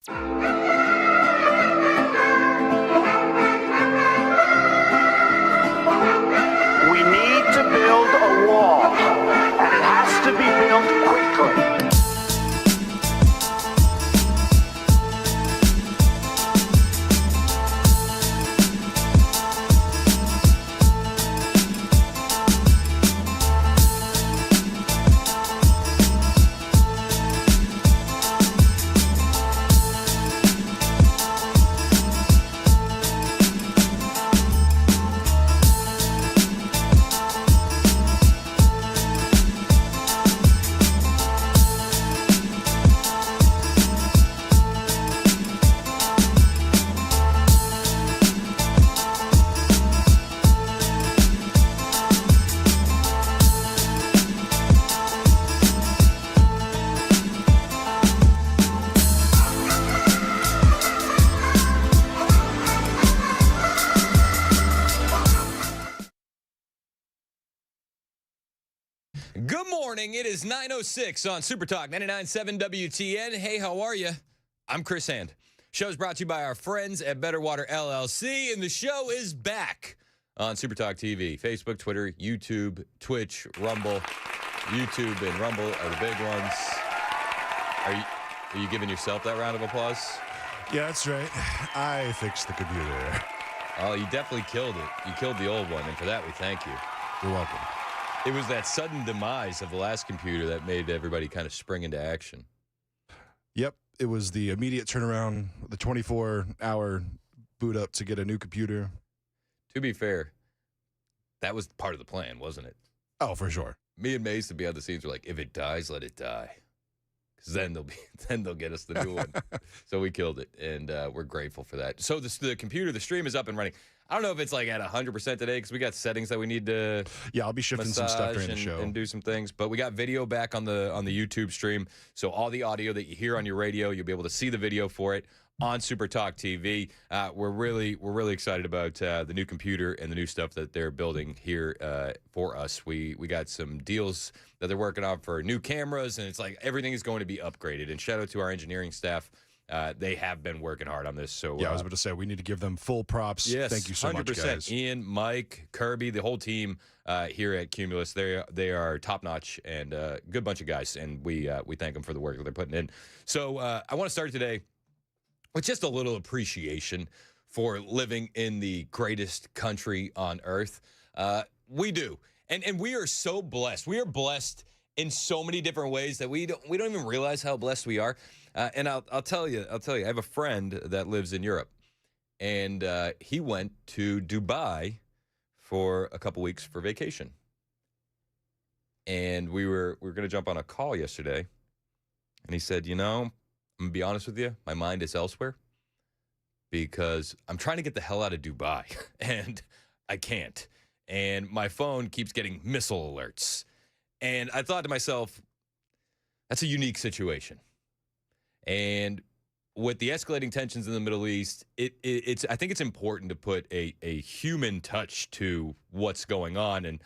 We need to build a wall, and it has to be built quickly. Good morning. It is 9:06 on Super Talk 99.7 WTN. Hey, how are you? I'm Chris Hand. Show's brought to you by our friends at Better Water LLC, and the show is back on Super Talk TV, Facebook, Twitter, YouTube, Twitch, Rumble. YouTube and Rumble are the big ones. Are you giving yourself that round of applause? Yeah, that's right. I fixed the computer. Oh, you definitely killed it. You killed the old one, and for that we thank you. You're welcome. It was that sudden demise of the last computer that made everybody kind of spring into action. Yep, it was the immediate turnaround, the 24-hour boot up to get a new computer. To be fair, that was part of the plan, wasn't it? Oh, for sure. Me and Mace, behind the scenes, were like, if it dies, let it die. Because then they'll get us the new one. So we killed it, and we're grateful for that. So the computer, the stream is up and running. I don't know if it's like at 100% today because we got settings that we need to I'll be shifting some stuff during the show and do some things. But we got video back on the YouTube stream, so all the audio that you hear on your radio, you'll be able to see the video for it on Super Talk TV. We're really excited about the new computer and the new stuff that they're building here for us. We got some deals that they're working on for new cameras, and it's like everything is going to be upgraded. And shout out to our engineering staff. They have been working hard on this. So I was about to say, we need to give them full props. Yes, thank you so 100%. much, guys. Ian, Mike, Kirby, the whole team here at Cumulus, they are top-notch and a good bunch of guys, and we thank them for the work that they're putting in. So I want to start today with just a little appreciation for living in the greatest country on earth. We do. And we are so blessed. We are blessed in so many different ways that we don't even realize how blessed we are. And I'll tell you, I have a friend that lives in Europe, and he went to Dubai for a couple weeks for vacation. And we were going to jump on a call yesterday, and he said, I'm going to be honest with you, my mind is elsewhere because I'm trying to get the hell out of Dubai, and I can't. And my phone keeps getting missile alerts. And I thought to myself, that's a unique situation. And with the escalating tensions in the Middle East, I think it's important to put a human touch to what's going on. And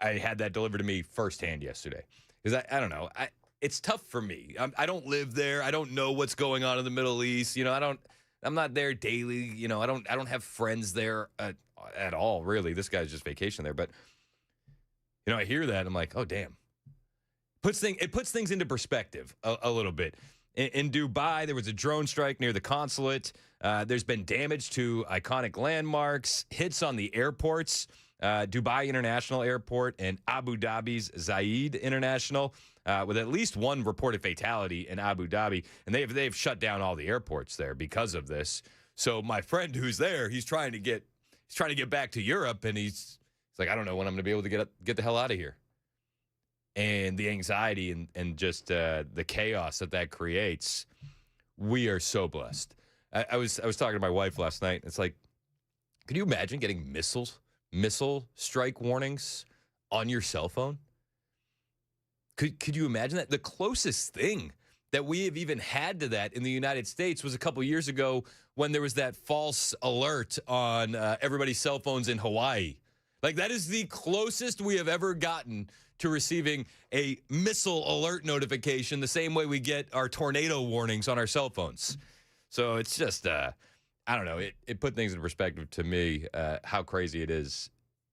I had that delivered to me firsthand yesterday. Because I don't know. It's tough for me. I don't live there. I don't know what's going on in the Middle East. I'm not there daily. I don't have friends there at all, really. This guy's just vacation there. But, I hear that. I'm like, oh, damn. It puts things into perspective a little bit. In Dubai, there was a drone strike near the consulate. There's been damage to iconic landmarks, hits on the airports, Dubai International Airport and Abu Dhabi's Zayed International, with at least one reported fatality in Abu Dhabi. And they've shut down all the airports there because of this. So my friend who's there, he's trying to get back to Europe, and he's like, I don't know when I'm going to be able to get the hell out of here. And the anxiety and just the chaos that creates, we are so blessed. I was talking to my wife last night. It's like, could you imagine getting missile strike warnings on your cell phone? Could you imagine that? The closest thing that we have even had to that in the United States was a couple years ago when there was that false alert on everybody's cell phones in Hawaii. Like, that is the closest we have ever gotten to receiving a missile alert notification the same way we get our tornado warnings on our cell phones. So it's just, I don't know. It put things in perspective to me, how crazy it is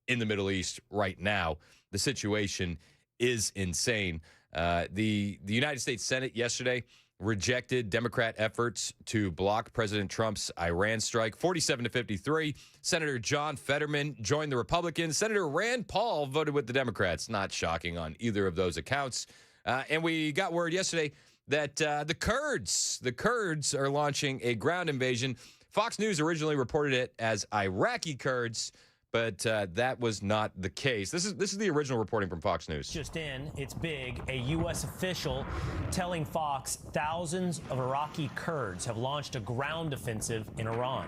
in the Middle East right now. The situation is insane. The United States Senate yesterday rejected Democrat efforts to block President Trump's Iran strike, 47-53. Senator John Fetterman joined the Republicans. Senator Rand Paul voted with the Democrats. Not shocking on either of those accounts. And we got word yesterday that the Kurds are launching a ground invasion. Fox News originally reported it as Iraqi Kurds, but that was not the case. This is the original reporting from Fox News. Just in, it's big. A U.S. official telling Fox thousands of Iraqi Kurds have launched a ground offensive in Iran.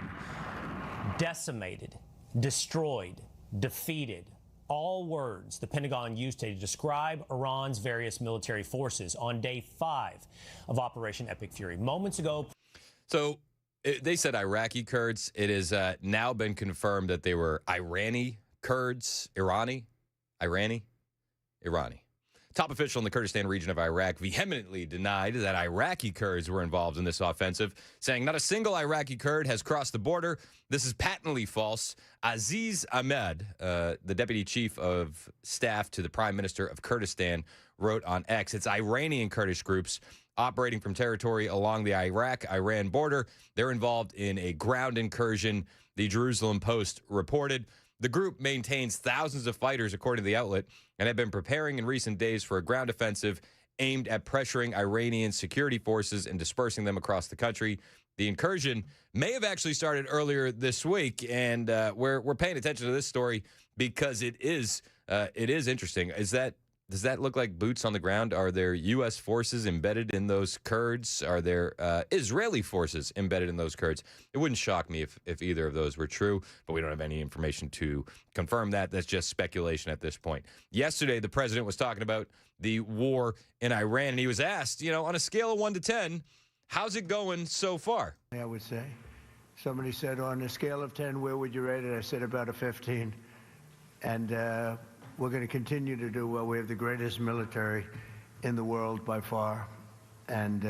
Decimated, destroyed, defeated. All words the Pentagon used to describe Iran's various military forces on day 5 of Operation Epic Fury. Moments ago. So they said Iraqi Kurds. It has now been confirmed that they were Irani Kurds. Irani. Top official in the Kurdistan region of Iraq vehemently denied that Iraqi Kurds were involved in this offensive, saying not a single Iraqi Kurd has crossed the border. This is patently false. Aziz Ahmed, the deputy chief of staff to the prime minister of Kurdistan, wrote on X, it's Iranian Kurdish groups operating from territory along the Iraq-Iran border. They're involved in a ground incursion, the Jerusalem Post reported. The group maintains thousands of fighters, according to the outlet, and have been preparing in recent days for a ground offensive aimed at pressuring Iranian security forces and dispersing them across the country. The incursion may have actually started earlier this week, and we're paying attention to this story because it is interesting. Does that look like boots on the ground? Are there U.S. forces embedded in those Kurds? Are there Israeli forces embedded in those Kurds? It wouldn't shock me if either of those were true, but we don't have any information to confirm that. That's just speculation at this point. Yesterday, the president was talking about the war in Iran, and he was asked, on a scale of 1 to 10, how's it going so far? I would say. Somebody said, on a scale of 10, where would you rate it? I said about a 15. And we're going to continue to do well. We have the greatest military in the world by far. And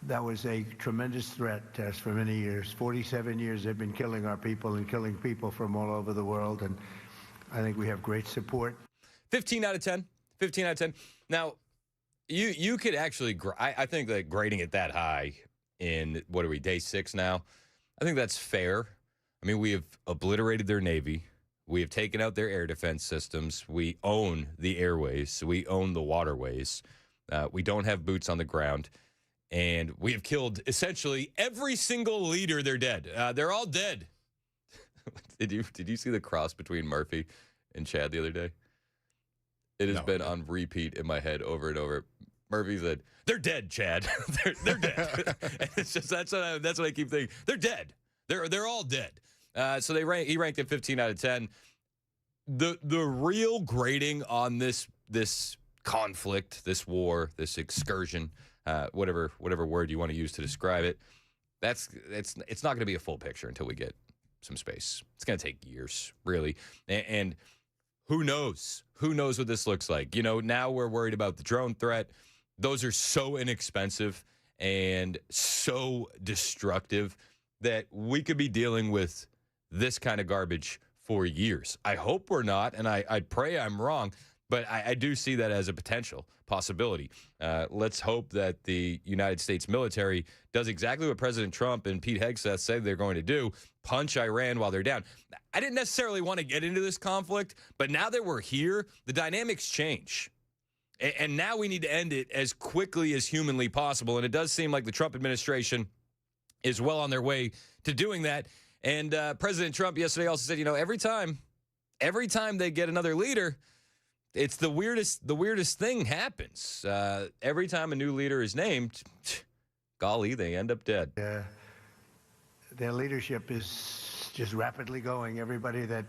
that was a tremendous threat to us for many years. 47 years they've been killing our people and killing people from all over the world. And I think we have great support. 15 out of 10. 15 out of 10. Now, you could actually, I think that grading it that high in, what are we, day 6 now? I think that's fair. I mean, we have obliterated their Navy. We have taken out their air defense systems. We own the airways. We own the waterways. We don't have boots on the ground. And we have killed essentially every single leader. They're dead. They're all dead. Did you see the cross between Murphy and Chad the other day? It has been on repeat in my head over and over. Murphy said, "They're dead, Chad. they're dead." And it's just that's what I keep thinking. They're dead. They're all dead. So he ranked it 15 out of 10. The real grading on this conflict, this war, this excursion, whatever word you want to use to describe it, it's not going to be a full picture until we get some space. It's going to take years, really. And who knows? Who knows what this looks like? Now we're worried about the drone threat. Those are so inexpensive and so destructive that we could be dealing with this kind of garbage for years. I hope we're not, and I pray I'm wrong, but I do see that as a potential possibility. Let's hope that the United States military does exactly what President Trump and Pete Hegseth said they're going to do, punch Iran while they're down. I didn't necessarily want to get into this conflict, but now that we're here, the dynamics change. And now we need to end it as quickly as humanly possible, and it does seem like the Trump administration is well on their way to doing that. And President Trump yesterday also said, every time they get another leader, it's the weirdest thing happens. Every time a new leader is named, golly, they end up dead. Their leadership is just rapidly going. Everybody that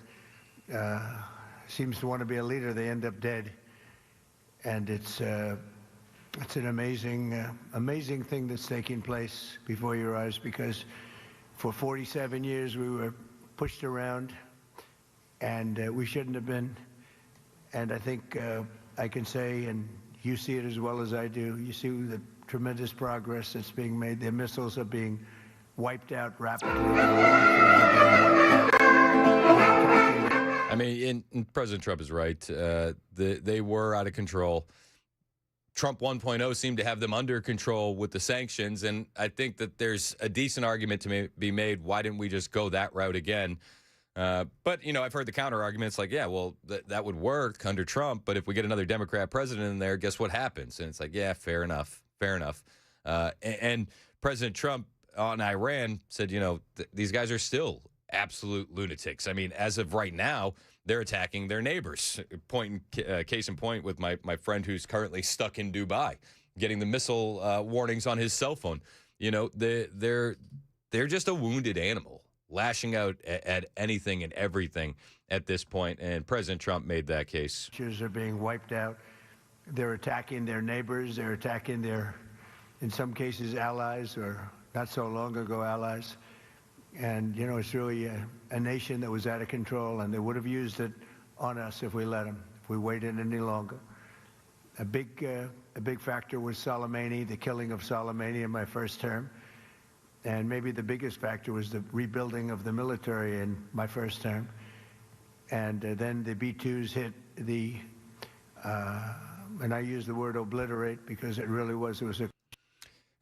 seems to want to be a leader, they end up dead. And it's an amazing thing that's taking place before your eyes, because for 47 years we were pushed around, and we shouldn't have been. And I think I can say, and you see it as well as I do, you see the tremendous progress that's being made. Their missiles are being wiped out rapidly. Their launchers are being wiped out. I mean, and President Trump is right. They were out of control. Trump 1.0 seemed to have them under control with the sanctions, and I think that there's a decent argument to be made. Why didn't we just go that route again? But, you know, I've heard the counter arguments like, yeah, well, that would work under Trump, but if we get another Democrat president in there, guess what happens? And it's like, yeah, fair enough. And President Trump on Iran said, you know, these guys are still absolute lunatics. I mean, as of right now, they're attacking their neighbors. Case in point with my friend who's currently stuck in Dubai, getting the missile warnings on his cell phone. You know, they're just a wounded animal, lashing out at anything and everything at this point, and President Trump made that case. Are being wiped out. They're attacking their neighbors. They're attacking their, in some cases, allies, or not so long ago allies. And, you know, it's really a nation that was out of control, and they would have used it on us if we let them, if we waited any longer. A big factor was Soleimani, the killing of Soleimani in my first term. And maybe the biggest factor was the rebuilding of the military in my first term. And then the B-2s hit the, and I use the word obliterate because it was a.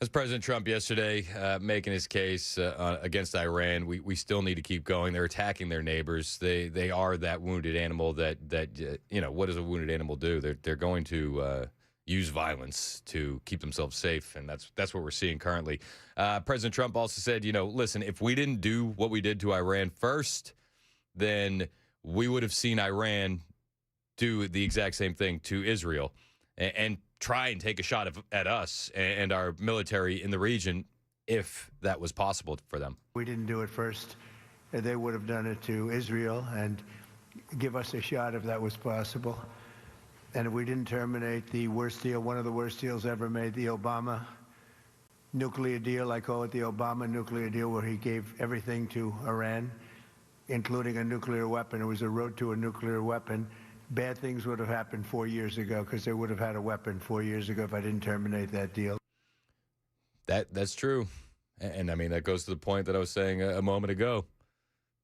As President Trump yesterday making his case against Iran, we still need to keep going. They're attacking their neighbors. They are that wounded animal that you know, what does a wounded animal do? They're going to use violence to keep themselves safe, and that's what we're seeing currently. President Trump also said, you know, listen, if we didn't do what we did to Iran first, then we would have seen Iran do the exact same thing to Israel and try and take a shot at us and our military in the region if that was possible for them. We didn't do it first. They would have done it to Israel and give us a shot if that was possible. And if we didn't terminate the worst deal, one of the worst deals ever made, the Obama nuclear deal, I call it the Obama nuclear deal, where he gave everything to Iran, including a nuclear weapon. It was a road to a nuclear weapon. Bad things would have happened 4 years ago because they would have had a weapon 4 years ago if I didn't terminate that deal. That's true. And I mean, that goes to the point that I was saying a moment ago.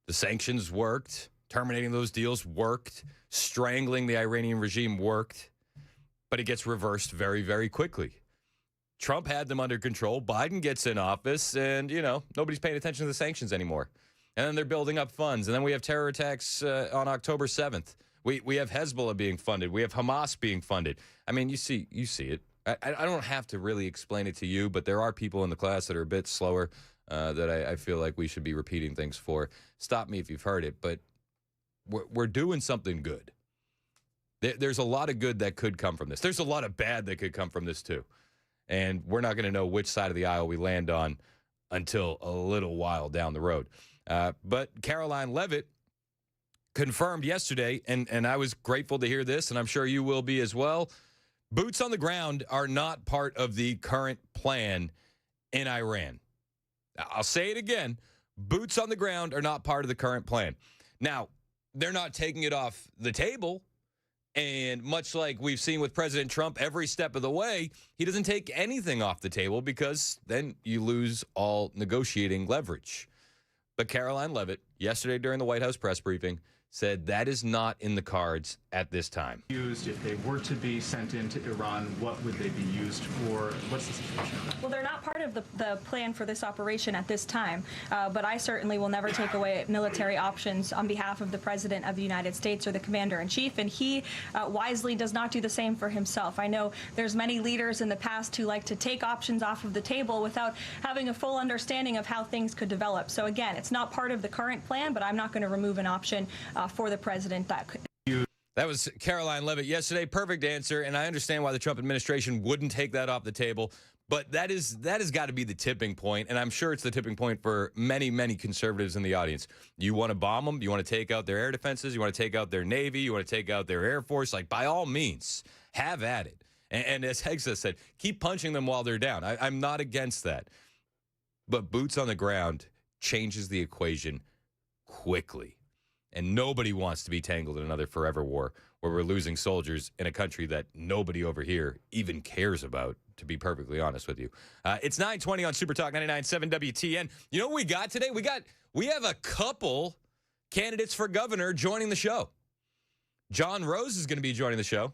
The sanctions worked. Terminating those deals worked. Strangling the Iranian regime worked. But it gets reversed very, very quickly. Trump had them under control. Biden gets in office, and, you know, nobody's paying attention to the sanctions anymore. And then they're building up funds. And then we have terror attacks on October 7th. We have Hezbollah being funded. We have Hamas being funded. I mean, you see it. I don't have to really explain it to you, but there are people in the class that are a bit slower that I feel like we should be repeating things for. Stop me if you've heard it, but we're doing something good. There's a lot of good that could come from this. There's a lot of bad that could come from this too. And we're not going to know which side of the aisle we land on until a little while down the road. But Caroline Leavitt confirmed yesterday, and I was grateful to hear this, and I'm sure you will be as well. Boots on the ground are not part of the current plan in Iran. I'll say it again. Boots on the ground are not part of the current plan. Now, they're not taking it off the table, and much like we've seen with President Trump every step of the way, he doesn't take anything off the table because then you lose all negotiating leverage. But Caroline Leavitt, yesterday during the White House press briefing, said that is not in the cards at this time. If they were to be sent into Iran, what would they be used for? What's the situation? Well, they're not part of the plan for this operation at this time, but I certainly will never take away military options on behalf of the President of the United States or the Commander-in-Chief, and he wisely does not do the same for himself. I know there's many leaders in the past who like to take options off of the table without having a full understanding of how things could develop. So again, it's not part of the current plan, but I'm not going to remove an option for the President That was Caroline Leavitt yesterday. Perfect answer, and I understand why the Trump administration wouldn't take that off the table. But that has got to be the tipping point, and I'm sure it's the tipping point for many, many conservatives in the audience. You want to bomb them? You want to take out their air defenses? You want to take out their Navy? You want to take out their Air Force? Like, by all means, have at it. And as Hexa said, keep punching them while they're down. I'm not against that. But boots on the ground changes the equation quickly. And nobody wants to be tangled in another forever war where we're losing soldiers in a country that nobody over here even cares about, to be perfectly honest with you. It's 9:20 on Super Talk 99.7 WTN. You know what we got today? We have a couple candidates for governor joining the show. John Rose is going to be joining the show.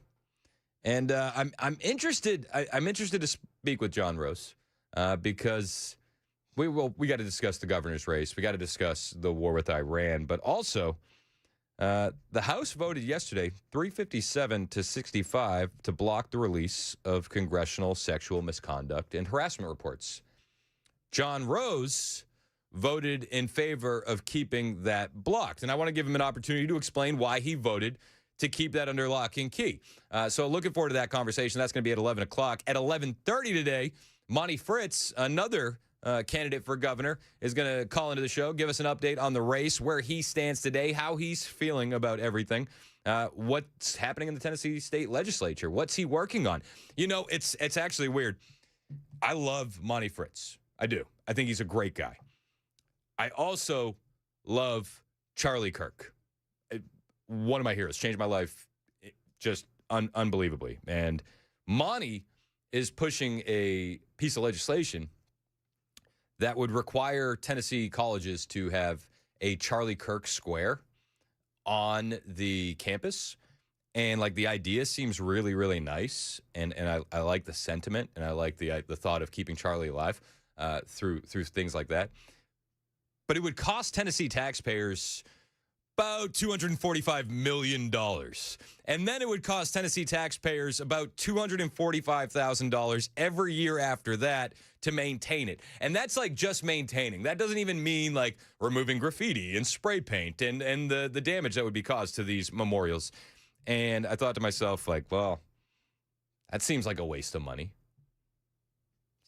And I'm interested. I'm interested to speak with John Rose because we got to discuss the governor's race. We got to discuss the war with Iran, but also the House voted yesterday 357 to 65 to block the release of congressional sexual misconduct and harassment reports. John Rose voted in favor of keeping that blocked, and I want to give him an opportunity to explain why he voted to keep that under lock and key. So looking forward to that conversation. That's going to be at 11 o'clock. At 11:30 today, Monty Fritz, another candidate for governor, is going to call into the show, give us an update on the race, where he stands today, how he's feeling about everything, what's happening in the Tennessee state legislature, what's he working on. You know, it's actually weird. I love Monty Fritz. I do. I think he's a great guy. I also love Charlie Kirk. One of my heroes, changed my life just unbelievably. And Monty is pushing a piece of legislation that would require Tennessee colleges to have a Charlie Kirk Square on the campus. And like the idea seems really, really nice. And I like the sentiment, and I like the thought of keeping Charlie alive through things like that. But it would cost Tennessee taxpayers about $245 million. And then it would cost Tennessee taxpayers about $245,000 every year after that to maintain it. And that's like just maintaining. That doesn't even mean like removing graffiti and spray paint and the damage that would be caused to these memorials. And I thought to myself, like, well, that seems like a waste of money.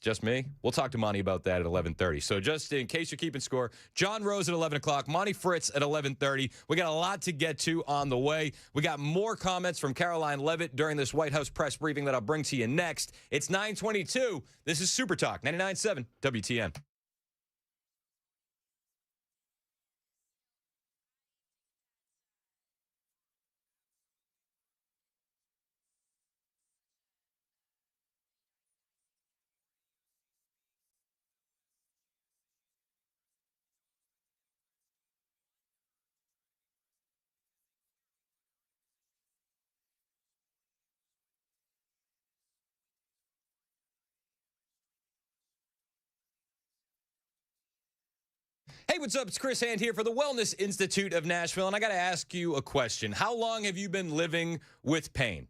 Just me? We'll talk to Monty about that at 11:30. So just in case you're keeping score, John Rose at 11 o'clock, Monty Fritz at 11:30. We got a lot to get to on the way. We got more comments from Caroline Levitt during this White House press briefing that I'll bring to you next. It's 9:22. This is Super Talk 99.7 WTN. Hey, what's up? It's Chris Hand here for the Wellness Institute of Nashville, and I got to ask you a question. How long have you been living with pain?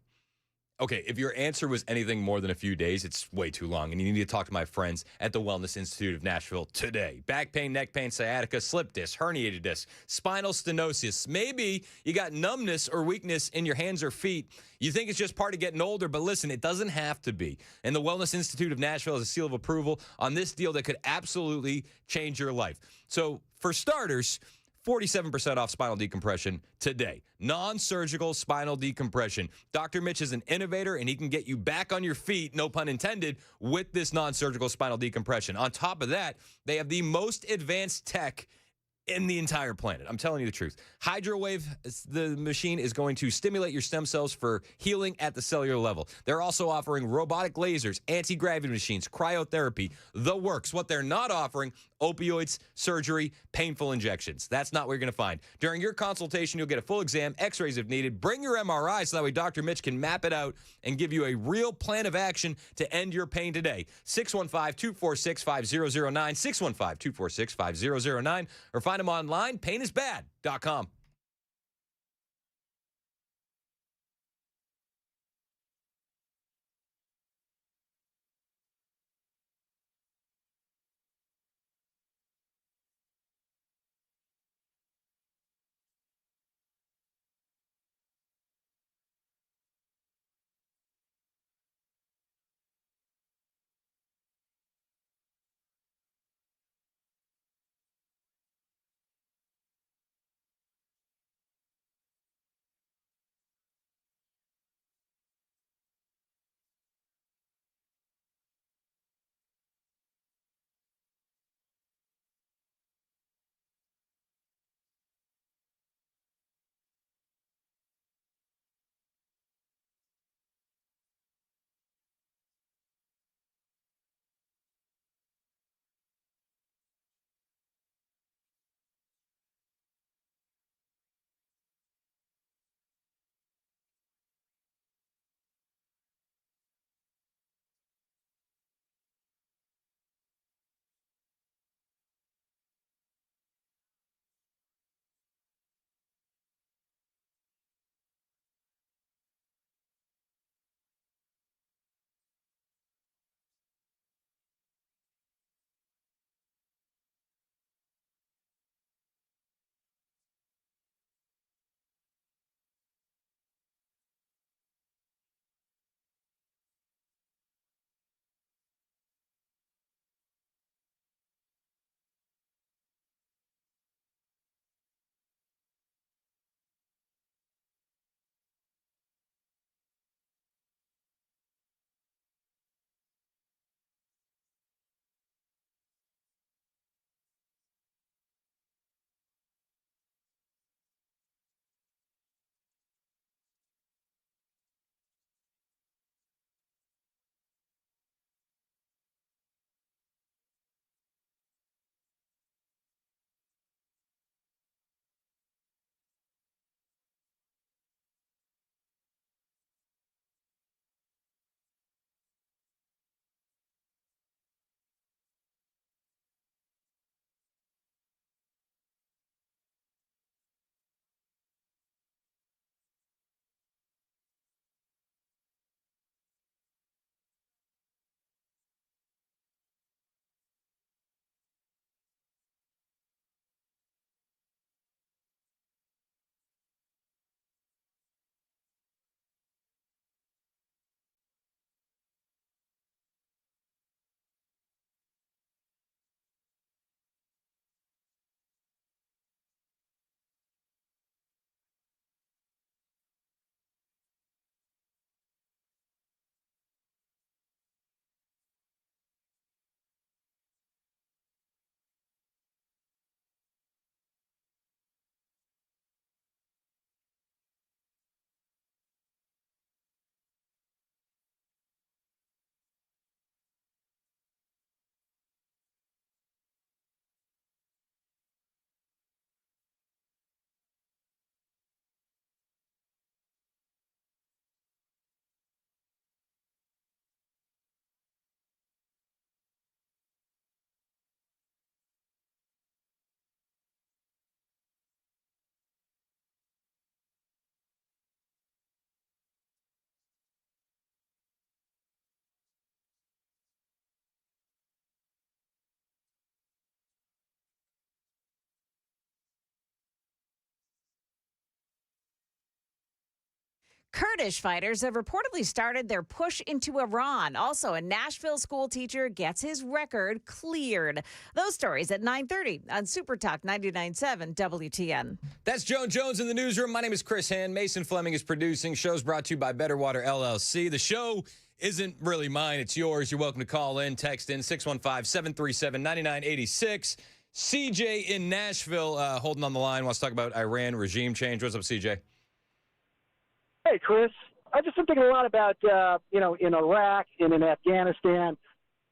Okay, if your answer was anything more than a few days, it's way too long, and you need to talk to my friends at the Wellness Institute of Nashville today. Back pain, neck pain, sciatica, slip disc, herniated disc, spinal stenosis. Maybe you got numbness or weakness in your hands or feet. You think it's just part of getting older, but listen, it doesn't have to be. And the Wellness Institute of Nashville has a seal of approval on this deal that could absolutely change your life. So, for starters, 47% off spinal decompression today. Non-surgical spinal decompression. Dr. Mitch is an innovator, and he can get you back on your feet, no pun intended, with this non-surgical spinal decompression. On top of that, they have the most advanced tech in the entire planet. I'm telling you the truth. Hydrowave, the machine, is going to stimulate your stem cells for healing at the cellular level. They're also offering robotic lasers, anti-gravity machines, cryotherapy, the works. What they're not offering, opioids, surgery, painful injections. That's not what you're going to find. During your consultation, you'll get a full exam, x-rays if needed. Bring your MRI so that way Dr. Mitch can map it out and give you a real plan of action to end your pain today. 615-246-5009, 615-246-5009, or find them online, painisbad.com. Kurdish fighters have reportedly started their push into Iran. Also, a Nashville school teacher gets his record cleared. Those stories at 9:30 on Super Talk 99.7 WTN. That's Joan Jones in the newsroom. My name is Chris Hand. Mason Fleming is producing. Show's brought to you by Better Water LLC. The show isn't really mine. It's yours. You're welcome to call in, text in 615-737-9986. CJ in Nashville holding on the line. Wants to talk about Iran regime change. What's up, CJ? Hey, Chris. I've just been thinking a lot about, in Iraq and in Afghanistan,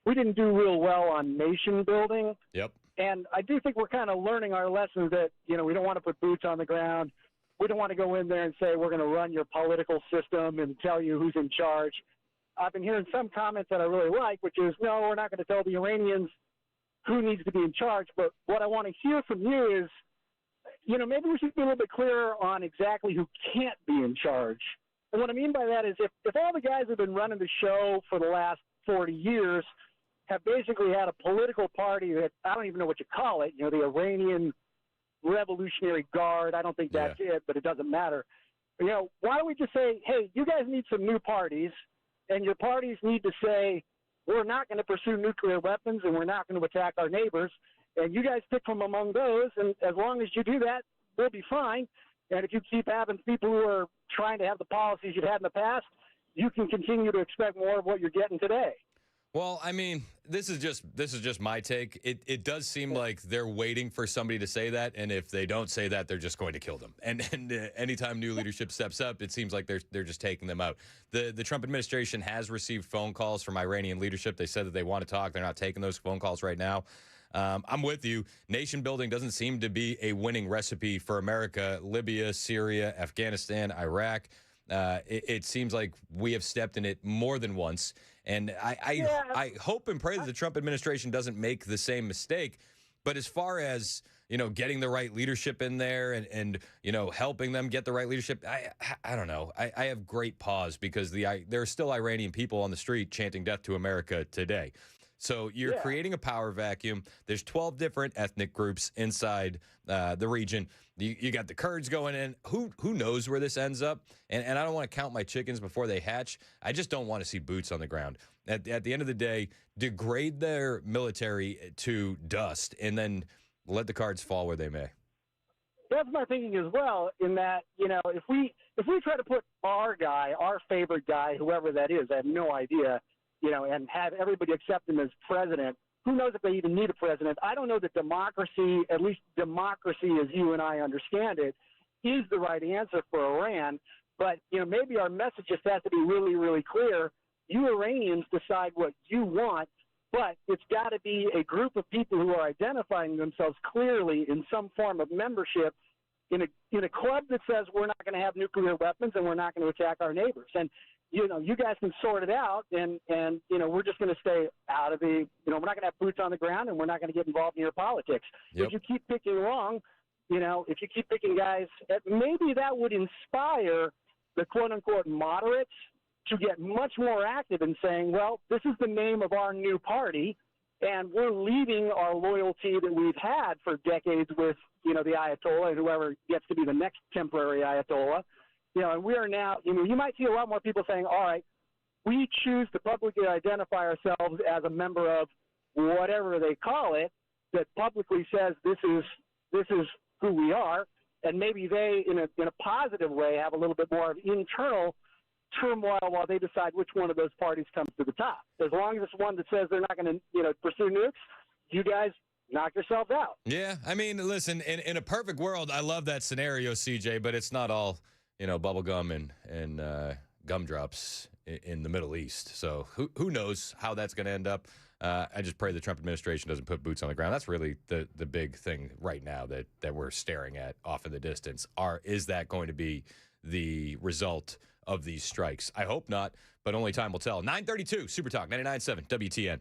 we didn't do real well on nation building. Yep. And I do think we're kind of learning our lessons that, we don't want to put boots on the ground. We don't want to go in there and say we're going to run your political system and tell you who's in charge. I've been hearing some comments that I really like, which is, no, we're not going to tell the Iranians who needs to be in charge. But what I want to hear from you is, maybe we should be a little bit clearer on exactly who can't be in charge. And what I mean by that is if all the guys who've been running the show for the last 40 years have basically had a political party that I don't even know what you call it, the Iranian Revolutionary Guard, I don't think that's it, but it doesn't matter. Why don't we just say, hey, you guys need some new parties, and your parties need to say, we're not going to pursue nuclear weapons and we're not going to attack our neighbors. And you guys pick from among those, and as long as you do that, we'll be fine. And if you keep having people who are trying to have the policies you've had in the past, you can continue to expect more of what you're getting today. Well, I mean, this is just my take. It does seem like they're waiting for somebody to say that, and if they don't say that, they're just going to kill them. And anytime new leadership steps up, it seems like they're just taking them out. The Trump administration has received phone calls from Iranian leadership. They said that they want to talk. They're not taking those phone calls right now. I'm with you. Nation building doesn't seem to be a winning recipe for America. Libya, Syria, Afghanistan, Iraq. It seems like we have stepped in it more than once. And I hope and pray that the Trump administration doesn't make the same mistake. But as far as, getting the right leadership in there and helping them get the right leadership, I don't know. I have great pause because there are still Iranian people on the street chanting death to America today. So you're creating a power vacuum. There's 12 different ethnic groups inside the region. You got the Kurds going in. Who knows where this ends up? And I don't want to count my chickens before they hatch. I just don't want to see boots on the ground. At the end of the day, degrade their military to dust and then let the cards fall where they may. That's my thinking as well, in that, if we try to put our guy, our favorite guy, whoever that is, I have no idea, and have everybody accept him as president, who knows if they even need a president? I don't know that democracy, at least democracy as you and I understand it, is the right answer for Iran. But, maybe our message just has to be really, really clear. You Iranians decide what you want, but it's got to be a group of people who are identifying themselves clearly in some form of membership in a club that says we're not going to have nuclear weapons and we're not going to attack our neighbors. And, you guys can sort it out, and we're just going to stay out of the, we're not going to have boots on the ground, and we're not going to get involved in your politics. Yep. If you keep picking wrong, if you keep picking guys, maybe that would inspire the quote-unquote moderates to get much more active in saying, well, this is the name of our new party, and we're leaving our loyalty that we've had for decades with, the Ayatollah and whoever gets to be the next temporary Ayatollah. And we are now, you might see a lot more people saying, all right, we choose to publicly identify ourselves as a member of whatever they call it, that publicly says this is who we are, and maybe they, in a positive way, have a little bit more of internal turmoil while they decide which one of those parties comes to the top. As long as it's one that says they're not going to, pursue nukes, you guys knock yourselves out. Yeah, I mean, listen, in a perfect world, I love that scenario, CJ, but it's not all, bubble gum and gumdrops in the Middle East. So who knows how that's going to end up. I just pray the Trump administration doesn't put boots on the ground. That's really the big thing right now that we're staring at off in the distance. Is that going to be the result of these strikes? I hope not, but only time will tell. 932 Super Talk 99.7 WTN.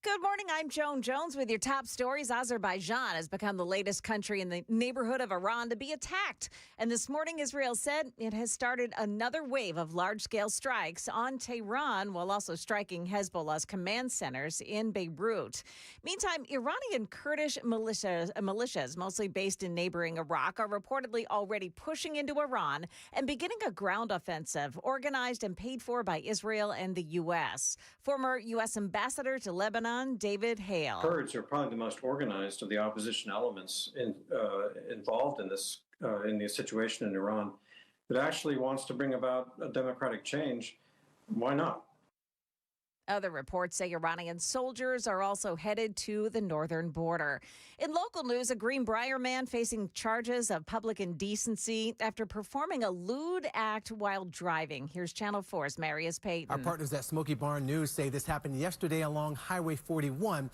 Good morning. I'm Joan Jones with your top stories. Azerbaijan has become the latest country in the neighborhood of Iran to be attacked. And this morning, Israel said it has started another wave of large-scale strikes on Tehran while also striking Hezbollah's command centers in Beirut. Meantime, Iranian Kurdish militias, mostly based in neighboring Iraq, are reportedly already pushing into Iran and beginning a ground offensive organized and paid for by Israel and the U.S. Former U.S. Ambassador to Lebanon, David Hale. Kurds are probably the most organized of the opposition elements involved in this in the situation in Iran that actually wants to bring about a democratic change. Why not? Other reports say Iranian soldiers are also headed to the northern border. In local news, a Greenbrier man facing charges of public indecency after performing a lewd act while driving. Here's Channel 4's Marius Payton. Our partners at Smoky Barn News say this happened yesterday along Highway 41.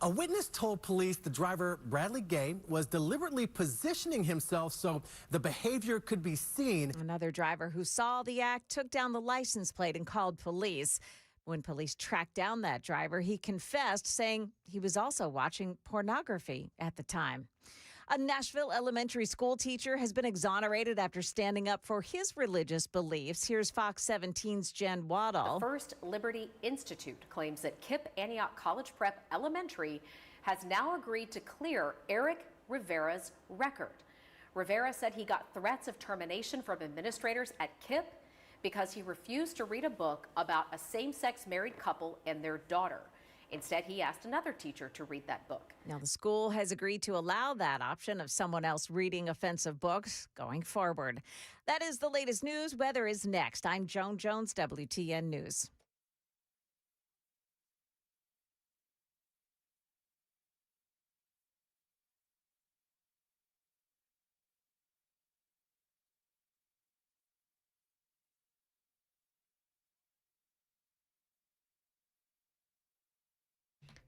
A witness told police the driver, Bradley Gay, was deliberately positioning himself so the behavior could be seen. Another driver who saw the act took down the license plate and called police. When police tracked down that driver, he confessed, saying he was also watching pornography at the time. A Nashville elementary school teacher has been exonerated after standing up for his religious beliefs. Here's Fox 17's Jen Waddle. The First Liberty Institute claims that KIPP Antioch College Prep Elementary has now agreed to clear Eric Rivera's record. Rivera said he got threats of termination from administrators at KIPP because he refused to read a book about a same-sex married couple and their daughter. Instead, he asked another teacher to read that book. Now, the school has agreed to allow that option of someone else reading offensive books going forward. That is the latest news. Weather is next. I'm Joan Jones, WTN News.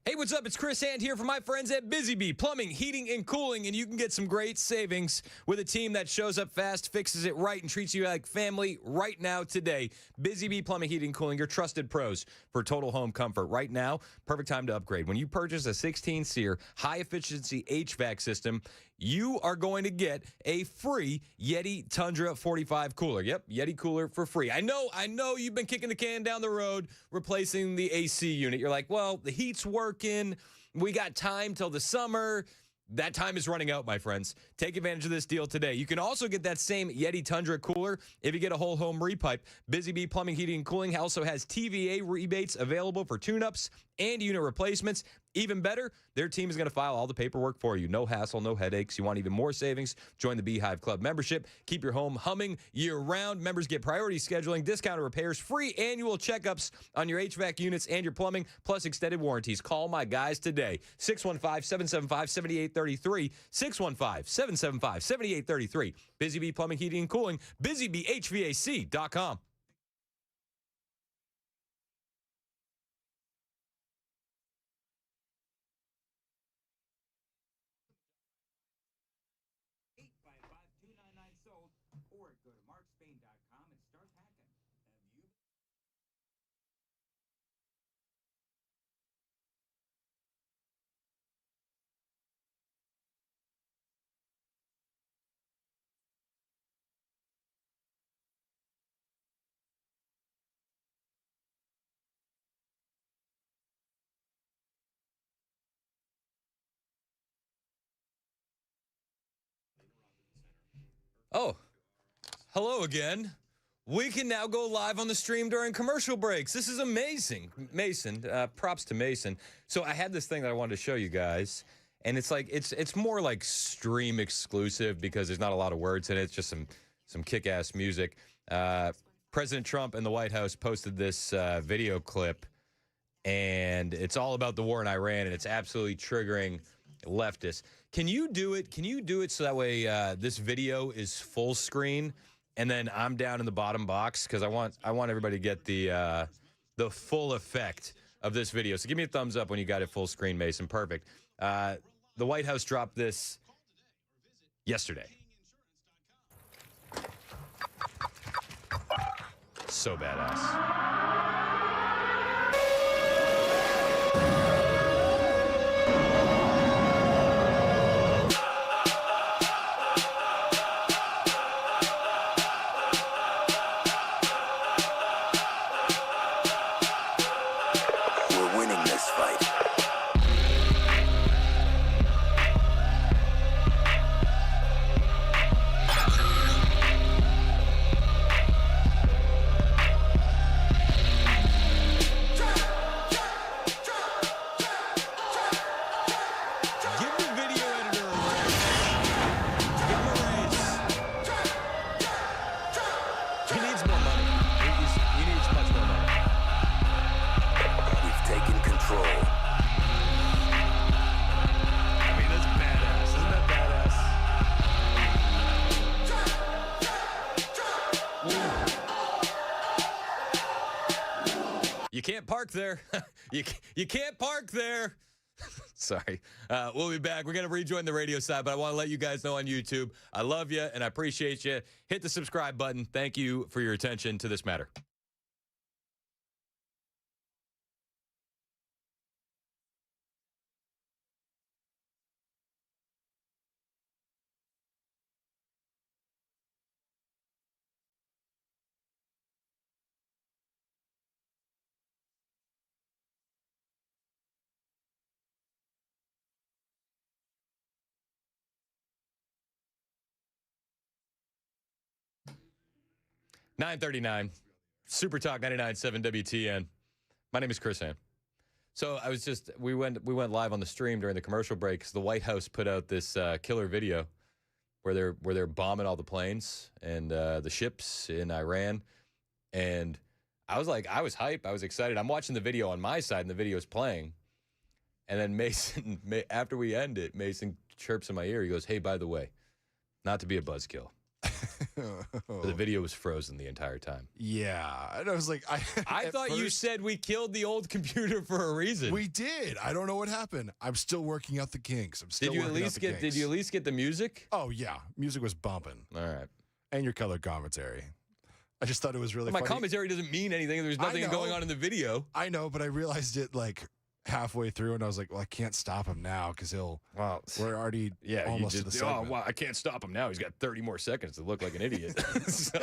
Hey, what's up? It's Chris Hand here from my friends at Busy Bee Plumbing, Heating, and Cooling, and you can get some great savings with a team that shows up fast, fixes it right, and treats you like family right now today. Busy Bee Plumbing, Heating, and Cooling, your trusted pros for total home comfort. Right now, perfect time to upgrade. When you purchase a 16-SEER high-efficiency HVAC system, you are going to get a free Yeti Tundra 45 cooler. Yep, Yeti cooler for free. I know you've been kicking the can down the road replacing the AC unit. You're like, well, the heat's working. We got time till the summer. That time is running out, my friends. Take advantage of this deal today. You can also get that same Yeti Tundra cooler if you get a whole home repipe. Busy Bee Plumbing, Heating, and Cooling also has TVA rebates available for tune-ups and unit replacements. Even better, their team is going to file all the paperwork for you. No hassle, no headaches. You want even more savings? Join the Beehive Club membership. Keep your home humming year-round. Members get priority scheduling, discounted repairs, free annual checkups on your HVAC units and your plumbing, plus extended warranties. Call my guys today. 615-775-7833. 615-775-7833. Busy Bee Plumbing, Heating, and Cooling. BusyBeeHVAC.com. Or go to markspain.com and start hacking. Have you? Oh, hello again. We can now go live on the stream during commercial breaks. This is amazing. Mason, props to Mason. So I had this thing that I wanted to show you guys, and it's like it's more like stream exclusive because there's not a lot of words in it. It's just some kick-ass music. President Trump and the White House posted this video clip, and it's all about the war in Iran, and it's absolutely triggering leftists. Can you do it? Can you do it so that way this video is full screen, and then I'm down in the bottom box because I want everybody to get the full effect of this video. So give me a thumbs up when you got it full screen, Mason. Perfect. The White House dropped this yesterday. So badass. park there. you can't park there. Sorry. We'll be back. We're going to rejoin the radio side, but I want to let you guys know on YouTube, I love you and I appreciate you. Hit the subscribe button. Thank you for your attention to this matter. $9:39, Super Talk 99.7 WTN. My name is Chris Hand. So we went live on the stream during the commercial break because the White House put out this killer video where they're bombing all the planes and the ships in Iran. And I was hype. I was excited. I'm watching the video on my side and the video is playing. And then Mason, after we end it, Mason chirps in my ear. He goes, "Hey, by the way, not to be a buzzkill." But the video was frozen the entire time. Yeah. And I was like, I thought you said we killed the old computer for a reason. We did. I don't know what happened. I'm still working out the kinks. Did you at least get the music? Oh, yeah. Music was bumping. All right. And your color commentary. I just thought it was really my funny. Commentary doesn't mean anything. There's nothing going on in the video. I know, but I realized it like halfway through, and I was like, well, I can't stop him now because we're already almost to the segment. I can't stop him now. He's got 30 more seconds to look like an idiot. So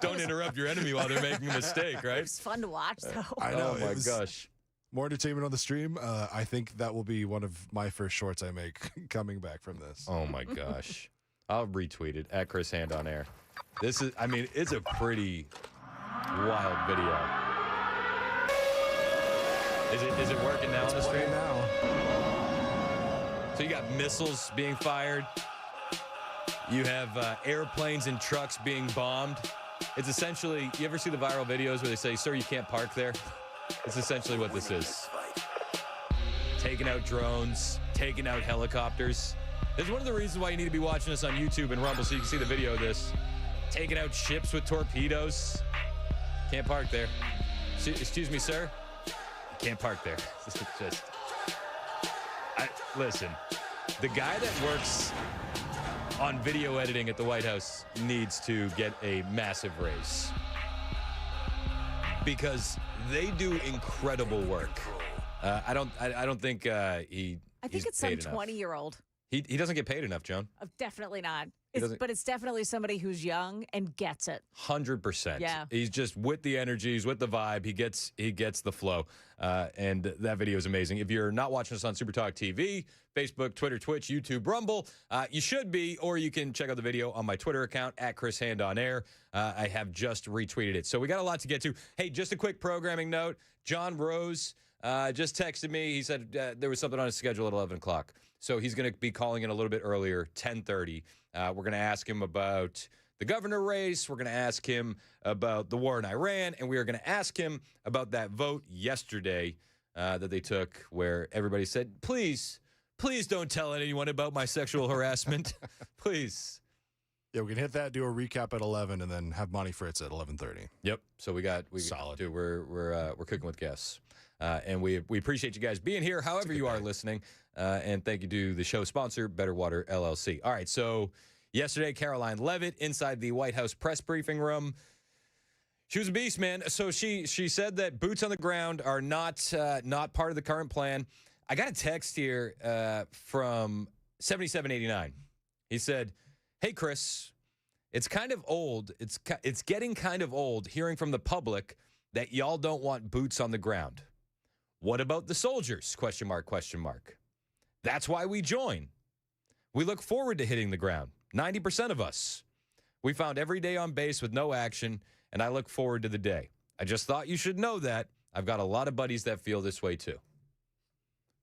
don't interrupt your enemy while they're making a mistake, right? It's fun to watch, though. I know. Oh, my gosh. More entertainment on the stream. I think that will be one of my first shorts I make coming back from this. Oh, my gosh. I'll retweet it at Chris Hand on air. It's a pretty wild video. Is it working now on the stream? Now. So you got missiles being fired. You have airplanes and trucks being bombed. It's essentially, you ever see the viral videos where they say, "Sir, you can't park there"? It's essentially what this is. Taking out drones, taking out helicopters. This is one of the reasons why you need to be watching us on YouTube and Rumble so you can see the video of this. Taking out ships with torpedoes. Can't park there. Excuse me, sir. Can't park there. Listen, the guy that works on video editing at the White House needs to get a massive raise because they do incredible work. I don't think he. I think it's some 20-year-old. He doesn't get paid enough, Joan. Definitely not. But it's definitely somebody who's young and gets it. 100%. Yeah. He's just with the energy. He's with the vibe. He gets the flow. And that video is amazing. If you're not watching us on Super Talk TV, Facebook, Twitter, Twitch, YouTube, Rumble, you should be, or you can check out the video on my Twitter account at Chris Hand on Air. I have just retweeted it. So we got a lot to get to. Hey, just a quick programming note. John Rose just texted me. He said there was something on his schedule at 11 o'clock. So he's going to be calling in a little bit earlier, 10:30. We're going to ask him about the governor race. We're going to ask him about the war in Iran. And we are going to ask him about that vote yesterday that they took where everybody said, please don't tell anyone about my sexual harassment. Please. Yeah, we can hit that, do a recap at 11, and then have Monty Fritz at 11:30. Yep. So we solid. Dude, we're cooking with guests. And we appreciate you guys being here, however you are listening. And thank you to the show sponsor, Better Water LLC. All right, so yesterday, Caroline Leavitt inside the White House press briefing room. She was a beast, man. So she said that boots on the ground are not part of the current plan. I got a text here from 7789. He said, "Hey, Chris, it's kind of old. It's getting kind of old hearing from the public that y'all don't want boots on the ground. What about the soldiers? ? That's why we join. We look forward to hitting the ground. 90% of us. We found every day on base with no action, and I look forward to the day. I just thought you should know that. I've got a lot of buddies that feel this way too."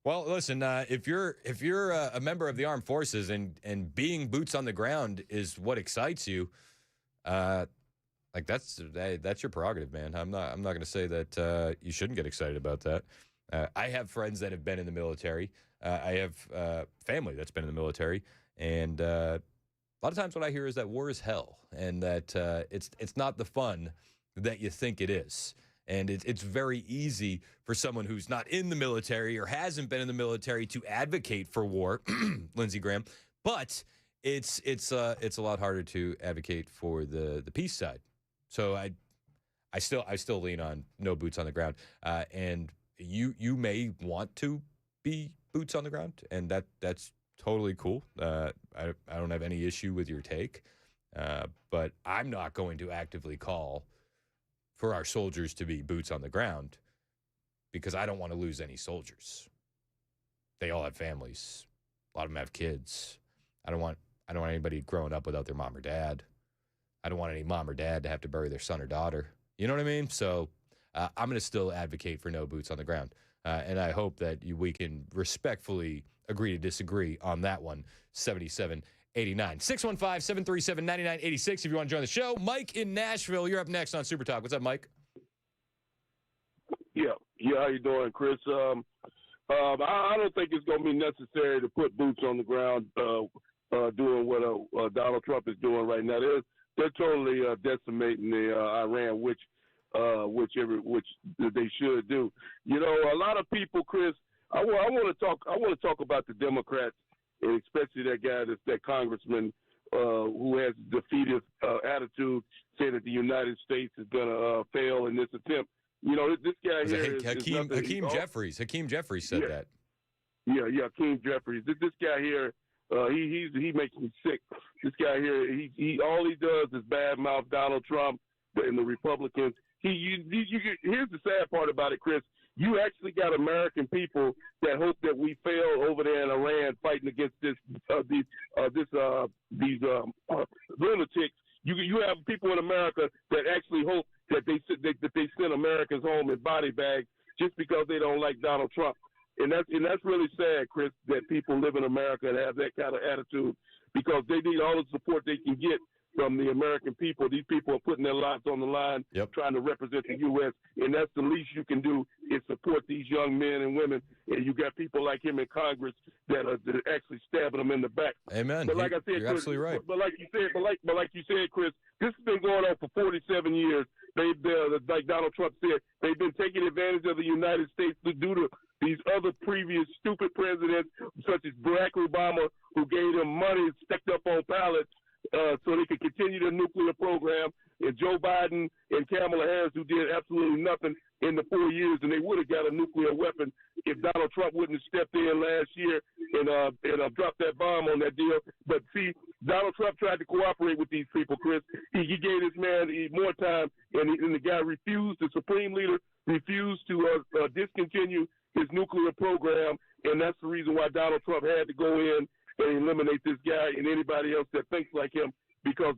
Well, listen, if you're a member of the armed forces and being boots on the ground is what excites you, that's your prerogative, man. I'm not going to say that you shouldn't get excited about that. I have friends that have been in the military. I have family that's been in the military, and a lot of times what I hear is that war is hell, and that it's not the fun that you think it is. And it's very easy for someone who's not in the military or hasn't been in the military to advocate for war, Lindsey Graham. But it's a lot harder to advocate for the peace side. So I still lean on no boots on the ground. And you may want to be boots on the ground, and that's totally cool. I don't have any issue with your take, but I'm not going to actively call for our soldiers to be boots on the ground because I don't want to lose any soldiers. They all have families. A lot of them have kids. I don't want anybody growing up without their mom or dad. I don't want any mom or dad to have to bury their son or daughter. You know what I mean? So I'm going to still advocate for no boots on the ground. And I hope that we can respectfully agree to disagree on that one. 7789. 615-737-9986 if you want to join the show. Mike in Nashville, you're up next on Super Talk. What's up, Mike? Yeah, how you doing, Chris? I don't think it's going to be necessary to put boots on the ground doing what Donald Trump is doing right now. They're totally decimating the Iran, which they should do. You know, a lot of people, Chris. I want to talk about the Democrats, and especially that congressman who has defeated attitude, saying that the United States is going to fail in this attempt. You know, this guy here Hakeem Jeffries. Hakeem Jeffries said that. Yeah, Hakeem Jeffries. This guy here, he makes me sick. This guy here, he all he does is badmouth Donald Trump and the Republicans. Here's the sad part about it, Chris. You actually got American people that hope that we fail over there in Iran fighting against these lunatics. You have people in America that actually hope that they send Americans home in body bags just because they don't like Donald Trump. And that's really sad, Chris, that people live in America and have that kind of attitude because they need all the support they can get from the American people. These people are putting their lives on the line, trying to represent the U.S., and that's the least you can do is support these young men and women. And you got people like him in Congress that are actually stabbing them in the back. Amen. But like I said, you're Chris, absolutely right. But like you said, Chris, this has been going on for 47 years. Like Donald Trump said, they've been taking advantage of the United States due to these other previous stupid presidents, such as Barack Obama, who gave them money stacked up on pallets so they could continue the nuclear program, and Joe Biden and Kamala Harris, who did absolutely nothing in the 4 years, and they would have got a nuclear weapon if Donald Trump wouldn't have stepped in last year and dropped that bomb on that deal. But see, Donald Trump tried to cooperate with these people, Chris. He gave this man more time, and the guy refused. The Supreme Leader refused to discontinue his nuclear program, and that's the reason why Donald Trump had to go in and eliminate this guy and anybody else that thinks like him, because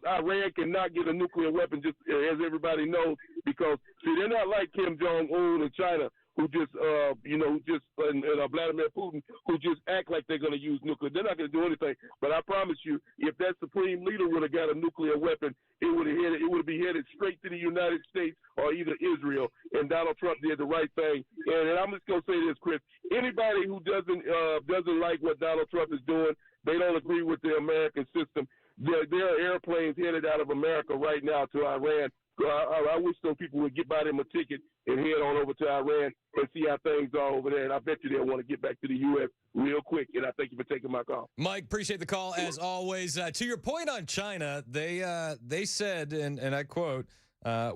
Iran cannot get a nuclear weapon, just as everybody knows, because see, they're not like Kim Jong-un in China, who just and Vladimir Putin, who just act like they're going to use nuclear. They're not going to do anything. But I promise you, if that Supreme Leader would have got a nuclear weapon, it would be headed straight to the United States or either Israel. And Donald Trump did the right thing. And I'm just going to say this, Chris. Anybody who doesn't like what Donald Trump is doing, they don't agree with the American system. There are airplanes headed out of America right now to Iran. I wish those people would get by them a ticket and head on over to Iran and see how things are over there. And I bet you they'll want to get back to the U.S. real quick. And I thank you for taking my call. Mike, appreciate the call as always. To your point on China, they said, and I quote,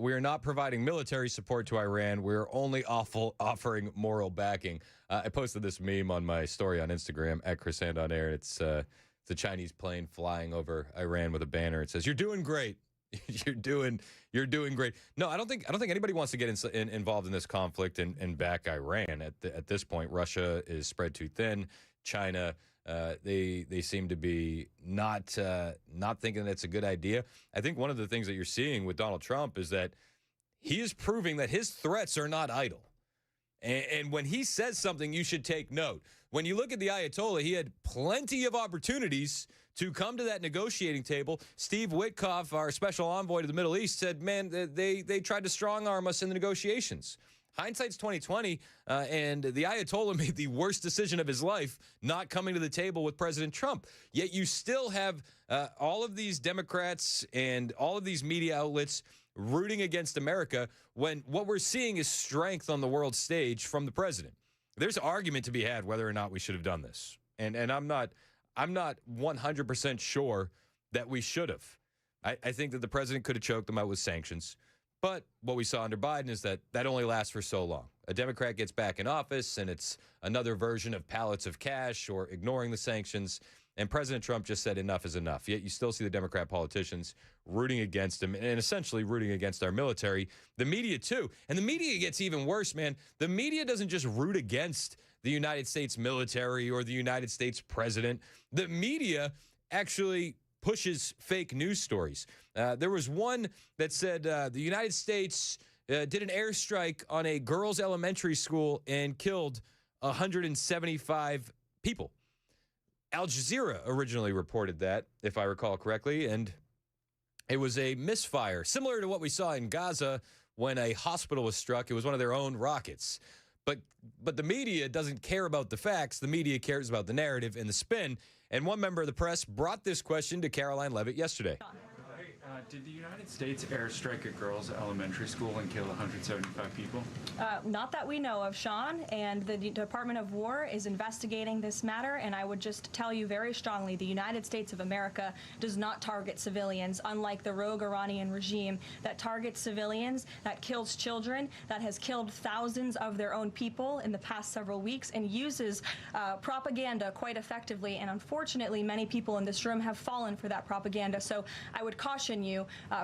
we are not providing military support to Iran. We're only offering moral backing. I posted this meme on my story on Instagram at Chris Hand on Air. It's the Chinese plane flying over Iran with a banner. It says, "You're doing great. You're doing great." No, I don't think anybody wants to get involved in this conflict and back Iran at this point. Russia is spread too thin. China, they seem to be not thinking that's a good idea. I think one of the things that you're seeing with Donald Trump is that he is proving that his threats are not idle. And when he says something, you should take note. When you look at the Ayatollah, he had plenty of opportunities to come to that negotiating table. Steve Witkoff, our special envoy to the Middle East, said, man, they tried to strong-arm us in the negotiations. Hindsight's 20/20, and the Ayatollah made the worst decision of his life, not coming to the table with President Trump. Yet you still have all of these Democrats and all of these media outlets rooting against America when what we're seeing is strength on the world stage from the president. There's argument to be had whether or not we should have done this. And I'm not 100% sure that we should have. I think that the president could have choked them out with sanctions. But what we saw under Biden is that only lasts for so long. A Democrat gets back in office, and it's another version of pallets of cash or ignoring the sanctions. And President Trump just said enough is enough. Yet you still see the Democrat politicians rooting against him and essentially rooting against our military. The media, too. And the media gets even worse, man. The media doesn't just root against the United States military or the United States president. The media actually pushes fake news stories. There was one that said the United States did an airstrike on a girls' elementary school and killed 175 people. Al Jazeera originally reported that, if I recall correctly, and it was a misfire, similar to what we saw in Gaza when a hospital was struck. It was one of their own rockets. But the media doesn't care about the facts. The media cares about the narrative and the spin. And one member of the press brought this question to Caroline Levitt yesterday. Did the United States airstrike a girls' elementary school and kill 175 people? Not that we know of, Sean, and the Department of War is investigating this matter, and I would just tell you very strongly, the United States of America does not target civilians, unlike the rogue Iranian regime that targets civilians, that kills children, that has killed thousands of their own people in the past several weeks, and uses propaganda quite effectively, and unfortunately, many people in this room have fallen for that propaganda, so I would caution you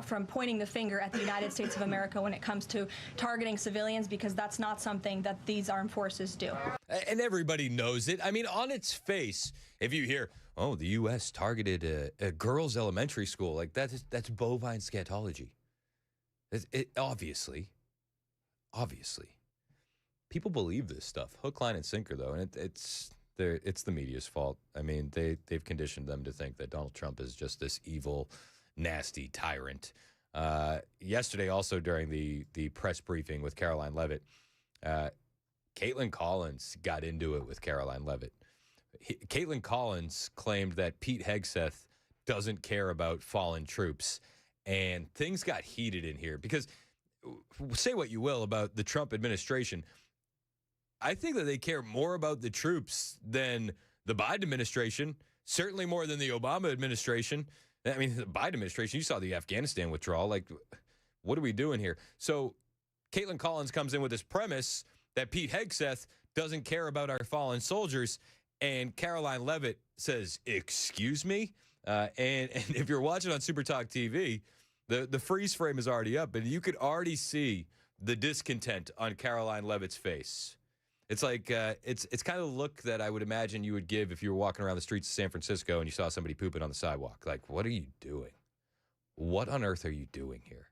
from pointing the finger at the United States of America when it comes to targeting civilians, because that's not something that these armed forces do. And everybody knows it. I mean, on its face, if you hear, oh, the U.S. targeted a girls' elementary school, like that's bovine scatology. Obviously. People believe this stuff, hook, line, and sinker, though, and it's the media's fault. I mean, they've conditioned them to think that Donald Trump is just this evil, nasty tyrant. Yesterday, also during the press briefing with Caroline Levitt, Caitlin Collins got into it with Caroline Levitt. Caitlin Collins claimed that Pete Hegseth doesn't care about fallen troops, and things got heated in here because say what you will about the Trump administration, I think that they care more about the troops than the Biden administration, certainly more than the Obama administration. I mean, the Biden administration, you saw the Afghanistan withdrawal. Like, what are we doing here? So Caitlin Collins comes in with this premise that Pete Hegseth doesn't care about our fallen soldiers, and Caroline Levitt says, excuse me? And if you're watching on Super Talk TV, the freeze frame is already up, and you could already see the discontent on Caroline Levitt's face. It's like it's kind of the look that I would imagine you would give if you were walking around the streets of San Francisco and you saw somebody pooping on the sidewalk. Like, what are you doing? What on earth are you doing here?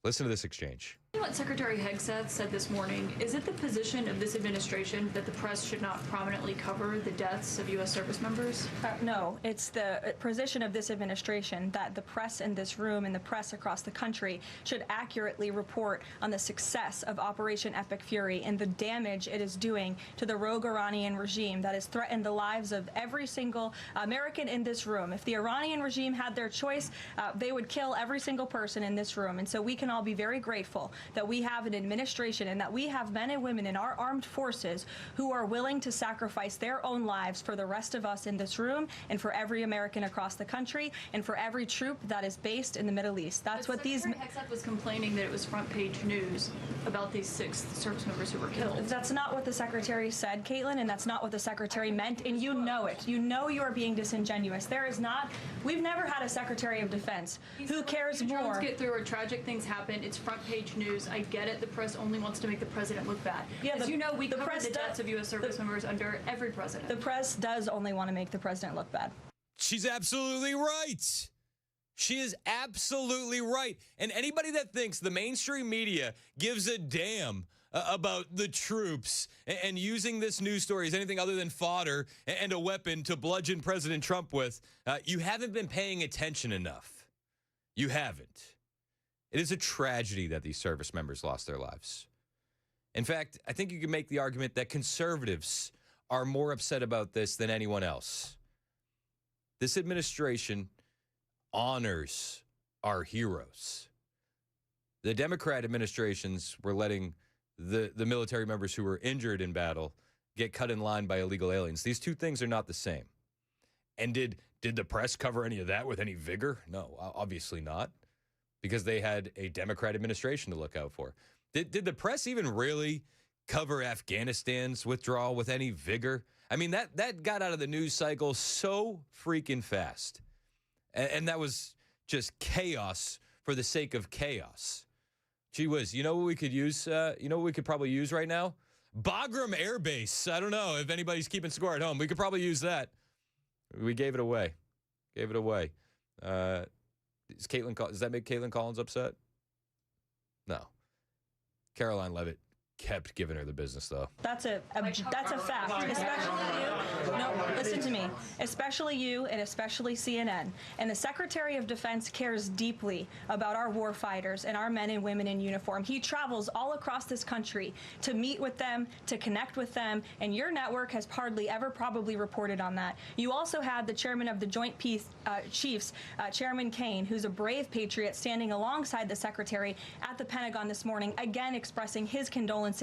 Listen to this exchange. You know what Secretary Hegseth said this morning? Is it the position of this administration that the press should not prominently cover the deaths of U.S. service members? No, it's the position of this administration that the press in this room and the press across the country should accurately report on the success of Operation Epic Fury and the damage it is doing to the rogue Iranian regime that has threatened the lives of every single American in this room. If the Iranian regime had their choice, they would kill every single person in this room. And so we can all be very grateful that we have an administration and that we have men and women in our armed forces who are willing to sacrifice their own lives for the rest of us in this room and for every American across the country and for every troop that is based in the Middle East. That's what these... Secretary Hegseth was complaining that it was front page news about these 6 service members who were killed. That's not what the Secretary said, Caitlin, and that's not what the Secretary meant, and you know it. You know you are being disingenuous. There is not... We've never had a Secretary of Defense who cares more... Drones get through or tragic things happen. It's front page news. I get it. The press only wants to make the president look bad. Yeah, as you know, we cover press the deaths of U.S. service members under every president. The press does only want to make the president look bad. She's absolutely right. She is absolutely right. And anybody that thinks the mainstream media gives a damn about the troops and using this news story as anything other than fodder and a weapon to bludgeon President Trump with, you haven't been paying attention enough. You haven't. It is a tragedy that these service members lost their lives. In fact, I think you can make the argument that conservatives are more upset about this than anyone else. This administration honors our heroes. The Democrat administrations were letting the military members who were injured in battle get cut in line by illegal aliens. These two things are not the same. And did the press cover any of that with any vigor? No, obviously not, because they had a Democrat administration to look out for. Did the press even really cover Afghanistan's withdrawal with any vigor? I mean, that got out of the news cycle so freaking fast. And that was just chaos for the sake of chaos. Gee whiz, you know what we could use? You know what we could probably use right now? Bagram Air Base. I don't know if anybody's keeping score at home. We could probably use that. We gave it away. Does that make Caitlin Collins upset? No. Caroline Levitt kept giving her the business, though. That's a fact. Especially you. No, listen to me. Especially you and especially CNN. And the Secretary of Defense cares deeply about our war fighters and our men and women in uniform. He travels all across this country to meet with them, to connect with them, and your network has hardly ever probably reported on that. You also had the chairman of the Joint Chiefs, Chairman Kane, who's a brave patriot, standing alongside the Secretary at the Pentagon this morning, again expressing his condolences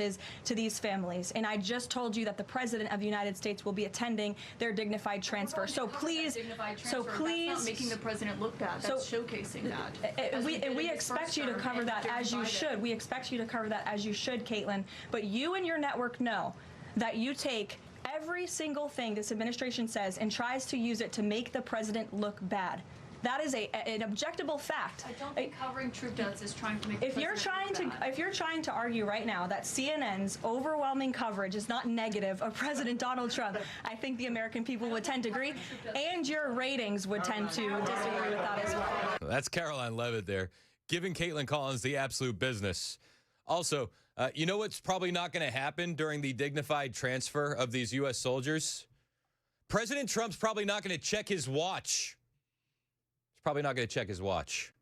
to these families. And I just told you that the President of the United States will be attending their dignified transfer. So please, that's not making the president look bad. That's showcasing that. We expect you to cover that as you should. We expect you to cover that as you should, Caitlin. But you and your network know that you take every single thing this administration says and tries to use it to make the president look bad. That is an objectable fact. I don't think covering troop deaths is trying to make. If you're trying to argue right now that CNN's overwhelming coverage is not negative of President Donald Trump, I think the American people would tend to agree, and your ratings would tend to disagree with that as well. That's Caroline Levitt there, giving Caitlin Collins the absolute business. Also, you know what's probably not going to happen during the dignified transfer of these U.S. soldiers? President Trump's probably not going to check his watch. Probably not going to check his watch.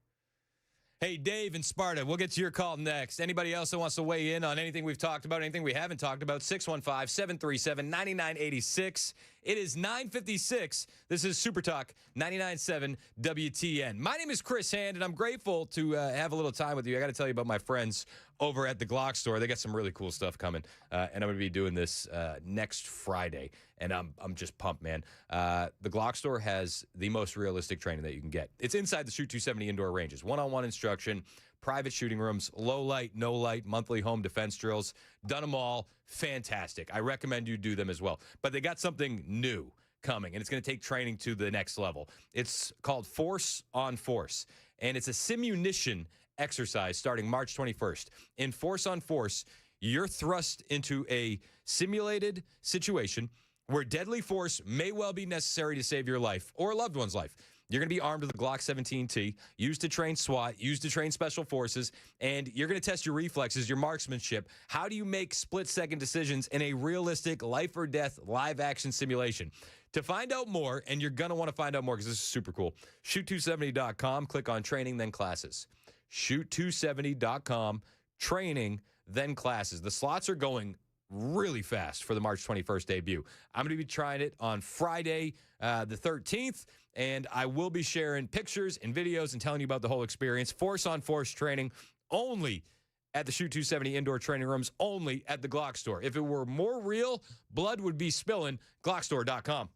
Hey, Dave in Sparta, we'll get to your call next. Anybody else that wants to weigh in on anything we've talked about, anything we haven't talked about, 615-737-9986. It is 9:56. This is Super Talk 99.7 WTN. My name is Chris Hand, and I'm grateful to have a little time with you. I got to tell you about my friends over at the Glock Store. They got some really cool stuff coming, and I'm going to be doing this next Friday, and I'm just pumped, man. The Glock Store has the most realistic training that you can get. It's inside the Shoot 270 indoor ranges, one-on-one instruction, private shooting rooms, low light, no light, monthly home defense drills. Done them all. Fantastic. I recommend you do them as well. But they got something new coming, and it's going to take training to the next level. It's called Force on Force, and it's a simunition exercise starting March 21st. In Force on Force, you're thrust into a simulated situation where deadly force may well be necessary to save your life or a loved one's life. You're going to be armed with a Glock 17T, used to train SWAT, used to train special forces, and you're going to test your reflexes, your marksmanship. How do you make split-second decisions in a realistic life-or-death live-action simulation? To find out more, and you're going to want to find out more because this is super cool, shoot270.com, click on Training, then Classes. Shoot270.com, Training, then Classes. The slots are going really fast for the March 21st debut. I'm going to be trying it on Friday, the 13th, and I will be sharing pictures and videos and telling you about the whole experience. Force on Force training only at the Shoot 270 indoor training rooms, only at the Glock Store. If it were more real, blood would be spilling. Glockstore.com.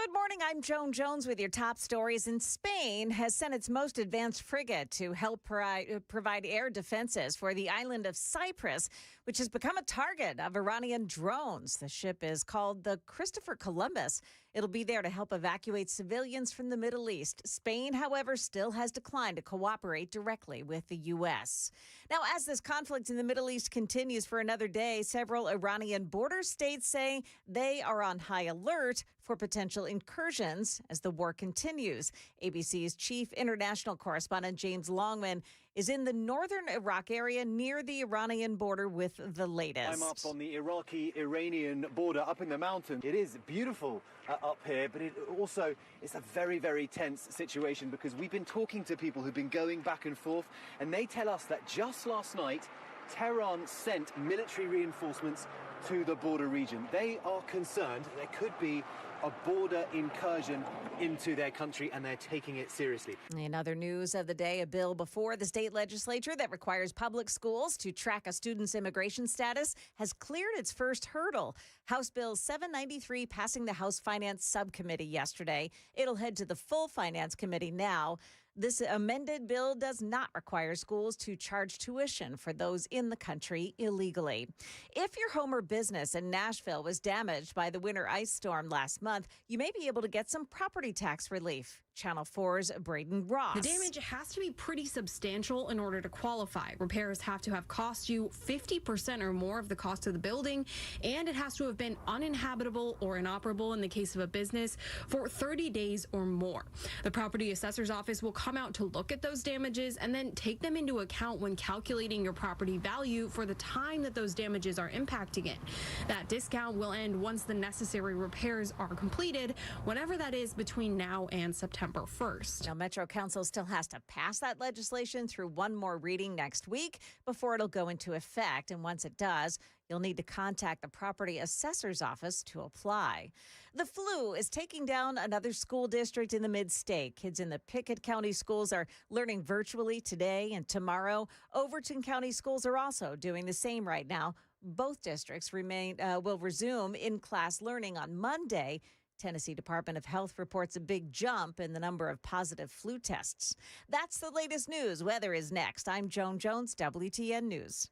Good morning. I'm Joan Jones with your top stories. In Spain has sent its most advanced frigate to help provide air defenses for the island of Cyprus, which has become a target of Iranian drones. The ship is called the Christopher Columbus. It'll be there to help evacuate civilians from the Middle East. Spain, however, still has declined to cooperate directly with the U.S. Now, as this conflict in the Middle East continues for another day, several Iranian border states say they are on high alert for potential incursions as the war continues. ABC's chief international correspondent James Longman is in the northern Iraq area near the Iranian border with the latest. I'm up on the Iraqi-Iranian border up in the mountain. It is beautiful up here, but it's a very, very tense situation because we've been talking to people who've been going back and forth, and they tell us that just last night, Tehran sent military reinforcements to the border region. They are concerned there could be a border incursion into their country, and they're taking it seriously. In other news of the day, a bill before the state legislature that requires public schools to track a student's immigration status has cleared its first hurdle. House Bill 793 passing the House Finance Subcommittee yesterday. It'll head to the full Finance Committee now. This amended bill does not require schools to charge tuition for those in the country illegally. If your home or business in Nashville was damaged by the winter ice storm last month, you may be able to get some property tax relief. Channel 4's Braden Ross. The damage has to be pretty substantial in order to qualify. Repairs have to have cost you 50% or more of the cost of the building, and it has to have been uninhabitable or inoperable in the case of a business for 30 days or more. The property assessor's office will come out to look at those damages and then take them into account when calculating your property value for the time that those damages are impacting it. That discount will end once the necessary repairs are completed, whenever that is between now and September 1st. Now, Metro Council still has to pass that legislation through one more reading next week before it'll go into effect. And once it does, you'll need to contact the property assessor's office to apply. The flu is taking down another school district in the mid-state. Kids in the Pickett County schools are learning virtually today and tomorrow. Overton County schools are also doing the same right now. Both districts will resume in-class learning on Monday. Tennessee Department of Health reports a big jump in the number of positive flu tests. That's the latest news. Weather is next. I'm Joan Jones, WTN News.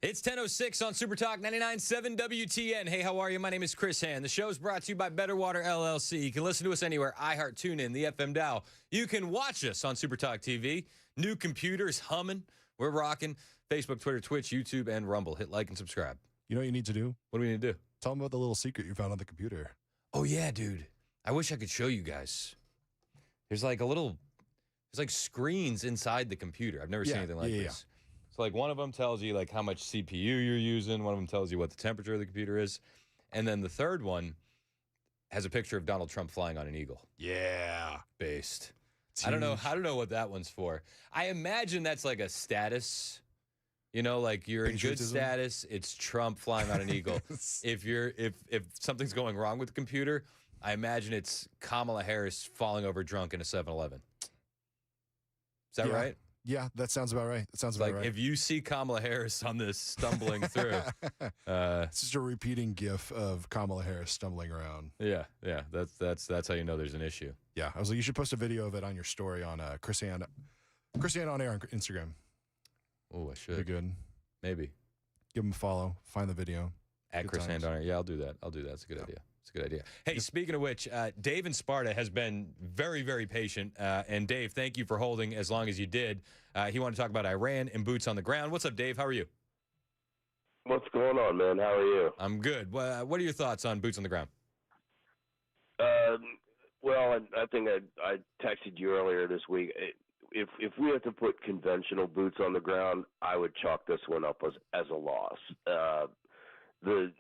It's 10:06 on Super Talk 99.7 WTN. Hey, how are you? My name is Chris Hand. The show is brought to you by Better Water LLC. You can listen to us anywhere. iHeart, TuneIn, the FM dial. You can watch us on Super Talk TV. New computers humming. We're rocking. Facebook, Twitter, Twitch, YouTube, and Rumble. Hit like and subscribe. You know what you need to do? What do we need to do? Tell them about the little secret you found on the computer. Oh, yeah, dude. I wish I could show you guys. There's like screens inside the computer. I've never seen anything like this. So like one of them tells you like how much CPU you're using. One of them tells you what the temperature of the computer is. And then the third one has a picture of Donald Trump flying on an eagle. Yeah. Based. I don't know what that one's for. I imagine that's like a status. You know, like you're in good status, it's Trump flying on an eagle. If something's going wrong with the computer, I imagine it's Kamala Harris falling over drunk in a 7-Eleven. Is that right? Yeah, that sounds about right. That sounds about right. If you see Kamala Harris on this stumbling through, it's just a repeating GIF of Kamala Harris stumbling around. Yeah. That's how you know there's an issue. Yeah, I was like, you should post a video of it on your story on Chris Hand on Air on Instagram. Oh, I should. Be good. Maybe. Give him a follow. Find the video. At Chris Hand on Air. Yeah, I'll do that. It's a good idea. It's a good idea. Hey, speaking of which, Dave in Sparta has been very, very patient. And Dave, thank you for holding as long as you did. He wanted to talk about Iran and boots on the ground. What's up, Dave? How are you? What's going on, man? How are you? I'm good. What are your thoughts on boots on the ground? Well, I think I texted you earlier this week. If we have to put conventional boots on the ground, I would chalk this one up as a loss. The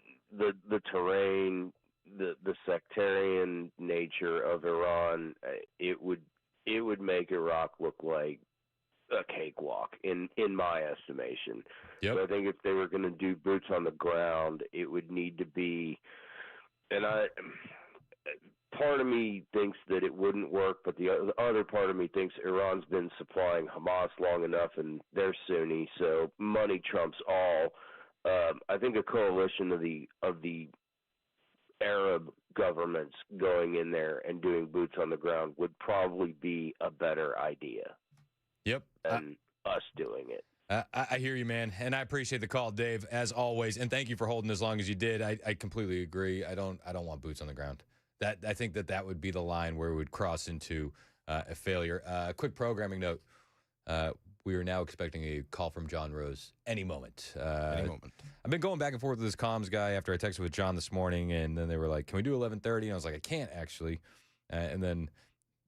terrain, the sectarian nature of Iran, it would make Iraq look like a cakewalk in my estimation. Yep. So I think if they were going to do boots on the ground, it would need to be, and part of me thinks that it wouldn't work, but the other part of me thinks Iran's been supplying Hamas long enough, and they're Sunni, so money trumps all. I think a coalition of the Arab governments going in there and doing boots on the ground would probably be a better idea. Yep. Than us doing it. I hear you, man, and I appreciate the call, Dave, as always, and thank you for holding as long as you did. I completely agree. I don't want boots on the ground. I think that would be the line where we would cross into a failure. Quick programming note. We are now expecting a call from John Rose any moment. Any moment. I've been going back and forth with this comms guy after I texted with John this morning, and then they were like, can we do 11:30? And I was like, I can't, actually. And then,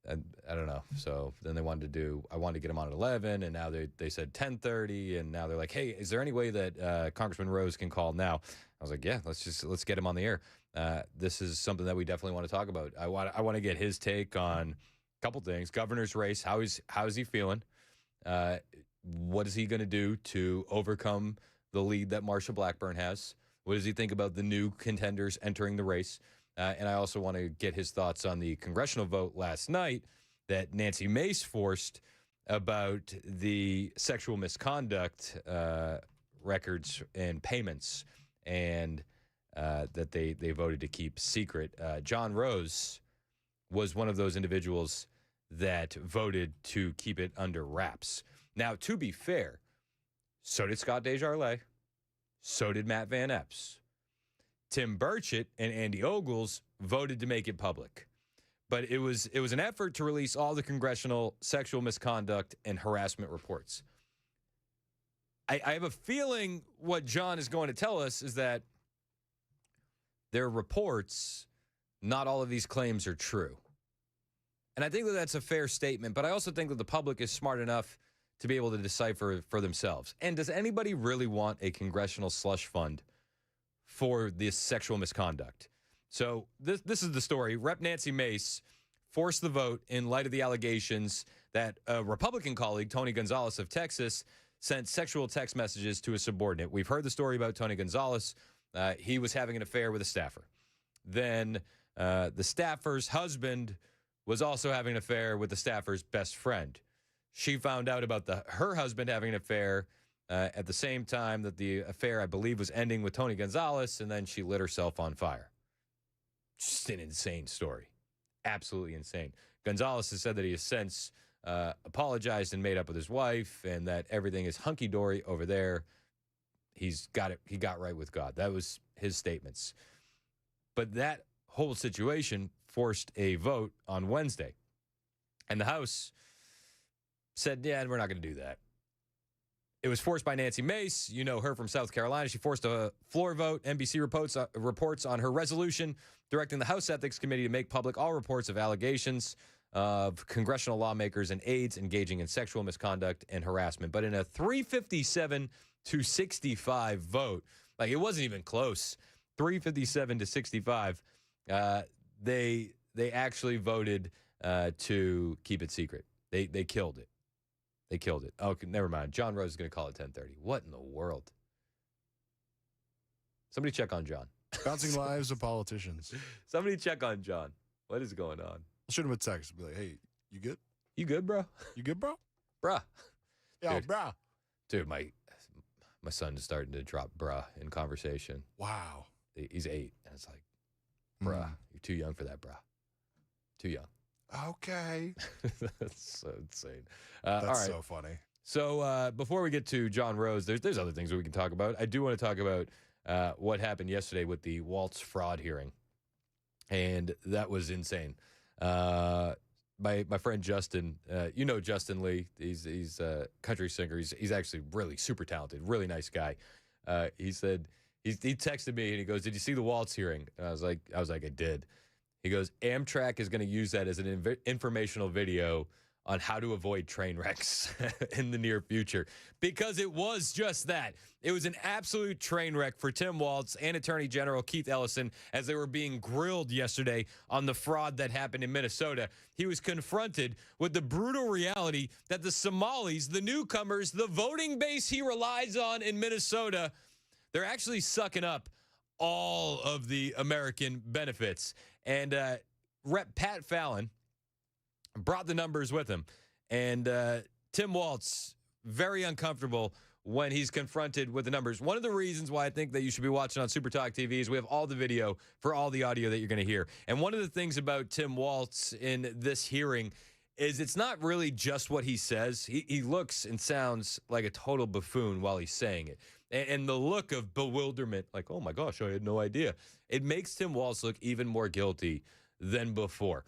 I don't know. So then I wanted to get him on at 11, and now they said 10:30, and now they're like, hey, is there any way that Congressman Rose can call now? I was like, yeah, let's get him on the air. This is something that we definitely want to talk about. I want to get his take on a couple things. Governor's race, how is he feeling? What is he going to do to overcome the lead that Marsha Blackburn has? What does he think about the new contenders entering the race? And I also want to get his thoughts on the congressional vote last night that Nancy Mace forced about the sexual misconduct records and payments, and that they voted to keep secret. John Rose was one of those individuals that voted to keep it under wraps. Now, to be fair, so did Scott Desjardins, so did Matt Van Epps. Tim Burchett and Andy Ogles voted to make it public. But it was an effort to release all the congressional sexual misconduct and harassment reports. I have a feeling what John is going to tell us is that there are reports, not all of these claims are true. And I think that that's a fair statement, but I also think that the public is smart enough to be able to decipher for themselves. And does anybody really want a congressional slush fund for this sexual misconduct? So this is the story. Rep. Nancy Mace forced the vote in light of the allegations that a Republican colleague, Tony Gonzalez of Texas, sent sexual text messages to a subordinate. We've heard the story about Tony Gonzalez. He was having an affair with a staffer. Then the staffer's husband was also having an affair with the staffer's best friend. She found out about her husband having an affair at the same time that the affair, I believe, was ending with Tony Gonzalez, and then she lit herself on fire. Just an insane story. Absolutely insane. Gonzalez has said that he has since apologized and made up with his wife, and that everything is hunky-dory over there. he's got it. He got right with God. That was his statements. But that whole situation forced a vote on Wednesday. And the House said, yeah, we're not going to do that. It was forced by Nancy Mace. You know her from South Carolina. She forced a floor vote. NBC reports on her resolution directing the House Ethics Committee to make public all reports of allegations of congressional lawmakers and aides engaging in sexual misconduct and harassment. But in a 357 to 65 vote, like it wasn't even close, 357 to 65, they actually voted to keep it secret. They killed it. They killed it. Oh, never mind. John Rose is going to call it 10:30. What in the world? Somebody check on John. Bouncing lives of politicians. Somebody check on John. What is going on? Shoot him a text. Be like, hey, you good? You good, bro? You good, bro? Bruh. Yo, bruh. Dude, my son is starting to drop bruh in conversation. Wow. He's 8, and it's like, bruh, you're too young for that, bruh. Too young. Okay. That's so insane. That's all right. so funny. So before we get to John Rose, there's other things that we can talk about. I do want to talk about what happened yesterday with the Waltz fraud hearing, and that was insane. My friend Justin, you know Justin Lee. He's a country singer. He's actually really super talented, really nice guy. He said he texted me and he goes, "Did you see the Waltz hearing?" And I was like, I did. He goes, Amtrak is going to use that as an informational video on how to avoid train wrecks in the near future, because it was just that. It was an absolute train wreck for Tim Waltz and Attorney General Keith Ellison as they were being grilled yesterday on the fraud that happened in Minnesota. He was confronted with the brutal reality that the Somalis, the newcomers, the voting base he relies on in Minnesota, they're actually sucking up all of the American benefits. And Rep. Pat Fallon brought the numbers with him. And Tim Waltz, very uncomfortable when he's confronted with the numbers. One of the reasons why I think that you should be watching on Super Talk TV is we have all the video for all the audio that you're going to hear. And one of the things about Tim Waltz in this hearing is it's not really just what he says. He looks and sounds like a total buffoon while he's saying it. And the look of bewilderment, like, oh my gosh, I had no idea. It makes Tim Waltz look even more guilty than before.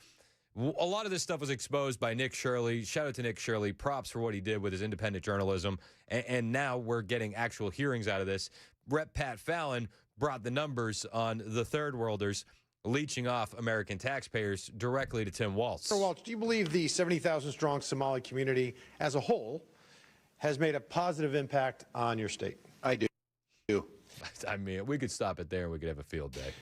A lot of this stuff was exposed by Nick Shirley. Shout out to Nick Shirley. Props for what he did with his independent journalism. And now we're getting actual hearings out of this. Rep. Pat Fallon brought the numbers on the third worlders leeching off American taxpayers directly to Tim Waltz. Mr. Waltz, do you believe the 70,000 strong Somali community as a whole has made a positive impact on your state? I do. I mean, we could stop it there and we could have a field day.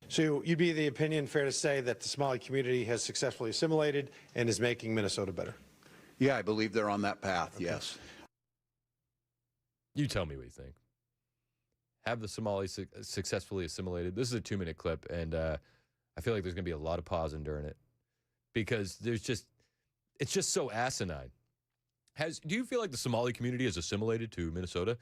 So you'd be the opinion, fair to say, that the Somali community has successfully assimilated and is making Minnesota better? Yeah, I believe they're on that path, Okay. yes. You tell me what you think. Have the Somalis successfully assimilated? This is a 2-minute clip, and I feel like there's going to be a lot of pausing during it because it's just so asinine. Do you feel like the Somali community has assimilated to Minnesota?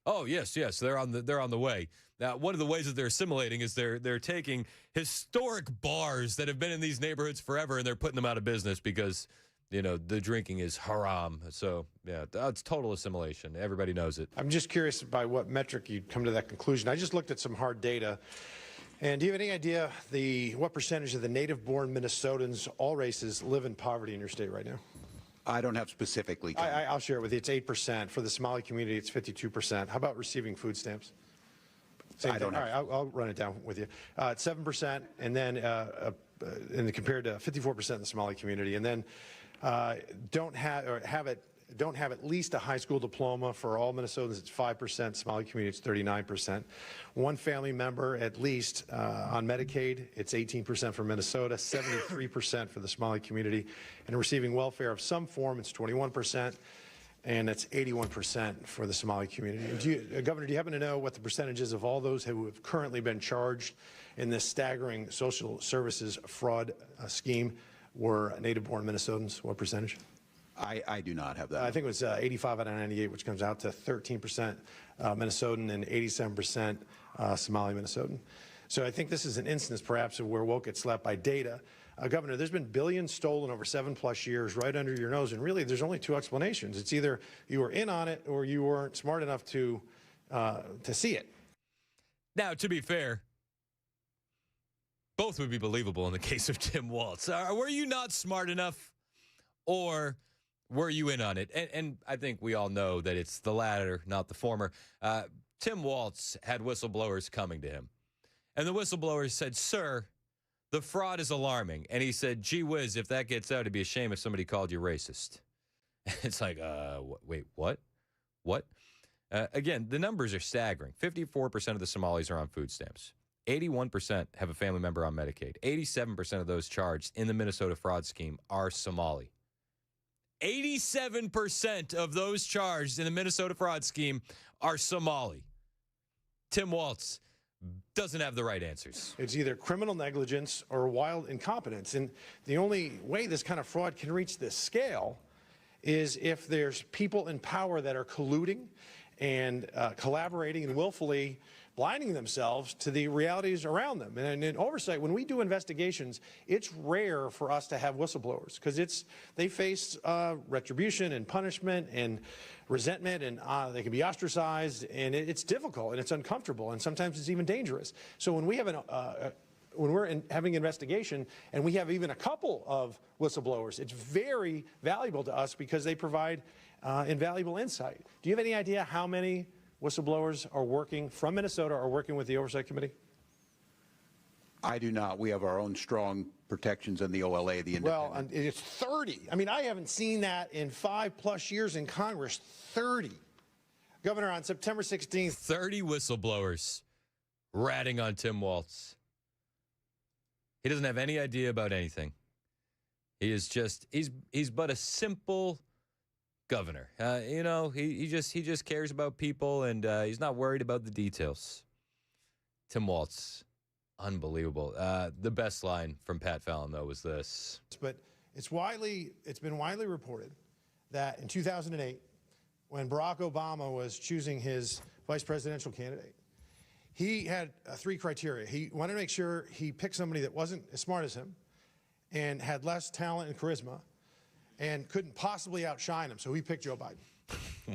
Oh, yes, they're on the way. Now, one of the ways that they're assimilating is they're taking historic bars that have been in these neighborhoods forever and they're putting them out of business because, you know, the drinking is haram. So, yeah, it's total assimilation. Everybody knows it. I'm just curious by what metric you'd come to that conclusion. I just looked at some hard data. And do you have any idea what percentage of the native-born Minnesotans, all races, live in poverty in your state right now? I don't have specifically. I'll share it with you. It's 8%. For the Somali community, it's 52%. How about receiving food stamps? Same I don't thing. have. All right, I'll run it down with you. It's 7%, and then compared to 54% in the Somali community, and then don't have at least a high school diploma. For all Minnesotans, it's 5%. Somali community, it's 39%. One family member at least on Medicaid, it's 18% for Minnesota, 73% for the Somali community, and receiving welfare of some form, it's 21%. And that's 81% for the Somali community. Governor, do you happen to know what the percentage is of all those who have currently been charged in this staggering social services fraud scheme were native-born Minnesotans? What percentage? I do not have that. I think it was 85 out of 98, which comes out to 13% Minnesotan and 87% Somali Minnesotan. So I think this is an instance, perhaps, of where woke gets slapped by data. Governor, there's been billions stolen over 7+ years right under your nose, and really there's only two explanations. It's either you were in on it or you weren't smart enough to to see it. Now, to be fair, both would be believable in the case of Tim Waltz. Were you not smart enough, or were you in on it? And I think we all know that it's the latter, not the former. Tim Waltz had whistleblowers coming to him. And the whistleblowers said, "Sir, the fraud is alarming." And he said, "Gee whiz, if that gets out, it'd be a shame if somebody called you racist." It's like, wait, what? What? Again, the numbers are staggering. 54% of the Somalis are on food stamps. 81% have a family member on Medicaid. 87% of those charged in the Minnesota fraud scheme are Somali. 87% of those charged in the Minnesota fraud scheme are Somali. Tim Waltz doesn't have the right answers. It's either criminal negligence or wild incompetence. And the only way this kind of fraud can reach this scale is if there's people in power that are colluding and collaborating and willfully blinding themselves to the realities around them. And in oversight, when we do investigations, it's rare for us to have whistleblowers because they face retribution and punishment and resentment, and they can be ostracized, and it's difficult and it's uncomfortable, and sometimes it's even dangerous. So when we have when we're having an investigation and we have even a couple of whistleblowers, it's very valuable to us because they provide invaluable insight. Do you have any idea how many whistleblowers are working from Minnesota are working with the Oversight Committee? I do not. We have our own strong protections in the OLA, the independent. Well, it's 30. I mean, I haven't seen that in 5+ years in Congress. 30. Governor, on September 16th. 30 whistleblowers ratting on Tim Waltz. He doesn't have any idea about anything. He is just, he's but a simple governor. He just cares about people, and he's not worried about the details. Tim Waltz, unbelievable. The best line from Pat Fallon, though, was this. But it's been widely reported that in 2008, when Barack Obama was choosing his vice presidential candidate, he had 3 criteria. He wanted to make sure he picked somebody that wasn't as smart as him and had less talent and charisma and couldn't possibly outshine him, so he picked Joe Biden.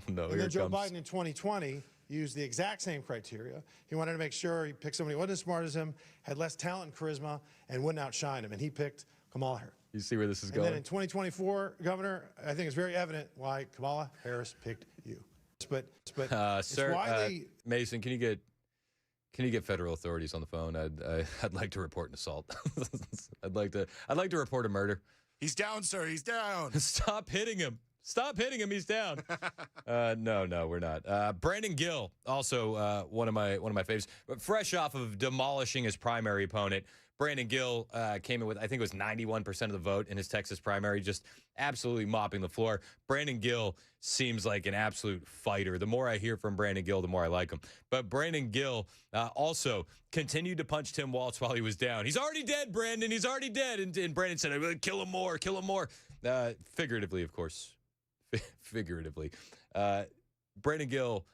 No, and then Joe Biden in 2020 used the exact same criteria. He wanted to make sure he picked somebody who wasn't as smart as him, had less talent and charisma, and wouldn't outshine him, and he picked Kamala Harris. You see where this is And going? then in 2024, Governor, I think it's very evident why Kamala Harris picked you. But sir, widely, Mason, can you get federal authorities on the phone? I'd like to report an assault. I'd like to report a murder. He's down, sir. He's down. Stop hitting him. Stop hitting him. He's down. No, we're not. Brandon Gill, also one of my faves. But fresh off of demolishing his primary opponent, Brandon Gill came in with, I think it was 91% of the vote in his Texas primary, just absolutely mopping the floor. Brandon Gill seems like an absolute fighter. The more I hear from Brandon Gill, the more I like him. But Brandon Gill also continued to punch Tim Waltz while he was down. He's already dead, Brandon. He's already dead. And Brandon said, kill him more, kill him more. Figuratively, of course. Figuratively. Brandon Gill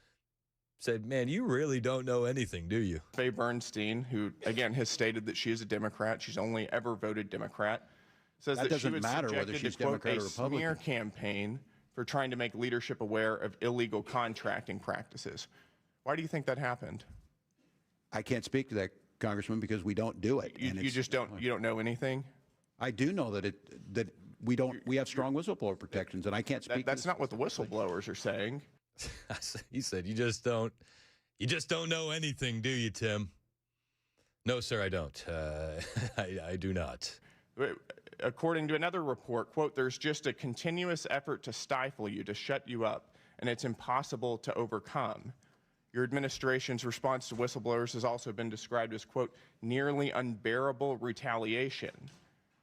said, man, you really don't know anything, do you? Faye Bernstein, who, again, has stated that she is a Democrat. She's only ever voted Democrat. Says that she was subjected to, quote, a smear campaign for trying to make leadership aware of illegal contracting practices. Why do you think that happened? I can't speak to that, Congressman, because we don't do it. You just don't know anything? I do know that we have strong whistleblower protections, and I can't speak. That's not what the whistleblowers are saying. He said, you just don't know anything, do you, Tim? No, sir, I don't. I do not. According to another report, quote, there's just a continuous effort to stifle you, to shut you up, and it's impossible to overcome. Your administration's response to whistleblowers has also been described as, quote, nearly unbearable retaliation.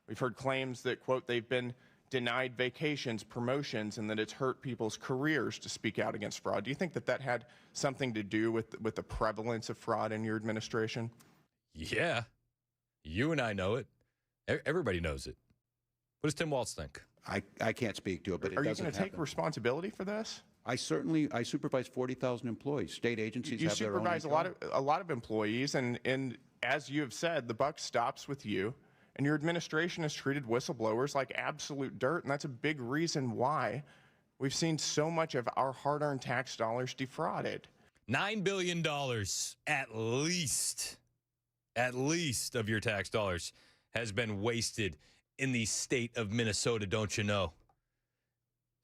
We've heard claims that, quote, they've been denied vacations, promotions, and that it's hurt people's careers to speak out against fraud. Do you think that had something to do with the prevalence of fraud in your administration? Yeah. You and I know it. Everybody knows it. What does Tim Waltz think? I can't speak to it, but it doesn't happen. Are you going to take responsibility for this? I supervise 40,000 employees. State agencies have their own. You supervise a lot of employees, and as you have said, the buck stops with you. And your administration has treated whistleblowers like absolute dirt, and that's a big reason why we've seen so much of our hard-earned tax dollars defrauded. $9 billion at least of your tax dollars has been wasted in the state of Minnesota, don't you know?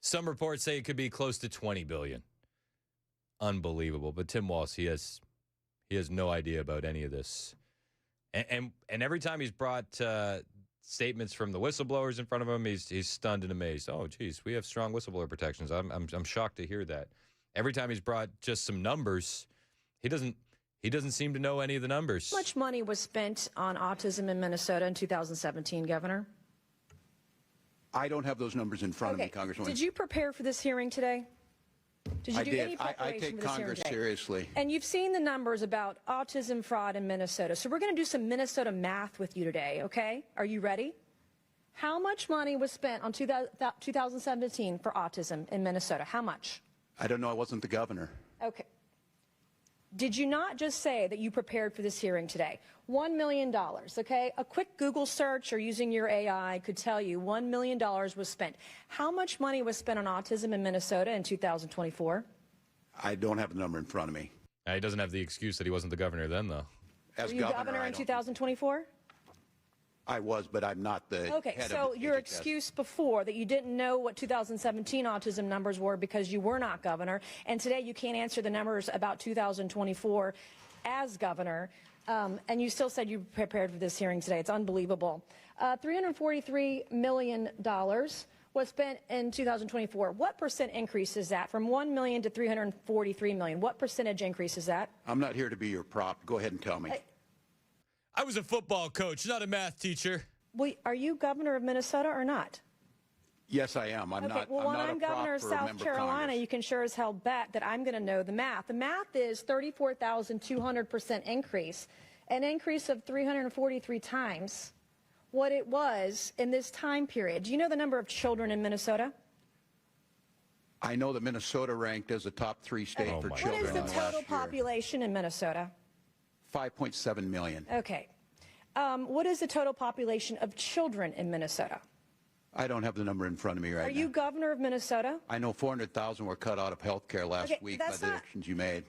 Some reports say it could be close to $20 billion. Unbelievable. But Tim Waltz, he has no idea about any of this. And every time he's brought statements from the whistleblowers in front of him, he's stunned and amazed. Oh, geez, we have strong whistleblower protections. I'm shocked to hear that. Every time he's brought just some numbers, he doesn't seem to know any of the numbers. How much money was spent on autism in Minnesota in 2017, Governor? I don't have those numbers in front of me, Congresswoman. Did you prepare for this hearing today? Did you I do did. any preparation I take for this Congress hearing today? seriously. And you've seen the numbers about autism fraud in Minnesota. So we're going to do some Minnesota math with you today, okay? Are you ready? How much money was spent on 2017 for autism in Minnesota? How much? I don't know. I wasn't the governor. Okay. Did you not just say that you prepared for this hearing today? $1 million, okay? A quick Google search or using your AI could tell you $1 million was spent. How much money was spent on autism in Minnesota in 2024? I don't have the number in front of me. He doesn't have the excuse that he wasn't the governor then, though. As Were you governor in 2024? I was, but I'm not the Okay, head so of your HHS. excuse before that you didn't know what 2017 autism numbers were because you were not governor, and today you can't answer the numbers about 2024 as governor, and you still said you prepared for this hearing today. It's unbelievable. $343 million was spent in 2024. What percent increase is that from 1 million to 343 million? What percentage increase is that? I'm not here to be your prop. Go ahead and tell me. I was a football coach, not a math teacher. Well, are you governor of Minnesota or not? Yes, I am. I'm not. Well, when I'm I'm not a governor prop of for a South member of Carolina, Congress. you can sure as hell bet that I'm going to know the math. The math is 34,200% increase, an increase of 343 times what it was in this time period. Do you know the number of children in Minnesota? I know that Minnesota ranked as a top 3 state for What children is the last total year. population in Minnesota? 5.7 million. Okay. What is the total population of children in Minnesota? I don't have the number in front of me right Are now. you governor of Minnesota? I know 400,000 were cut out of health care last Okay, week by that's the not- actions you made.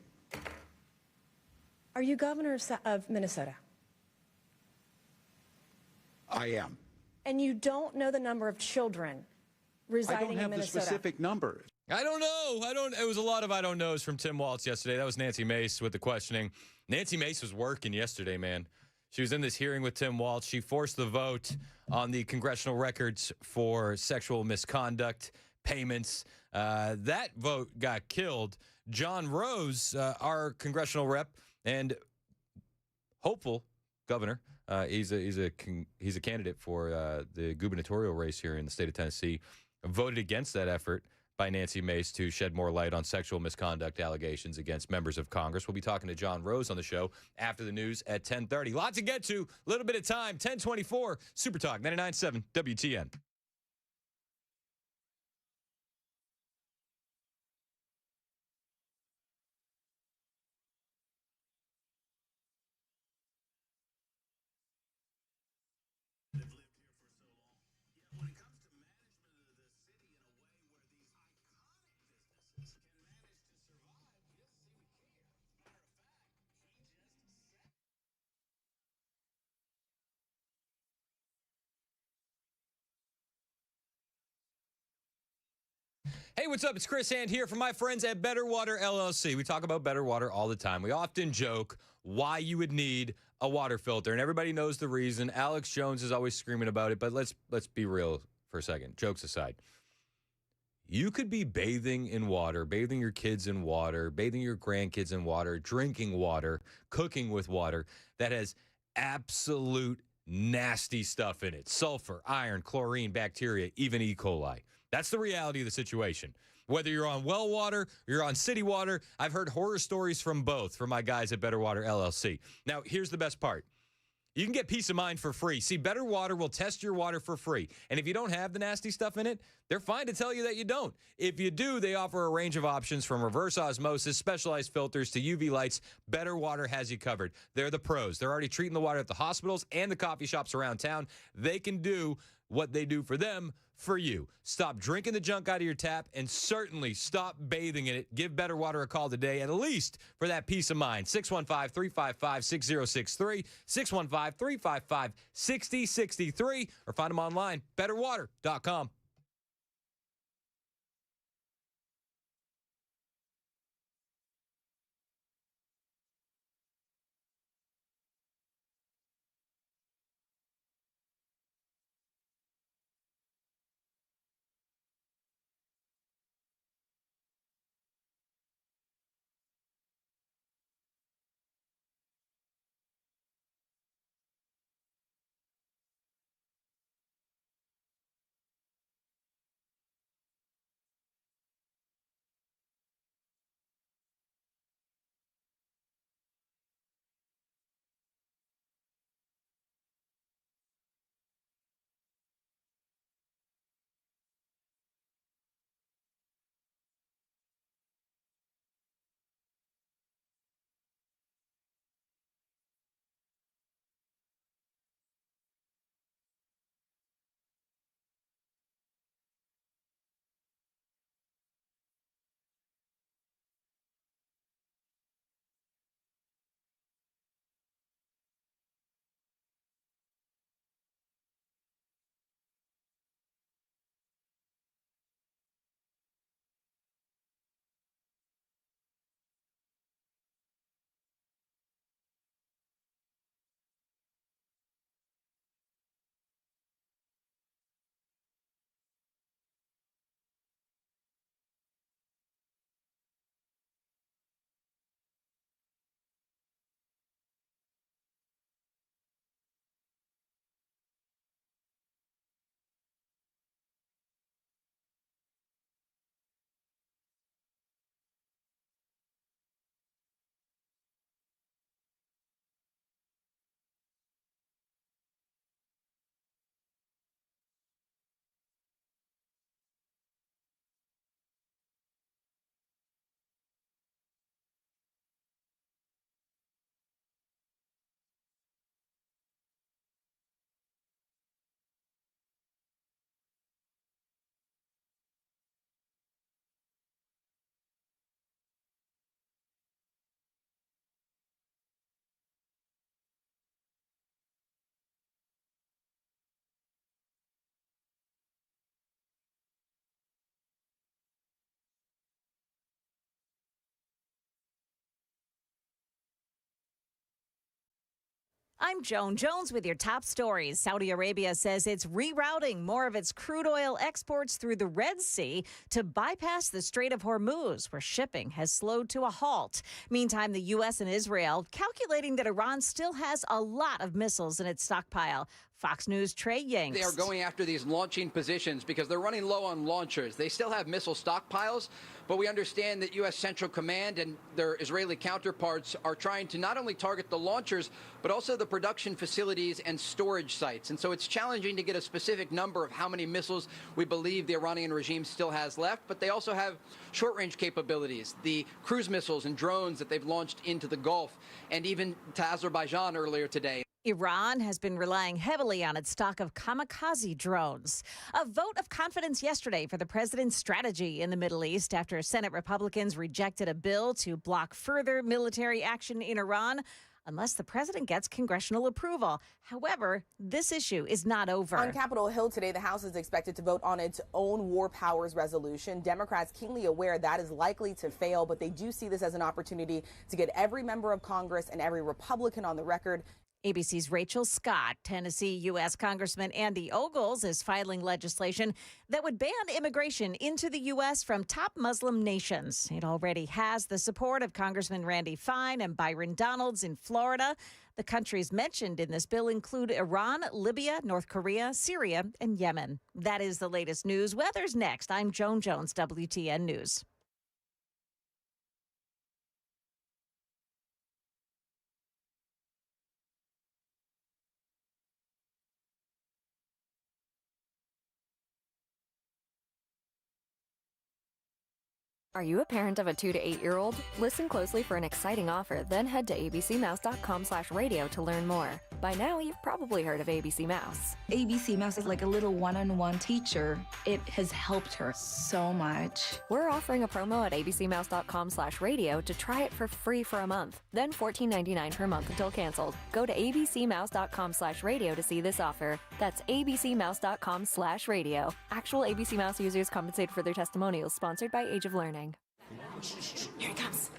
Are you governor of Minnesota? I am. And you don't know the number of children I residing don't have in the Minnesota? specific number. I don't know. It was a lot of I don't knows from Tim Waltz yesterday. That was Nancy Mace with the questioning. Nancy Mace was working yesterday, man. She was in this hearing with Tim Waltz. She forced the vote on the congressional records for sexual misconduct payments. That vote got killed. John Rose, our congressional rep and hopeful governor, he's a candidate for the gubernatorial race here in the state of Tennessee, voted against that effort by Nancy Mace to shed more light on sexual misconduct allegations against members of Congress. We'll be talking to John Rose on the show after the news at 10:30. Lots to get to, a little bit of time, 10:24, Super Talk 99.7 WTN. Hey, what's up? It's Chris Hand here from my friends at Better Water LLC. We talk about better water all the time. We often joke why you would need a water filter, and everybody knows the reason. Alex Jones is always screaming about it, but let's be real for a second. Jokes aside. You could be bathing in water, bathing your kids in water, bathing your grandkids in water, drinking water, cooking with water that has absolute nasty stuff in it. Sulfur, iron, chlorine, bacteria, even E. coli. That's the reality of the situation. Whether you're on well water or you're on city water, I've heard horror stories from both from my guys at Better Water LLC. Now, here's the best part. You can get peace of mind for free. See, Better Water will test your water for free. And if you don't have the nasty stuff in it, they're fine to tell you that you don't. If you do, they offer a range of options from reverse osmosis, specialized filters to UV lights. Better Water has you covered. They're the pros. They're already treating the water at the hospitals and the coffee shops around town. They can do what they do for them for you. Stop drinking the junk out of your tap and certainly stop bathing in it. Give Better Water a call today, at least for that peace of mind. 615-355-6063, 615-355-6063, or find them online, betterwater.com. I'm Joan Jones with your top stories. Saudi Arabia says it's rerouting more of its crude oil exports through the Red Sea to bypass the Strait of Hormuz, where shipping has slowed to a halt. Meantime, the U.S. and Israel calculating that Iran still has a lot of missiles in its stockpile. Fox News' Trey Yanks. They are going after these launching positions because they're running low on launchers. They still have missile stockpiles, but we understand that U.S. Central Command and their Israeli counterparts are trying to not only target the launchers, but also the production facilities and storage sites. And so it's challenging to get a specific number of how many missiles we believe the Iranian regime still has left, but they also have short-range capabilities, the cruise missiles and drones that they've launched into the Gulf, and even to Azerbaijan earlier today. Iran has been relying heavily on its stock of kamikaze drones. A vote of confidence yesterday for the president's strategy in the Middle East after Senate Republicans rejected a bill to block further military action in Iran unless the president gets congressional approval. However, this issue is not over. On Capitol Hill today, the House is expected to vote on its own war powers resolution. Democrats keenly aware that is likely to fail, but they do see this as an opportunity to get every member of Congress and every Republican on the record. ABC's Rachel Scott. Tennessee U.S. Congressman Andy Ogles is filing legislation that would ban immigration into the U.S. from top Muslim nations. It already has the support of Congressman Randy Fine and Byron Donalds in Florida. The countries mentioned in this bill include Iran, Libya, North Korea, Syria, and Yemen. That is the latest news. Weather's next. I'm Joan Jones, WTN News. Are you a parent of a 2 to 8-year-old? Listen closely for an exciting offer, then head to abcmouse.com/radio to learn more. By now, you've probably heard of ABC Mouse. ABC Mouse is like a little one-on-one teacher. It has helped her so much. We're offering a promo at abcmouse.com/radio to try it for free for a month, then $14.99 per month until canceled. Go to abcmouse.com/radio to see this offer. That's abcmouse.com/radio. Actual ABC Mouse users compensated for their testimonials, sponsored by Age of Learning. Here it comes.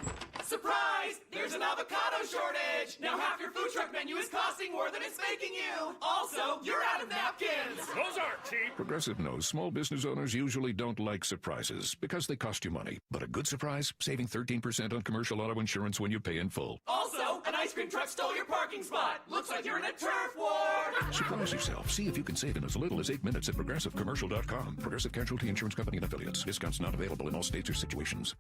Surprise! There's an avocado shortage! Now half your food truck menu is costing more than it's making you! Also, you're out of napkins! Those aren't cheap! Progressive knows small business owners usually don't like surprises because they cost you money. But a good surprise? Saving 13% on commercial auto insurance when you pay in full. Also, an ice cream truck stole your parking spot! Looks like you're in a turf war! Surprise yourself. See if you can save in as little as 8 minutes at ProgressiveCommercial.com. Progressive Casualty Insurance Company and Affiliates. Discounts not available in all states or situations.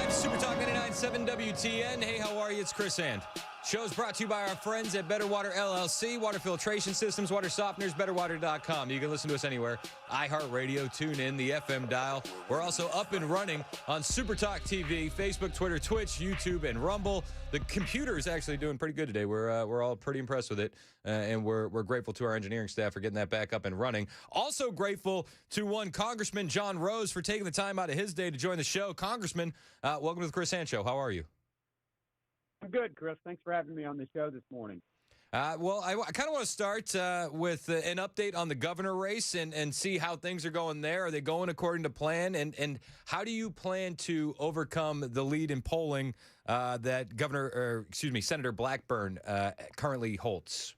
Super Talk 99.7 WTN. Hey, how are you? It's Chris And. Show's brought to you by our friends at Better Water LLC, water filtration systems, water softeners, betterwater.com. You can listen to us anywhere. iHeartRadio, tune in, the FM dial. We're also up and running on Super Talk TV, Facebook, Twitter, Twitch, YouTube, and Rumble. The computer is actually doing pretty good today. We're all pretty impressed with it, and we're grateful to our engineering staff for getting that back up and running. Also grateful to one Congressman John Rose for taking the time out of his day to join the show. Congressman, welcome to the Chris And Show. How are you? I'm good, Chris. Thanks for having me on the show this morning. Well, I kind of want to start with an update on the governor race and see how things are going there. Are they going according to plan? And how do you plan to overcome the lead in polling that Senator Blackburn currently holds?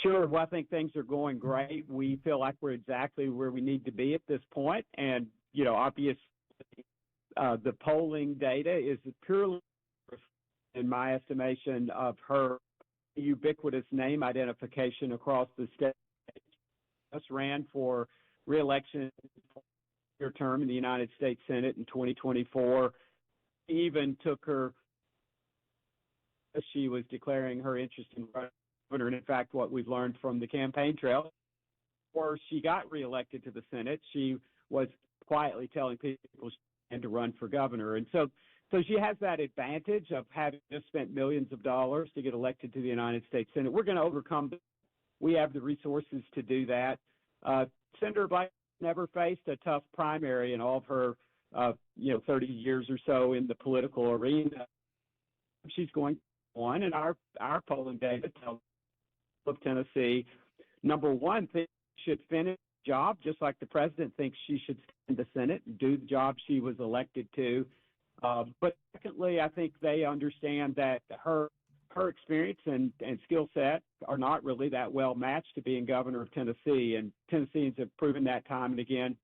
Sure. Well, I think things are going great. We feel like we're exactly where we need to be at this point. And, obviously, the polling data is purely, in my estimation, of her ubiquitous name identification across the state. Just ran for re-election her term in the United States Senate in 2024. Even took her, she was declaring her interest in running for governor. And in fact, what we've learned from the campaign trail, before she got reelected to the Senate, she was quietly telling people she had to run for governor. And so she has that advantage of having just spent millions of dollars to get elected to the United States Senate. We're going to overcome that. We have the resources to do that. Senator Black never faced a tough primary in all of her, 30 years or so in the political arena. She's going to win, and our polling data tells of Tennessee, number one, think she should finish the job, just like the president thinks she should stay in the Senate and do the job she was elected to. But secondly, I think they understand that her experience and skill set are not really that well matched to being governor of Tennessee. And Tennesseans have proven that time and again,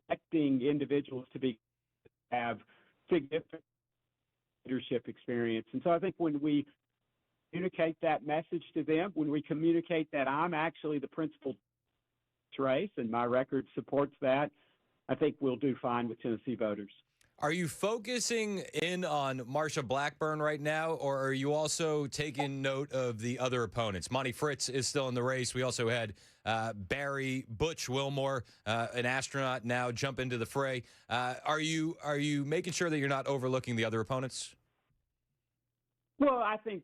electing individuals to have significant leadership experience. And so I think when we communicate that message to them, when we communicate that I'm actually the principal race and my record supports that, I think we'll do fine with Tennessee voters. Are you focusing in on Marsha Blackburn right now, or are you also taking note of the other opponents? Monty Fritz is still in the race. We also had Barry Butch Wilmore, an astronaut, now jump into the fray. Are you making sure that you're not overlooking the other opponents? Well, I think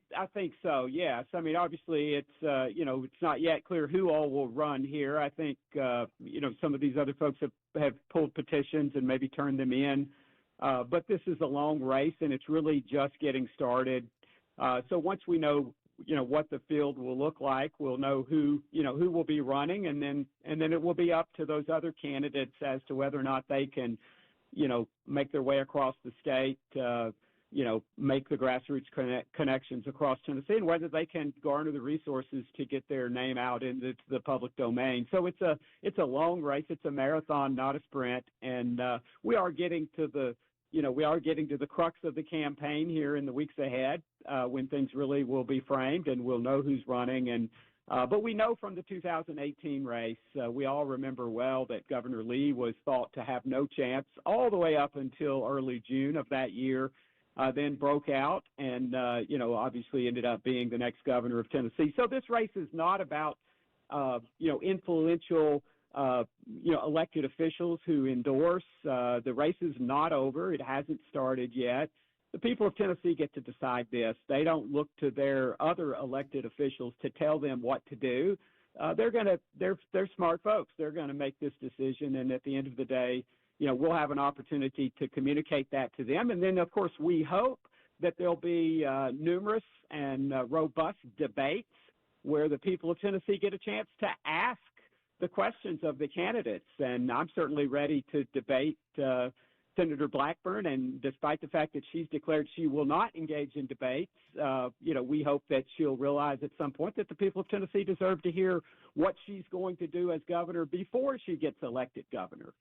so. Yes. I mean, obviously, it's it's not yet clear who all will run here. I think some of these other folks have pulled petitions and maybe turned them in. But this is a long race, and it's really just getting started. So once we know, what the field will look like, we'll know who will be running, and then it will be up to those other candidates as to whether or not they can, make their way across the state, make the grassroots connections across Tennessee, and whether they can garner the resources to get their name out into the public domain. So it's a long race. It's a marathon, not a sprint, and we are getting to the crux of the campaign here in the weeks ahead, when things really will be framed and we'll know who's running. And but we know from the 2018 race, we all remember well that Governor Lee was thought to have no chance all the way up until early June of that year. Then broke out and, obviously ended up being the next governor of Tennessee. So this race is not about, influential, elected officials who endorse. The race is not over. It hasn't started yet. The people of Tennessee get to decide this. They don't look to their other elected officials to tell them what to do. They're smart folks. They're going to make this decision. And at the end of the day, we'll have an opportunity to communicate that to them. And then, of course, we hope that there'll be numerous and robust debates where the people of Tennessee get a chance to ask the questions of the candidates. And I'm certainly ready to debate Senator Blackburn. And despite the fact that she's declared she will not engage in debates, we hope that she'll realize at some point that the people of Tennessee deserve to hear what she's going to do as governor before she gets elected governor.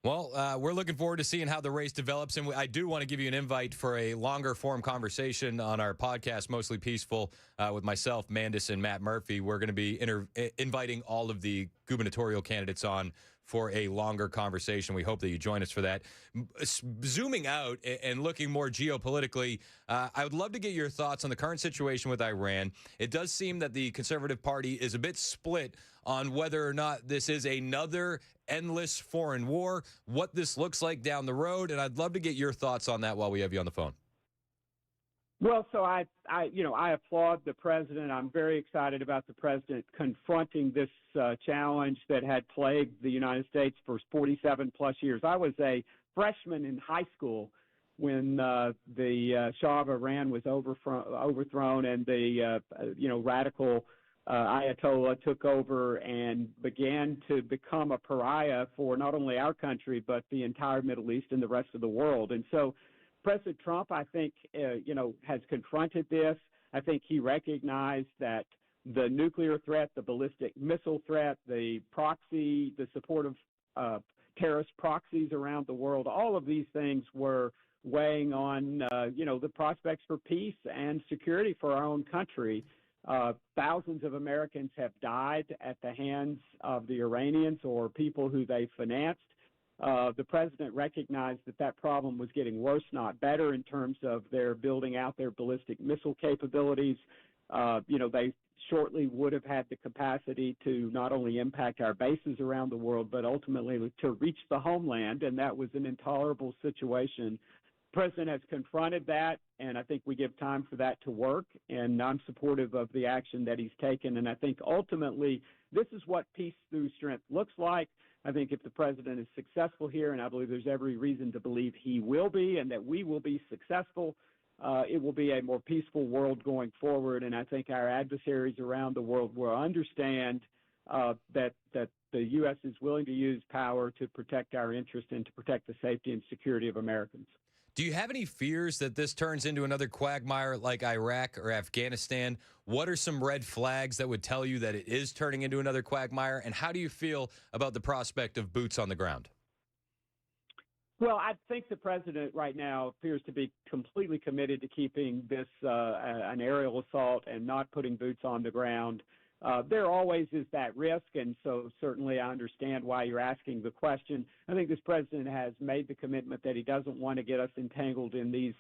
Well, we're looking forward to seeing how the race develops, and I do want to give you an invite for a longer form conversation on our podcast, Mostly Peaceful, with myself, Mandis, and Matt Murphy. We're going to be inviting all of the gubernatorial candidates on for a longer conversation. We hope that you join us for that. Zooming out and looking more geopolitically, I would love to get your thoughts on the current situation with Iran. It does seem that the Conservative Party is a bit split on whether or not this is another endless foreign war, what this looks like down the road, and I'd love to get your thoughts on that while we have you on the phone. Well, so I applaud the president. I'm very excited about the president confronting this challenge that had plagued the United States for 47 plus years. I was a freshman in high school when the Shah of Iran was overthrown and the radical Ayatollah took over and began to become a pariah for not only our country but the entire Middle East and the rest of the world. And so President Trump, I think, has confronted this. I think he recognized that the nuclear threat, the ballistic missile threat, the support of terrorist proxies around the world, all of these things were weighing on, the prospects for peace and security for our own country. Thousands of Americans have died at the hands of the Iranians or people who they financed. The president recognized that problem was getting worse, not better, in terms of their building out their ballistic missile capabilities. They shortly would have had the capacity to not only impact our bases around the world, but ultimately to reach the homeland, and that was an intolerable situation. The president has confronted that, and I think we give time for that to work, and I'm supportive of the action that he's taken. And I think ultimately this is what peace through strength looks like. I think if the president is successful here, and I believe there's every reason to believe he will be and that we will be successful, it will be a more peaceful world going forward. And I think our adversaries around the world will understand that the U.S. is willing to use power to protect our interests and to protect the safety and security of Americans. Do you have any fears that this turns into another quagmire like Iraq or Afghanistan? What are some red flags that would tell you that it is turning into another quagmire? And how do you feel about the prospect of boots on the ground? Well, I think the president right now appears to be completely committed to keeping this an aerial assault and not putting boots on the ground. There always is that risk, and so certainly I understand why you're asking the question. I think this president has made the commitment that he doesn't want to get us entangled in these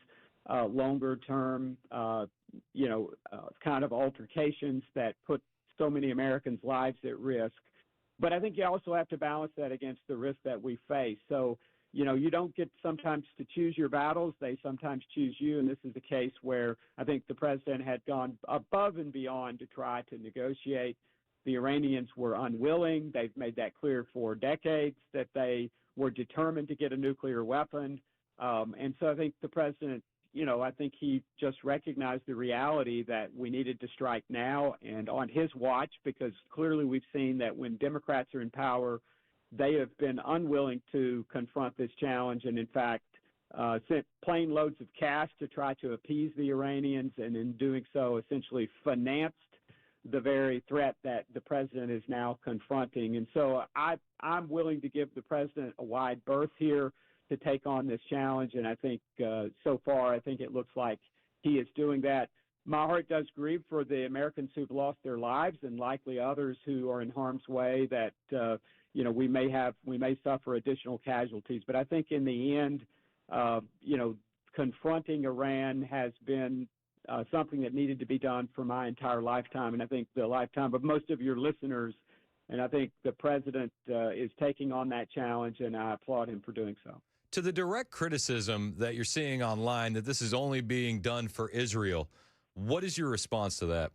longer-term, kind of altercations that put so many Americans' lives at risk. But I think you also have to balance that against the risk that we face. So, you don't get sometimes to choose your battles. They sometimes choose you, and this is a case where I think the president had gone above and beyond to try to negotiate. The Iranians were unwilling. They've made that clear for decades that they were determined to get a nuclear weapon. And so I think the president, I think he just recognized the reality that we needed to strike now and on his watch, because clearly we've seen that when Democrats are in power, they have been unwilling to confront this challenge and, in fact, sent plane loads of cash to try to appease the Iranians, and in doing so essentially financed the very threat that the president is now confronting. And so I'm willing to give the president a wide berth here to take on this challenge, and I think so far I think it looks like he is doing that. My heart does grieve for the Americans who've lost their lives and likely others who are in harm's way that we may suffer additional casualties. But I think in the end, confronting Iran has been something that needed to be done for my entire lifetime, and I think the lifetime of most of your listeners. And I think the president is taking on that challenge, and I applaud him for doing so. To the direct criticism that you're seeing online that this is only being done for Israel, what is your response to that?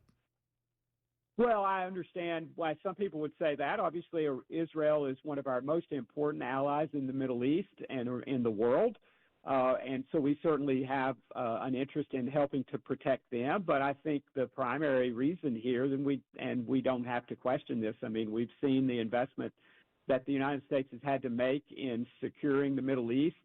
Well, I understand why some people would say that. Obviously, Israel is one of our most important allies in the Middle East and in the world. And so we certainly have an interest in helping to protect them. But I think the primary reason here, and we don't have to question this, I mean, we've seen the investment that the United States has had to make in securing the Middle East,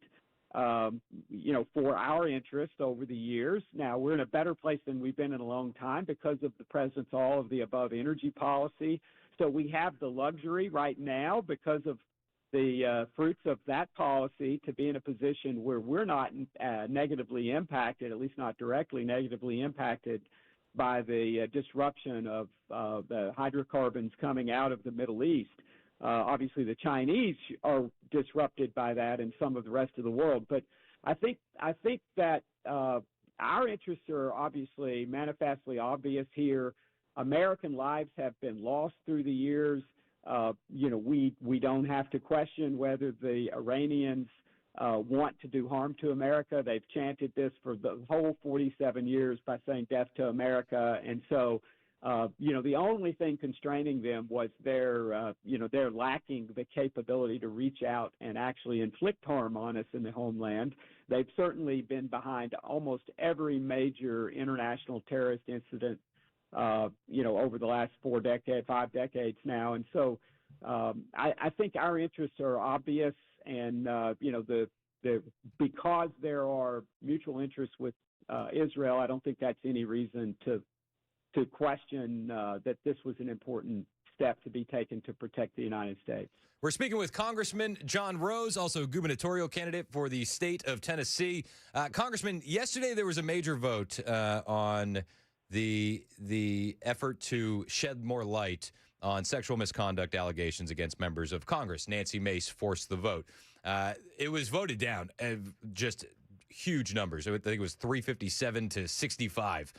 for our interest over the years. Now, we're in a better place than we've been in a long time because of the president's all of the above energy policy. So we have the luxury right now, because of the fruits of that policy, to be in a position where we're not negatively impacted, at least not directly negatively impacted, by the disruption of the hydrocarbons coming out of the Middle East. Obviously, the Chinese are disrupted by that, and some of the rest of the world. But I think that our interests are obviously manifestly obvious here. American lives have been lost through the years. We don't have to question whether the Iranians want to do harm to America. They've chanted this for the whole 47 years by saying death to America. And so, the only thing constraining them was they're lacking the capability to reach out and actually inflict harm on us in the homeland. they've certainly been behind almost every major international terrorist incident, over the last 5 decades now. And so I think our interests are obvious, and, because there are mutual interests with Israel, I don't think that's any reason to question that this was an important step to be taken to protect the United States. We're speaking with Congressman John Rose, also gubernatorial candidate for the state of Tennessee. Congressman, yesterday there was a major vote on the effort to shed more light on sexual misconduct allegations against members of Congress. Nancy Mace forced the vote. It was voted down, just huge numbers. I think it was 357 to 65,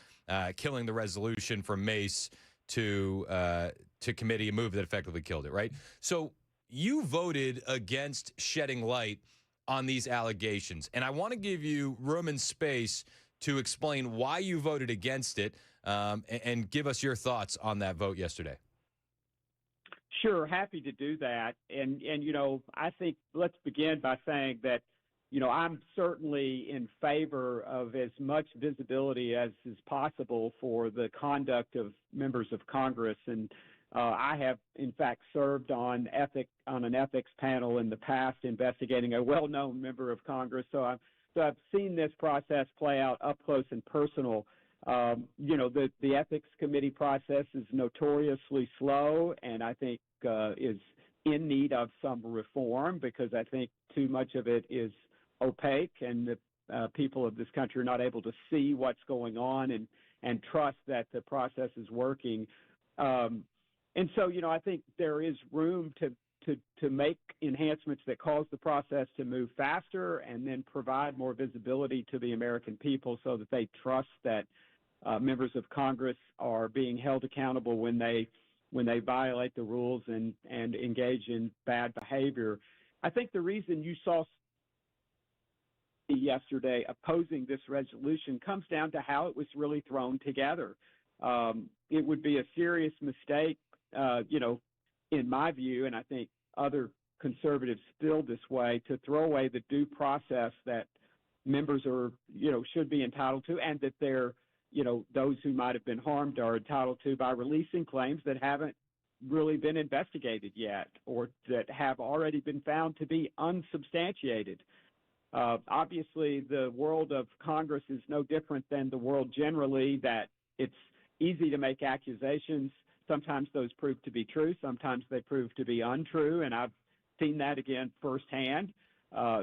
killing the resolution from Mace to committee, a move that effectively killed it, right? So you voted against shedding light on these allegations, and I want to give you room and space to explain why you voted against it, and give us your thoughts on that vote yesterday. Sure, happy to do that. And I think let's begin by saying that, I'm certainly in favor of as much visibility as is possible for the conduct of members of Congress. And I have, in fact, served on an ethics panel in the past investigating a well-known member of Congress. So I've seen this process play out up close and personal. The ethics committee process is notoriously slow, and I think is in need of some reform, because I think too much of it is opaque, and the people of this country are not able to see what's going on and trust that the process is working. And so, I think there is room to make enhancements that cause the process to move faster, and then provide more visibility to the American people so that they trust that members of Congress are being held accountable when they violate the rules and engage in bad behavior. I think the reason you saw yesterday opposing this resolution comes down to how it was really thrown together. It would be a serious mistake, in my view, and I think other conservatives feel this way, to throw away the due process that members are, should be entitled to, and that they're, those who might have been harmed are entitled to, by releasing claims that haven't really been investigated yet, or that have already been found to be unsubstantiated. Obviously, the world of Congress is no different than the world generally, that it's easy to make accusations. Sometimes those prove to be true. Sometimes they prove to be untrue. And I've seen that again firsthand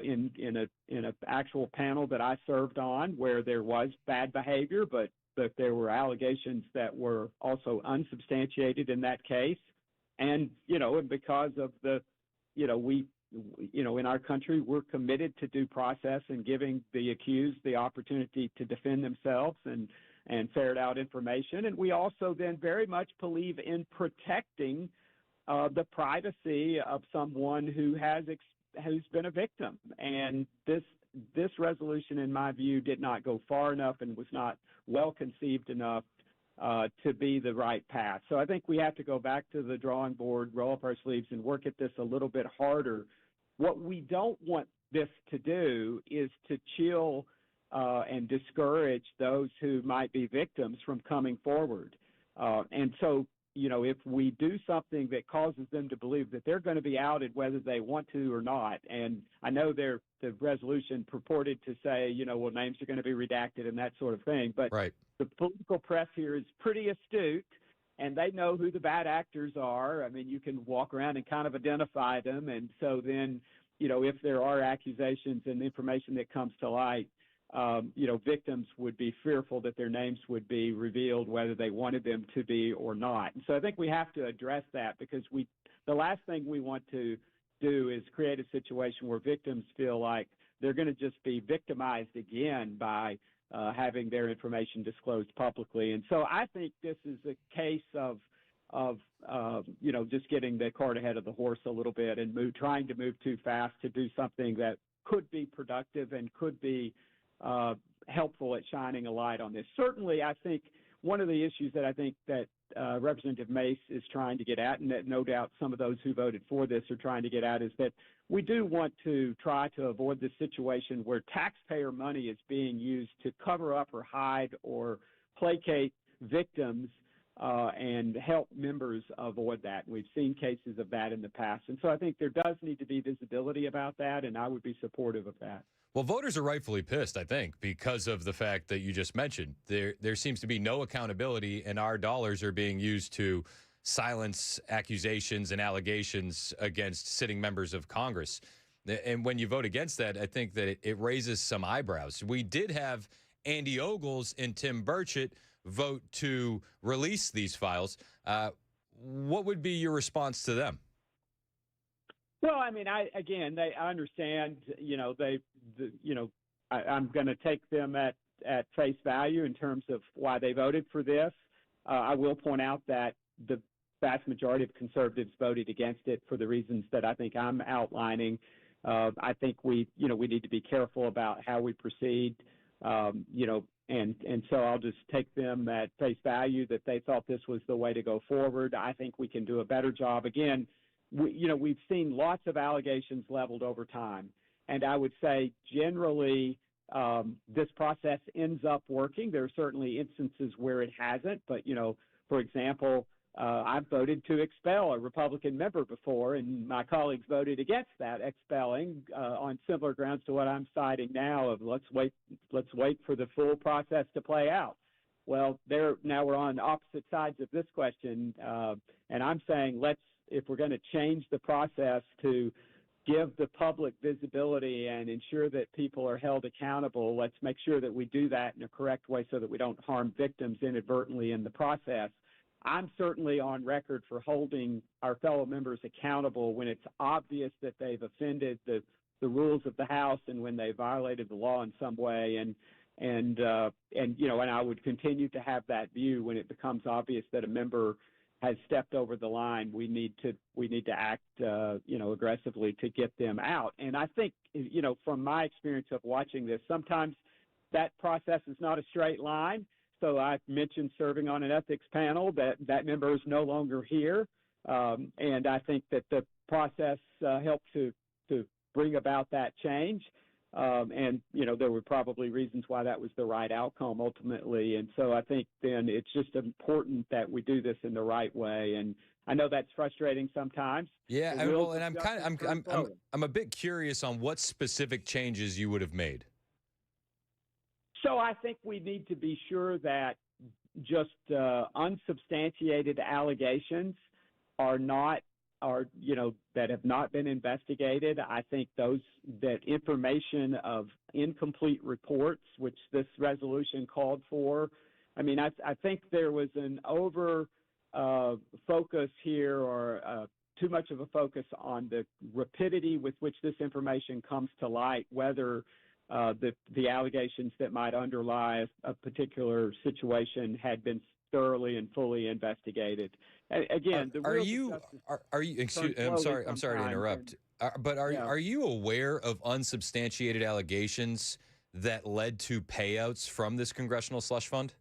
in an actual panel that I served on, where there was bad behavior, but there were allegations that were also unsubstantiated in that case. And, and because of in our country, we're committed to due process and giving the accused the opportunity to defend themselves and ferret out information. And we also then very much believe in protecting the privacy of someone who's been a victim. And this resolution, in my view, did not go far enough and was not well conceived enough to be the right path. So I think we have to go back to the drawing board, roll up our sleeves, and work at this a little bit harder. What we don't want this to do is to chill and discourage those who might be victims from coming forward. And so, if we do something that causes them to believe that they're going to be outed whether they want to or not, and I know the resolution purported to say, names are going to be redacted and that sort of thing, but right. The political press here is pretty astute, and they know who the bad actors are. I mean, you can walk around and kind of identify them, and so then, if there are accusations and information that comes to light, victims would be fearful that their names would be revealed whether they wanted them to be or not. And so I think we have to address that, because the last thing we want to do is create a situation where victims feel like they're going to just be victimized again by having their information disclosed publicly. And so I think this is a case of just getting the cart ahead of the horse a little bit and trying to move too fast to do something that could be productive and could be helpful at shining a light on this. Certainly, I think one of the issues that I think that Representative Mace is trying to get at, and that no doubt some of those who voted for this are trying to get at, is that we do want to try to avoid this situation where taxpayer money is being used to cover up or hide or placate victims and help members avoid that. We've seen cases of that in the past. And so I think there does need to be visibility about that, and I would be supportive of that. Well, voters are rightfully pissed, I think, because of the fact that you just mentioned. There seems to be no accountability, and our dollars are being used to silence accusations and allegations against sitting members of Congress. And when you vote against that, I think that it raises some eyebrows. We did have Andy Ogles and Tim Burchett vote to release these files. What would be your response to them? Well, I mean, I understand, I'm going to take them at face value in terms of why they voted for this. I will point out that the vast majority of conservatives voted against it for the reasons that I think I'm outlining. I think we need to be careful about how we proceed, and so I'll just take them at face value that they thought this was the way to go forward. I think we can do a better job. Again, we've seen lots of allegations leveled over time, and I would say generally this process ends up working. There are certainly instances where it hasn't, but, for example, I've voted to expel a Republican member before, and my colleagues voted against that expelling on similar grounds to what I'm citing now of let's wait for the full process to play out. Well, now we're on opposite sides of this question, and I'm saying if we're going to change the process to give the public visibility and ensure that people are held accountable, let's make sure that we do that in a correct way so that we don't harm victims inadvertently in the process. I'm certainly on record for holding our fellow members accountable when it's obvious that they've offended the rules of the House and when they violated the law in some way. And I would continue to have that view when it becomes obvious that a member has stepped over the line. We need to act, aggressively to get them out. And I think, from my experience of watching this, sometimes that process is not a straight line. So I mentioned serving on an ethics panel. That member is no longer here, and I think that the process helped to bring about that change. And there were probably reasons why that was the right outcome ultimately. And so I think then it's just important that we do this in the right way. And I know that's frustrating sometimes. Yeah, I'm a bit curious on what specific changes you would have made. So I think we need to be sure that just unsubstantiated allegations that have not been investigated. I think that information of incomplete reports, which this resolution called for. I mean, I think there was an over focus here or too much of a focus on the rapidity with which this information comes to light, whether the allegations that might underlie a particular situation had been thoroughly and fully investigated. Again, I'm sorry to interrupt. But are you aware of unsubstantiated allegations that led to payouts from this congressional slush fund?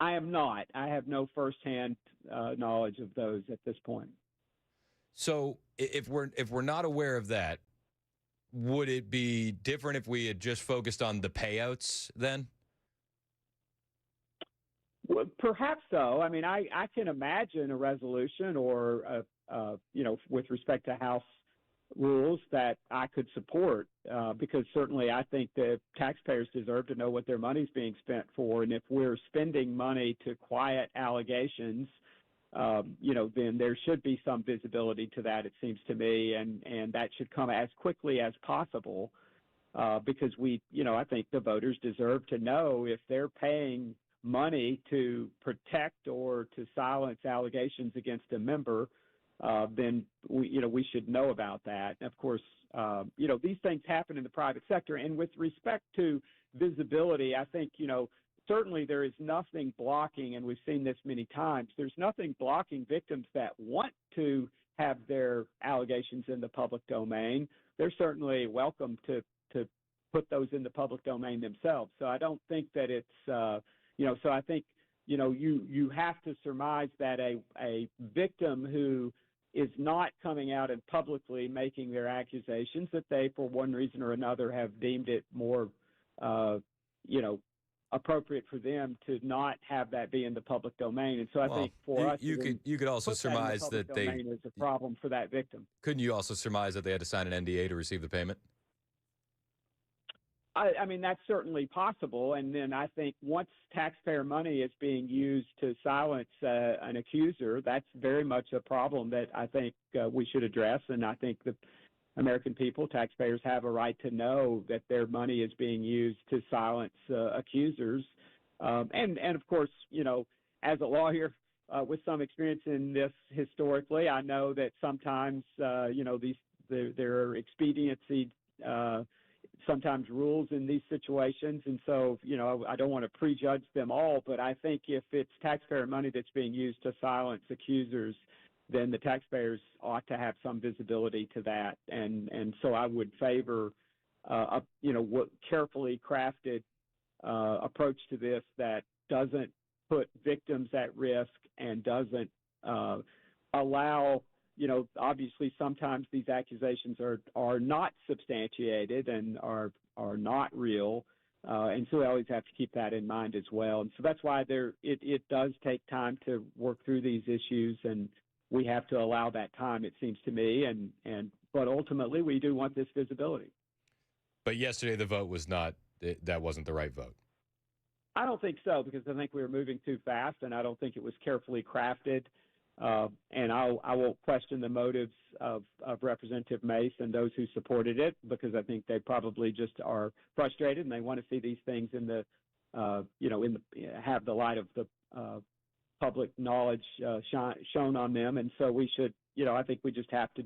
I am not. I have no firsthand knowledge of those at this point. So if we're not aware of that, would it be different if we had just focused on the payouts then? Well, perhaps so. I mean, I can imagine a resolution or, with respect to House rules that I could support because certainly I think the taxpayers deserve to know what their money's being spent for. And if we're spending money to quiet allegations, then there should be some visibility to that, it seems to me, and that should come as quickly as possible because I think the voters deserve to know if they're paying money to protect or to silence allegations against a member, then we should know about that. And of course, these things happen in the private sector, and with respect to visibility, I think certainly there is nothing blocking, and we've seen this many times, there's nothing blocking victims that want to have their allegations in the public domain. They're certainly welcome to put those in the public domain themselves. So I don't think that it's, so I think you have to surmise that a victim who is not coming out and publicly making their accusations, that they, for one reason or another, have deemed it more, appropriate for them to not have that be in the public domain. And so I think for us, you could also put that in the surmise public that they domain is a problem for that victim. couldn't you also surmise that they had to sign an NDA to receive the payment? I mean, that's certainly possible. And then I think once taxpayer money is being used to silence an accuser, that's very much a problem that I think we should address. And I think the American people, taxpayers, have a right to know that their money is being used to silence accusers. And of course, as a lawyer with some experience in this historically, I know that sometimes, there are expediency sometimes rules in these situations. And so, I don't want to prejudge them all, but I think if it's taxpayer money that's being used to silence accusers, then the taxpayers ought to have some visibility to that. And so I would favor, what carefully crafted approach to this that doesn't put victims at risk and doesn't allow, obviously sometimes these accusations are not substantiated and are not real. And so we always have to keep that in mind as well. And so that's why it does take time to work through these issues, and we have to allow that time, it seems to me. But ultimately we do want this visibility. But yesterday the vote was not, that wasn't the right vote. I don't think so, because I think we were moving too fast, and I don't think it was carefully crafted. And I won't question the motives of Representative Mace and those who supported it, because I think they probably just are frustrated and they want to see these things in the, have the light of the public knowledge shown on them. And so we should, I think we just have to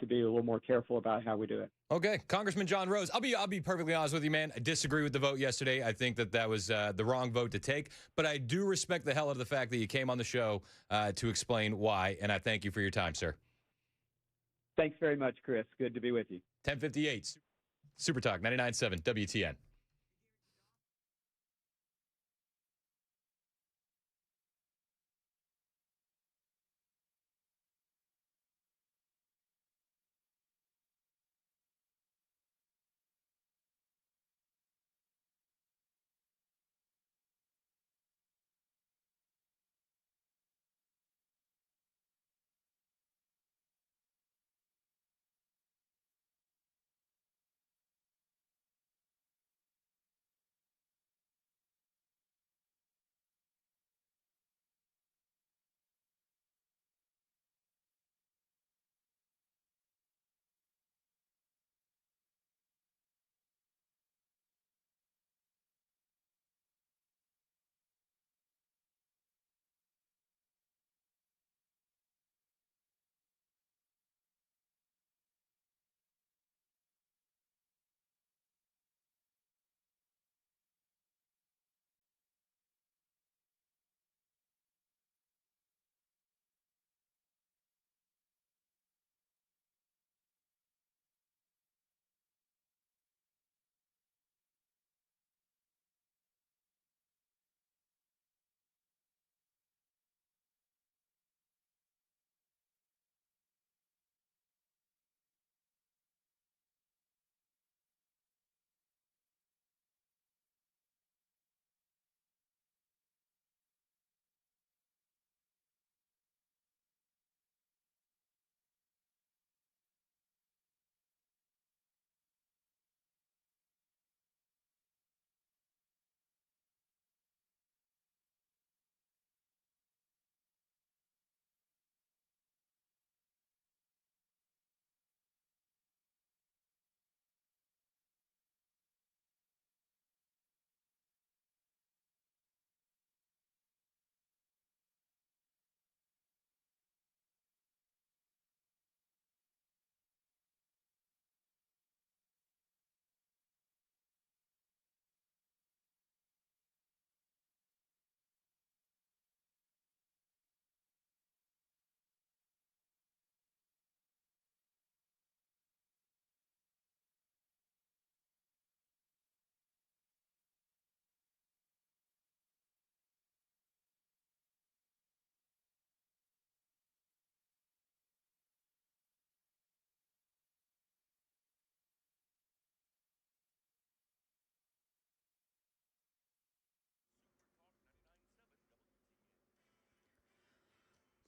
be a little more careful about how we do it. Okay, Congressman John Rose, I'll be perfectly honest with you, man. I disagree with the vote yesterday. I think that was the wrong vote to take, but I do respect the hell out of the fact that you came on the show to explain why, and I thank you for your time, sir. Thanks very much, Chris. Good to be with you. 10:58, Super Talk 99.7 WTN.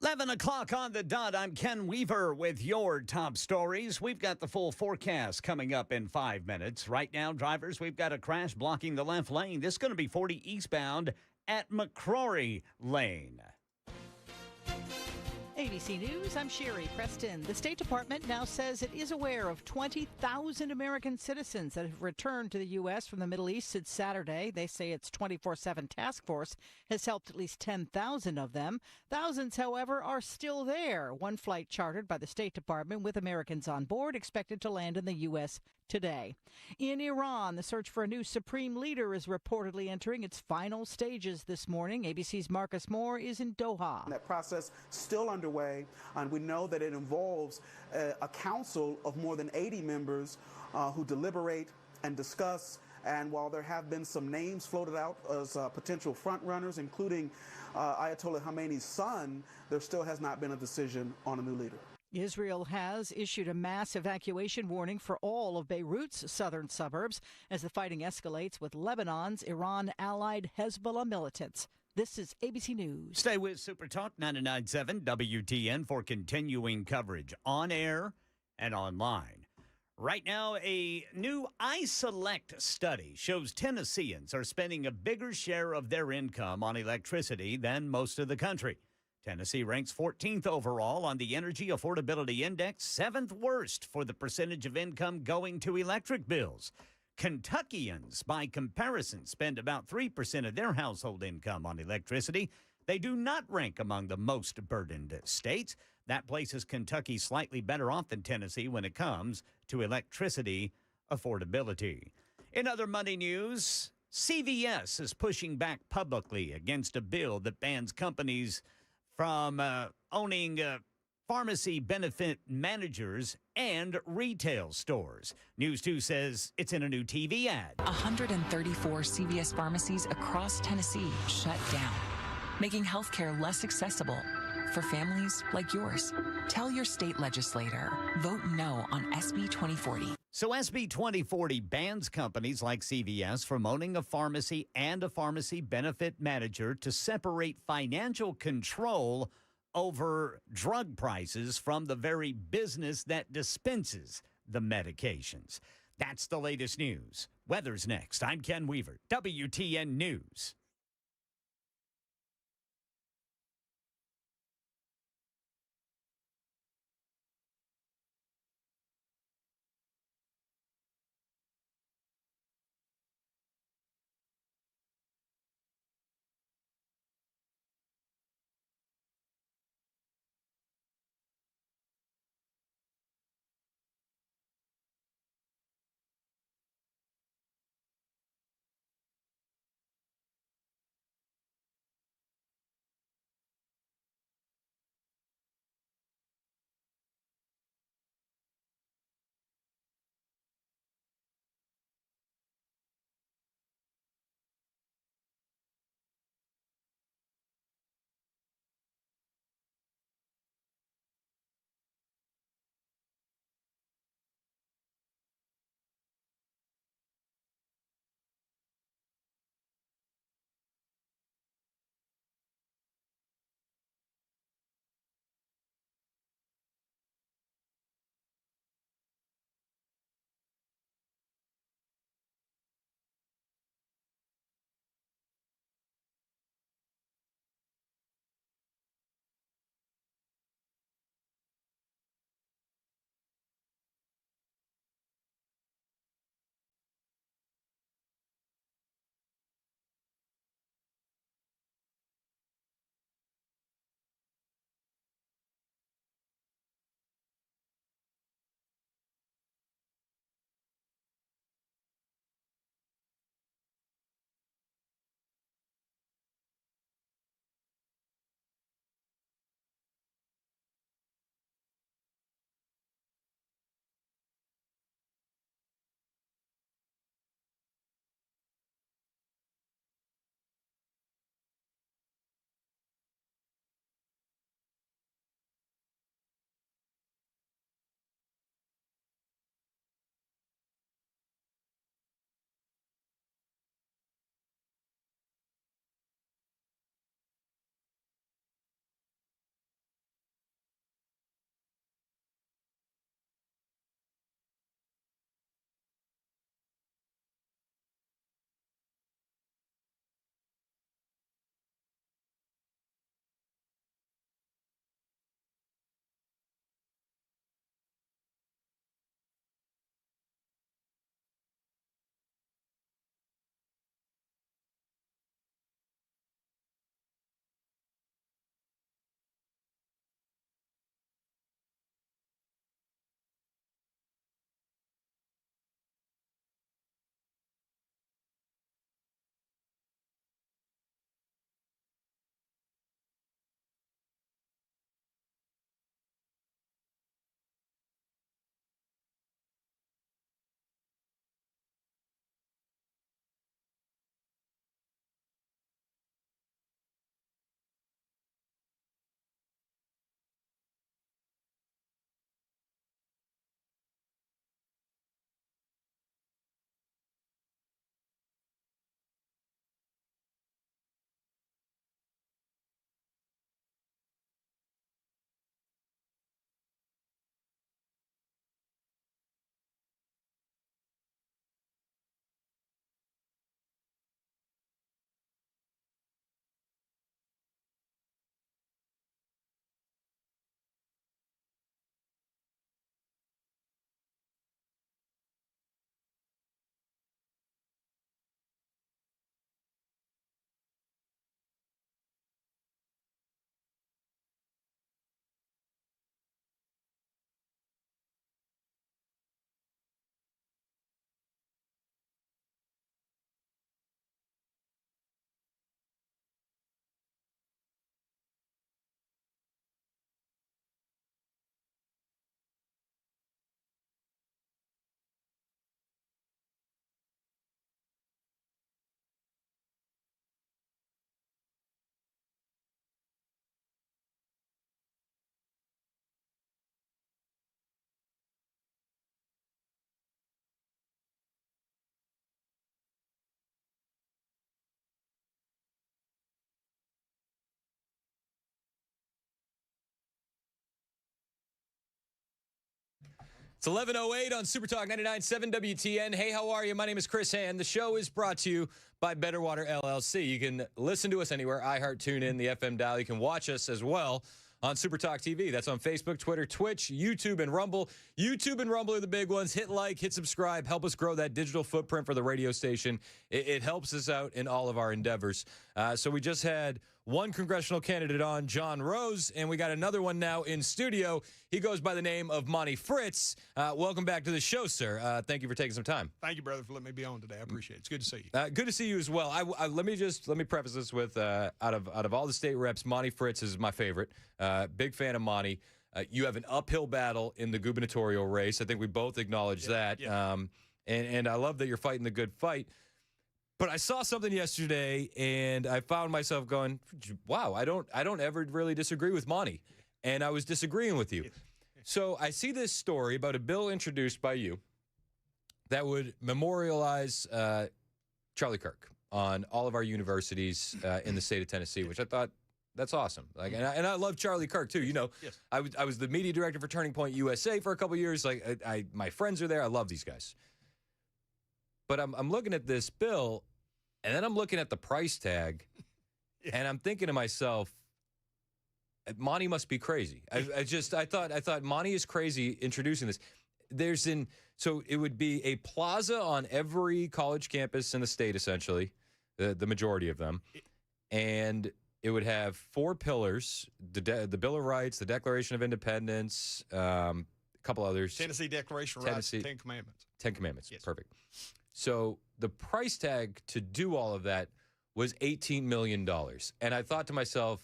11 o'clock on the dot. I'm Ken Weaver with your top stories. We've got the full forecast coming up in 5 minutes. Right now, drivers, we've got a crash blocking the left lane. This is going to be 40 eastbound at McCrory Lane. ABC News, I'm Sherry Preston. The State Department now says it is aware of 20,000 American citizens that have returned to the U.S. from the Middle East since Saturday. They say its 24/7 task force has helped at least 10,000 of them. Thousands, however, are still there. One flight chartered by the State Department with Americans on board expected to land in the U.S. today. In Iran, the search for a new supreme leader is reportedly entering its final stages this morning. ABC's Marcus Moore is in Doha. That process still underway, and we know that it involves a council of more than 80 members who deliberate and discuss. And while there have been some names floated out as potential frontrunners, including Ayatollah Khamenei's son, there still has not been a decision on a new leader. Israel has issued a mass evacuation warning for all of Beirut's southern suburbs as the fighting escalates with Lebanon's Iran-allied Hezbollah militants. This is ABC News. Stay with Super Talk 99.7 WTN for continuing coverage on air and online. Right now, a new iSelect study shows Tennesseans are spending a bigger share of their income on electricity than most of the country. Tennessee ranks 14th overall on the Energy Affordability Index, 7th worst for the percentage of income going to electric bills. Kentuckians, by comparison, spend about 3% of their household income on electricity. They do not rank among the most burdened states. That places Kentucky slightly better off than Tennessee when it comes to electricity affordability. In other money news, CVS is pushing back publicly against a bill that bans companies from owning pharmacy benefit managers and retail stores. News 2 says it's in a new TV ad. 134 CVS pharmacies across Tennessee shut down, making healthcare less accessible for families like yours. Tell your state legislator. Vote no on SB 2040. So SB 2040 bans companies like CVS from owning a pharmacy and a pharmacy benefit manager to separate financial control over drug prices from the very business that dispenses the medications. That's the latest news. Weather's next. I'm Ken Weaver, WTN News. It's 11:08 on Super Talk 99.7 WTN. Hey, how are you? My name is Chris Hand. The show is brought to you by Better Water LLC. You can listen to us anywhere, iHeart, TuneIn, the FM dial. You can watch us as well on Super Talk TV. That's on Facebook, Twitter, Twitch, YouTube, and Rumble. YouTube and Rumble are the big ones. Hit like, hit subscribe. Help us grow that digital footprint for the radio station. It helps us out in all of our endeavors. So we just had one congressional candidate on, John Rose, and we got another one now in studio. He goes by the name of Monty Fritz. Welcome back to the show, sir. Thank you for taking some time. Thank you, brother, for letting me be on today. I appreciate it. It's good to see you. Good to see you as well. Let me preface this with out of all the state reps, Monty Fritz is my favorite. Big fan of Monty. You have an uphill battle in the gubernatorial race. I think we both acknowledge that. Yeah. And I love that you're fighting the good fight. But I saw something yesterday, and I found myself going, wow, I don't ever really disagree with Monty. And I was disagreeing with you. So I see this story about a bill introduced by you that would memorialize Charlie Kirk on all of our universities in the state of Tennessee, which I thought, that's awesome. Like, and I love Charlie Kirk too. You know, yes. I was the media director for Turning Point USA for a couple of years. Like, my friends are there. I love these guys. But I'm looking at this bill, and then I'm looking at the price tag, and I'm thinking to myself, Monty must be crazy. I thought Monty is crazy introducing this. So it would be a plaza on every college campus in the state, essentially, the majority of them, and it would have 4 pillars: the Bill of Rights, the Declaration of Independence, a couple others. Tennessee Declaration of Rights, 10 Commandments. 10 Commandments, yes. Perfect. So the price tag to do all of that was $18 million. And I thought to myself,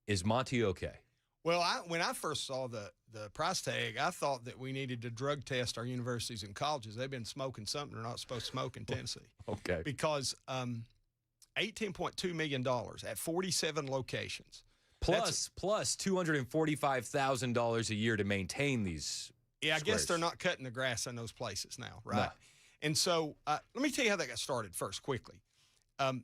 is Monty okay? Well, when I first saw the price tag, I thought that we needed to drug test our universities and colleges. They've been smoking something they're not supposed to smoke in Tennessee. Okay. Because $18.2 million at 47 locations. Plus $245,000 a year to maintain these Yeah, I squares. guess they're not cutting the grass in those places now, right? No. And so let me tell you how that got started first, quickly. I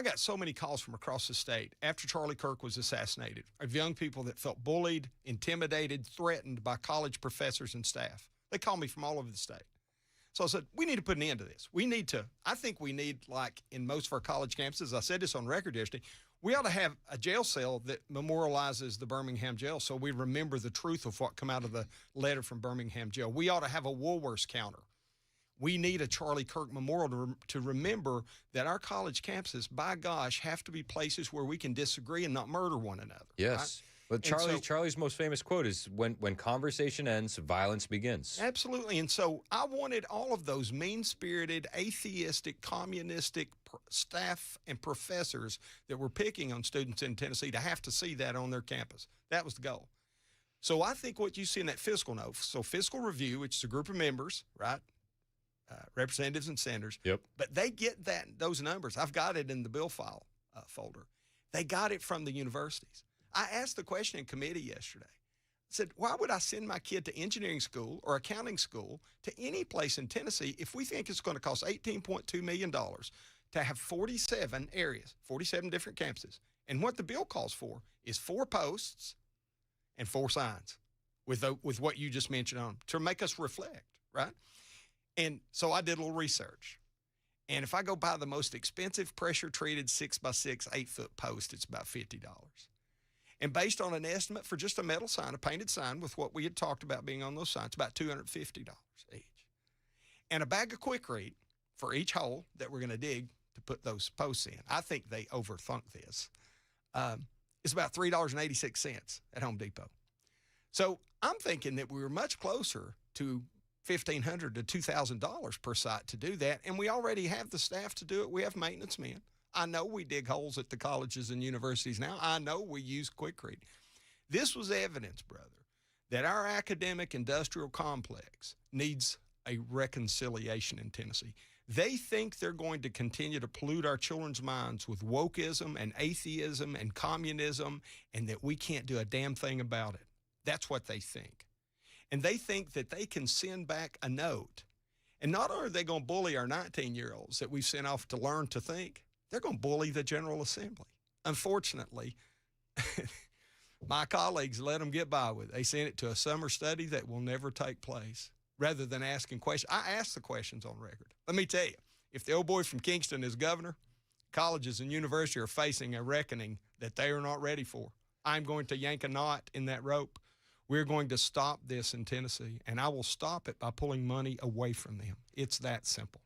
got so many calls from across the state after Charlie Kirk was assassinated of young people that felt bullied, intimidated, threatened by college professors and staff. They called me from all over the state. So I said, we need to put an end to this. I think we need, like in most of our college campuses, I said this on record yesterday, we ought to have a jail cell that memorializes the Birmingham jail so we remember the truth of what come out of the letter from Birmingham jail. We ought to have a Woolworths counter. We need a Charlie Kirk memorial to remember that our college campuses, by gosh, have to be places where we can disagree and not murder one another. Yes. Right? But Charlie's most famous quote is, when conversation ends, violence begins. Absolutely. And so I wanted all of those mean-spirited, atheistic, communistic staff and professors that were picking on students in Tennessee to have to see that on their campus. That was the goal. So I think what you see in that fiscal note, so fiscal review, which is a group of members, right? Representatives and senators. Yep. But they get those numbers. I've got it in the bill file folder. They got it from the universities. I asked the question in committee yesterday. I said, why would I send my kid to engineering school or accounting school to any place in Tennessee if we think it's going to cost $18.2 million to have 47 areas, 47 different campuses? And what the bill calls for is 4 posts and 4 signs with what you just mentioned on them to make us reflect, right? And so I did a little research. And if I go buy the most expensive pressure-treated 6x6 8-foot post, it's about $50. And based on an estimate for just a metal sign, a painted sign with what we had talked about being on those signs, about $250 each. And a bag of Quikrete for each hole that we're going to dig to put those posts in. I think they overthunk this. It's about $3.86 at Home Depot. So I'm thinking that we were much closer to $1,500 to $2,000 per site to do that, and we already have the staff to do it. We have maintenance men. I know we dig holes at the colleges and universities now. I know we use Quikrete. This was evidence, brother, that our academic industrial complex needs a reconciliation in Tennessee. They think they're going to continue to pollute our children's minds with wokeism and atheism and communism, and that we can't do a damn thing about it. That's what they think. And they think that they can send back a note. And not only are they going to bully our 19-year-olds that we've sent off to learn to think, they're going to bully the General Assembly. Unfortunately, My colleagues let them get by with it. They sent it to a summer study that will never take place rather than asking questions. I ask the questions on record. Let me tell you, if the old boy from Kingston is governor, colleges and universities are facing a reckoning that they are not ready for. I'm going to yank a knot in that rope. We're going to stop this in Tennessee, and I will stop it by pulling money away from them. It's that simple.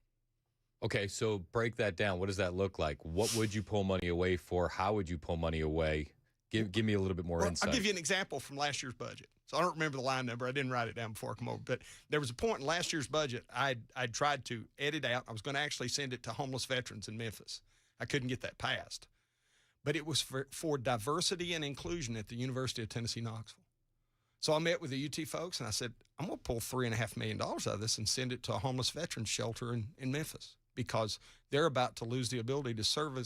Okay, so break that down. What does that look like? What would you pull money away for? How would you pull money away? Give me a little bit more insight. I'll give you an example from last year's budget. So I don't remember the line number. I didn't write it down before I come over. But there was a point in last year's budget I'd tried to edit out. I was going to actually send it to homeless veterans in Memphis. I couldn't get that passed. But it was for diversity and inclusion at the University of Tennessee, Knoxville. So I met with the UT folks, and I said, I'm going to pull $3.5 million out of this and send it to a homeless veterans shelter in Memphis because they're about to lose the ability to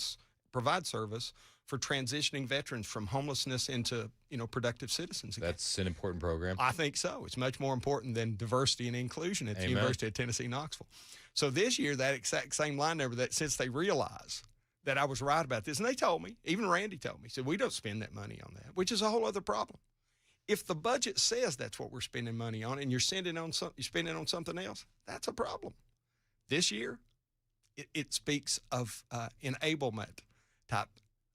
provide service for transitioning veterans from homelessness into, productive citizens again. That's an important program. I think so. It's much more important than diversity and inclusion at the University of Tennessee, Knoxville. So this year, that exact same line number, that since they realize that I was right about this, and they told me, even Randy told me, said, we don't spend that money on that, which is a whole other problem. If the budget says that's what we're spending money on and you're spending on something else, that's a problem. This year, it speaks of enablement type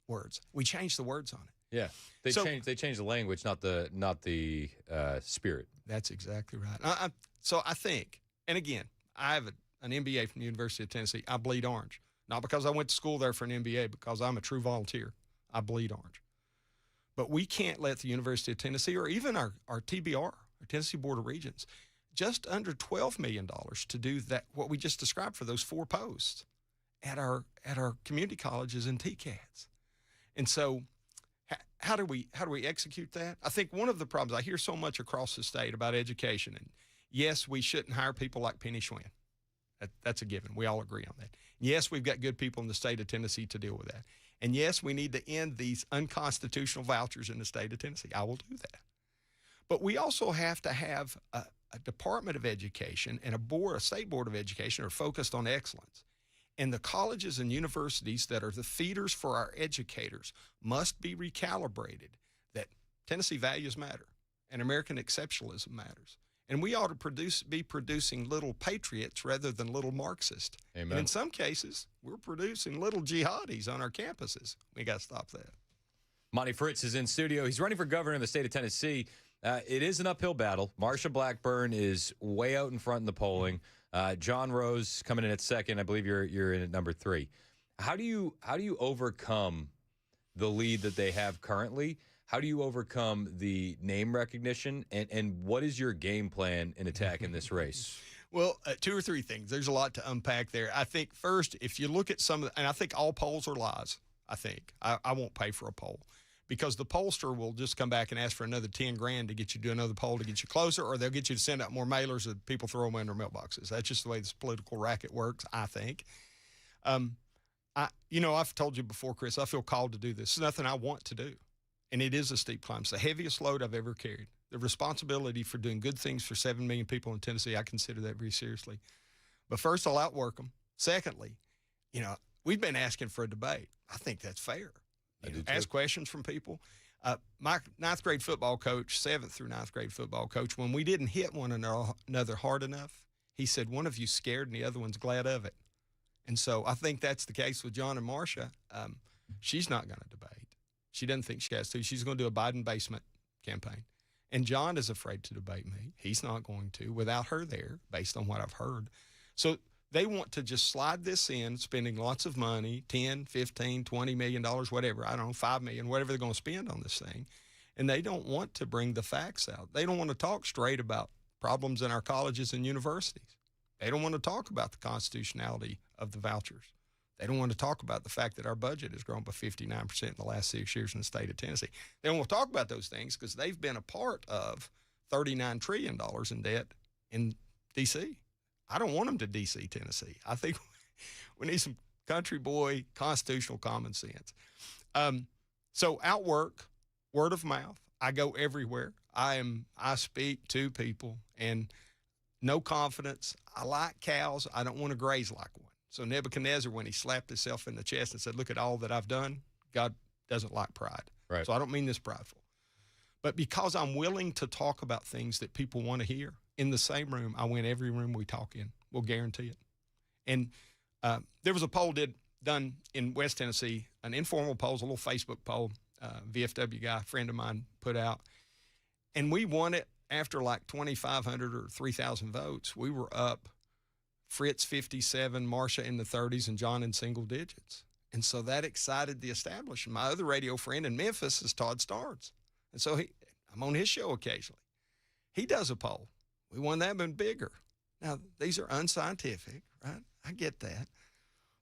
words. We changed the words on it. Yeah, they changed the language, not the spirit. That's exactly right. So I think, and again, I have an MBA from the University of Tennessee. I bleed orange, not because I went to school there for an MBA, because I'm a true volunteer. I bleed orange. But we can't let the University of Tennessee or even our TBR, our Tennessee Board of Regents, just under $12 million to do that, what we just described for those 4 posts at our community colleges and TCATs. And so how do we execute that? I think one of the problems, I hear so much across the state about education, and yes, we shouldn't hire people like Penny Schwinn. That's a given. We all agree on that. Yes, we've got good people in the state of Tennessee to deal with that. And yes, we need to end these unconstitutional vouchers in the state of Tennessee. I will do that. But we also have to have a Department of Education and a State Board of Education are focused on excellence. And the colleges and universities that are the feeders for our educators must be recalibrated that Tennessee values matter and American exceptionalism matters. And we ought to be producing little patriots rather than little Marxists. Amen. And in some cases, we're producing little jihadis on our campuses. We got to stop that. Monty Fritz is in studio. He's running for governor in the state of Tennessee. It is an uphill battle. Marsha Blackburn is way out in front in the polling. John Rose coming in at second. I believe you're in at number 3. How do you overcome the lead that they have currently? How do you overcome the name recognition? And what is your game plan in attacking this race? Well, 2 or 3 things. There's a lot to unpack there. I think first, if you look at and I think all polls are lies, I think. I won't pay for a poll because the pollster will just come back and ask for another $10,000 to get you to do another poll to get you closer, or they'll get you to send out more mailers that people throw them in their mailboxes. That's just the way this political racket works, I think. I've told you before, Chris, I feel called to do this. It's nothing I want to do. And it is a steep climb. It's the heaviest load I've ever carried. The responsibility for doing good things for 7 million people in Tennessee, I consider that very seriously. But first, I'll outwork them. Secondly, we've been asking for a debate. I think that's fair. Ask questions from people. My 9th grade football coach, 7th through 9th grade football coach, when we didn't hit one another hard enough, he said, one of you's scared and the other one's glad of it. And so I think that's the case with John and Marsha. She's not going to debate. She doesn't think she has to. She's going to do a Biden basement campaign. And John is afraid to debate me. He's not going to without her there, based on what I've heard. So they want to just slide this in, spending lots of money, $10, $15, $20 million, whatever. I don't know, $5 million, whatever they're going to spend on this thing. And they don't want to bring the facts out. They don't want to talk straight about problems in our colleges and universities. They don't want to talk about the constitutionality of the vouchers. They don't want to talk about the fact that our budget has grown by 59% in the last 6 years in the state of Tennessee. They don't want to talk about those things because they've been a part of $39 trillion in debt in D.C. I don't want them to D.C. Tennessee. I think we need some country boy constitutional common sense. So outwork, word of mouth. I go everywhere. I speak to people and no confidence. I like cows. I don't want to graze like one. So Nebuchadnezzar, when he slapped himself in the chest and said, look at all that I've done, God doesn't like pride. Right. So I don't mean this prideful. But because I'm willing to talk about things that people want to hear, in the same room, I win every room we talk in. We'll guarantee it. And there was a poll done in West Tennessee, an informal poll, a little Facebook poll, VFW guy, a friend of mine, put out. And we won it after like 2,500 or 3,000 votes. We were up Fritz 57, Marcia in the 30s, and John in single digits. And so that excited the establishment. My other radio friend in Memphis is Todd Starnes. And so I'm on his show occasionally. He does a poll. We won that one bigger. Now, these are unscientific, right? I get that.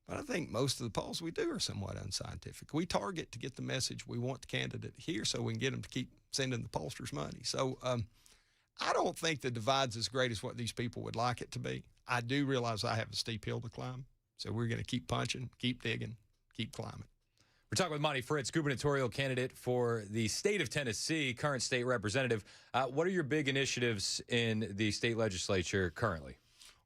But I think most of the polls we do are somewhat unscientific. We target to get the message we want the candidate to hear so we can get them to keep sending the pollsters money. So I don't think the divide's as great as what these people would like it to be. I do realize I have a steep hill to climb. So we're going to keep punching, keep digging, keep climbing. We're talking with Monty Fritz, gubernatorial candidate for the state of Tennessee, current state representative. What are your big initiatives in the state legislature currently?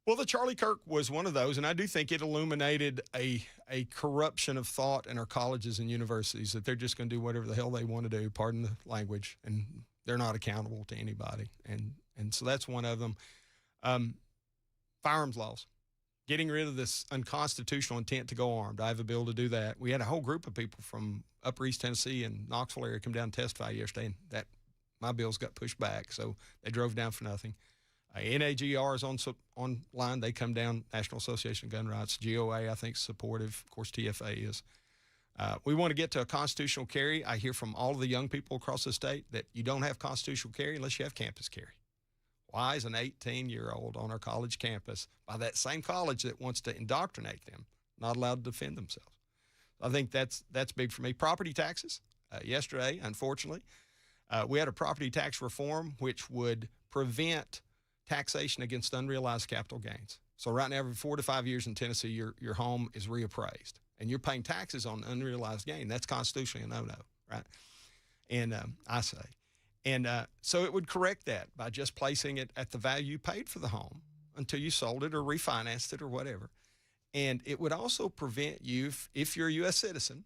Well, the Charlie Kirk was one of those, and I do think it illuminated a corruption of thought in our colleges and universities, that they're just going to do whatever the hell they want to do, pardon the language, and they're not accountable to anybody. And so that's one of them. Firearms laws. Getting rid of this unconstitutional intent to go armed. I have a bill to do that. We had a whole group of people from Upper East Tennessee and Knoxville area come down and testify yesterday, and that my bills got pushed back, so they drove down for nothing. NAGR is online. They come down, National Association of Gun Rights. GOA, I think, is supportive. Of course, TFA is. We want to get to a constitutional carry. I hear from all of the young people across the state that you don't have constitutional carry unless you have campus carry. Why is an 18-year-old on our college campus by that same college that wants to indoctrinate them not allowed to defend themselves? I think that's big for me. Property taxes. Yesterday, unfortunately, we had a property tax reform which would prevent taxation against unrealized capital gains. So right now, every 4 to 5 years in Tennessee, your home is reappraised, and you're paying taxes on unrealized gain. That's constitutionally a no-no, right? And I say. And so it would correct that by just placing it at the value you paid for the home until you sold it or refinanced it or whatever. And it would also prevent you, if you're a U.S. citizen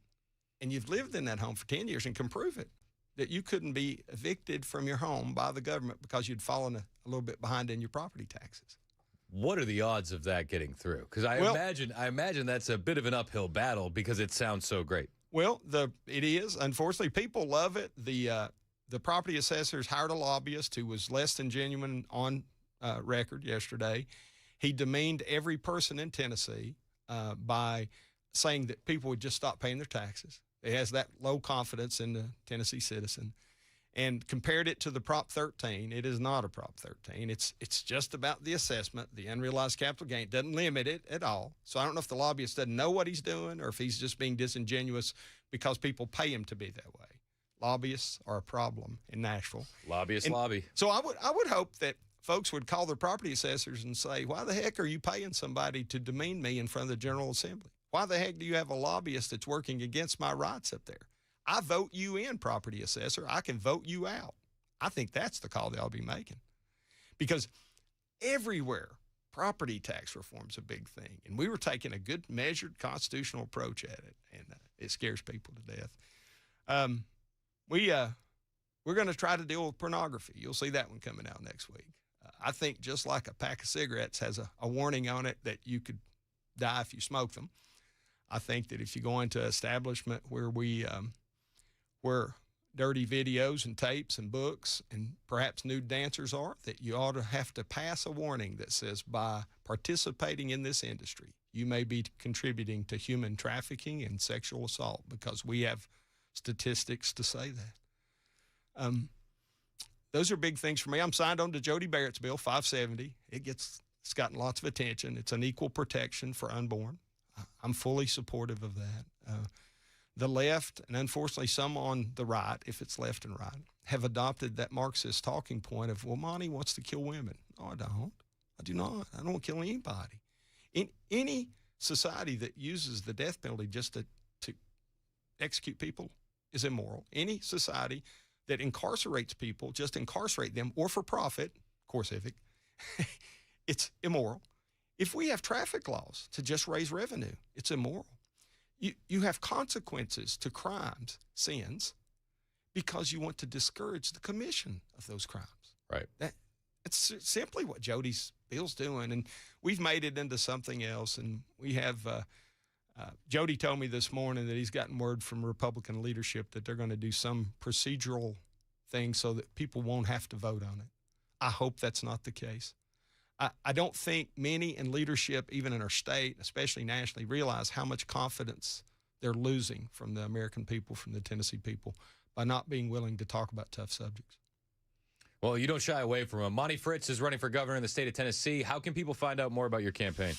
and you've lived in that home for 10 years and can prove it, that you couldn't be evicted from your home by the government because you'd fallen a little bit behind in your property taxes. What are the odds of that getting through? Because I imagine that's a bit of an uphill battle because it sounds so great. Well, it is. Unfortunately, people love it. The property assessors hired a lobbyist who was less than genuine on record yesterday. He demeaned every person in Tennessee by saying that people would just stop paying their taxes. He has that low confidence in the Tennessee citizen, and compared it to the Prop 13. It is not a Prop 13. It's just about the assessment, the unrealized capital gain. It doesn't limit it at all. So I don't know if the lobbyist doesn't know what he's doing or if he's just being disingenuous because people pay him to be that way. Lobbyists are a problem in Nashville. Lobbyists lobby. So I would hope that folks would call their property assessors and say, why the heck are you paying somebody to demean me in front of the General Assembly? Why the heck do you have a lobbyist that's working against my rights up there? I vote you in, property assessor. I can vote you out. I think that's the call they'll be making. Because everywhere, property tax reform's a big thing. And we were taking a good, measured, constitutional approach at it, and it scares people to death. We're going to try to deal with pornography. You'll see that one coming out next week. I think just like a pack of cigarettes has a warning on it that you could die if you smoke them, I think that if you go into an establishment where where dirty videos and tapes and books and perhaps nude dancers are, that you ought to have to pass a warning that says by participating in this industry, you may be contributing to human trafficking and sexual assault, because we have statistics to say that. Those are big things for me. I'm signed on to Jody Barrett's bill, 570. It's gotten lots of attention. It's an equal protection for unborn. I'm fully supportive of that. The left, and unfortunately some on the right, if it's left and right, have adopted that Marxist talking point of, well, Monty wants to kill women. No, I don't. I do not. I don't want to kill anybody. In any society that uses the death penalty just to execute people is immoral. Any society that incarcerates people, just incarcerate them, or for profit, CoreCivic, it's immoral. If we have traffic laws to just raise revenue, it's immoral. You have consequences to crimes, sins, because you want to discourage the commission of those crimes. Right. It's simply what Jody's bill's doing, and we've made it into something else. And we have Jody told me this morning that he's gotten word from Republican leadership that they're going to do some procedural thing so that people won't have to vote on it. I hope that's not the case. I don't think many in leadership, even in our state, especially nationally, realize how much confidence they're losing from the American people, from the Tennessee people, by not being willing to talk about tough subjects. Well, you don't shy away from him. Monty Fritz is running for governor in the state of Tennessee. How can people find out more about your campaign?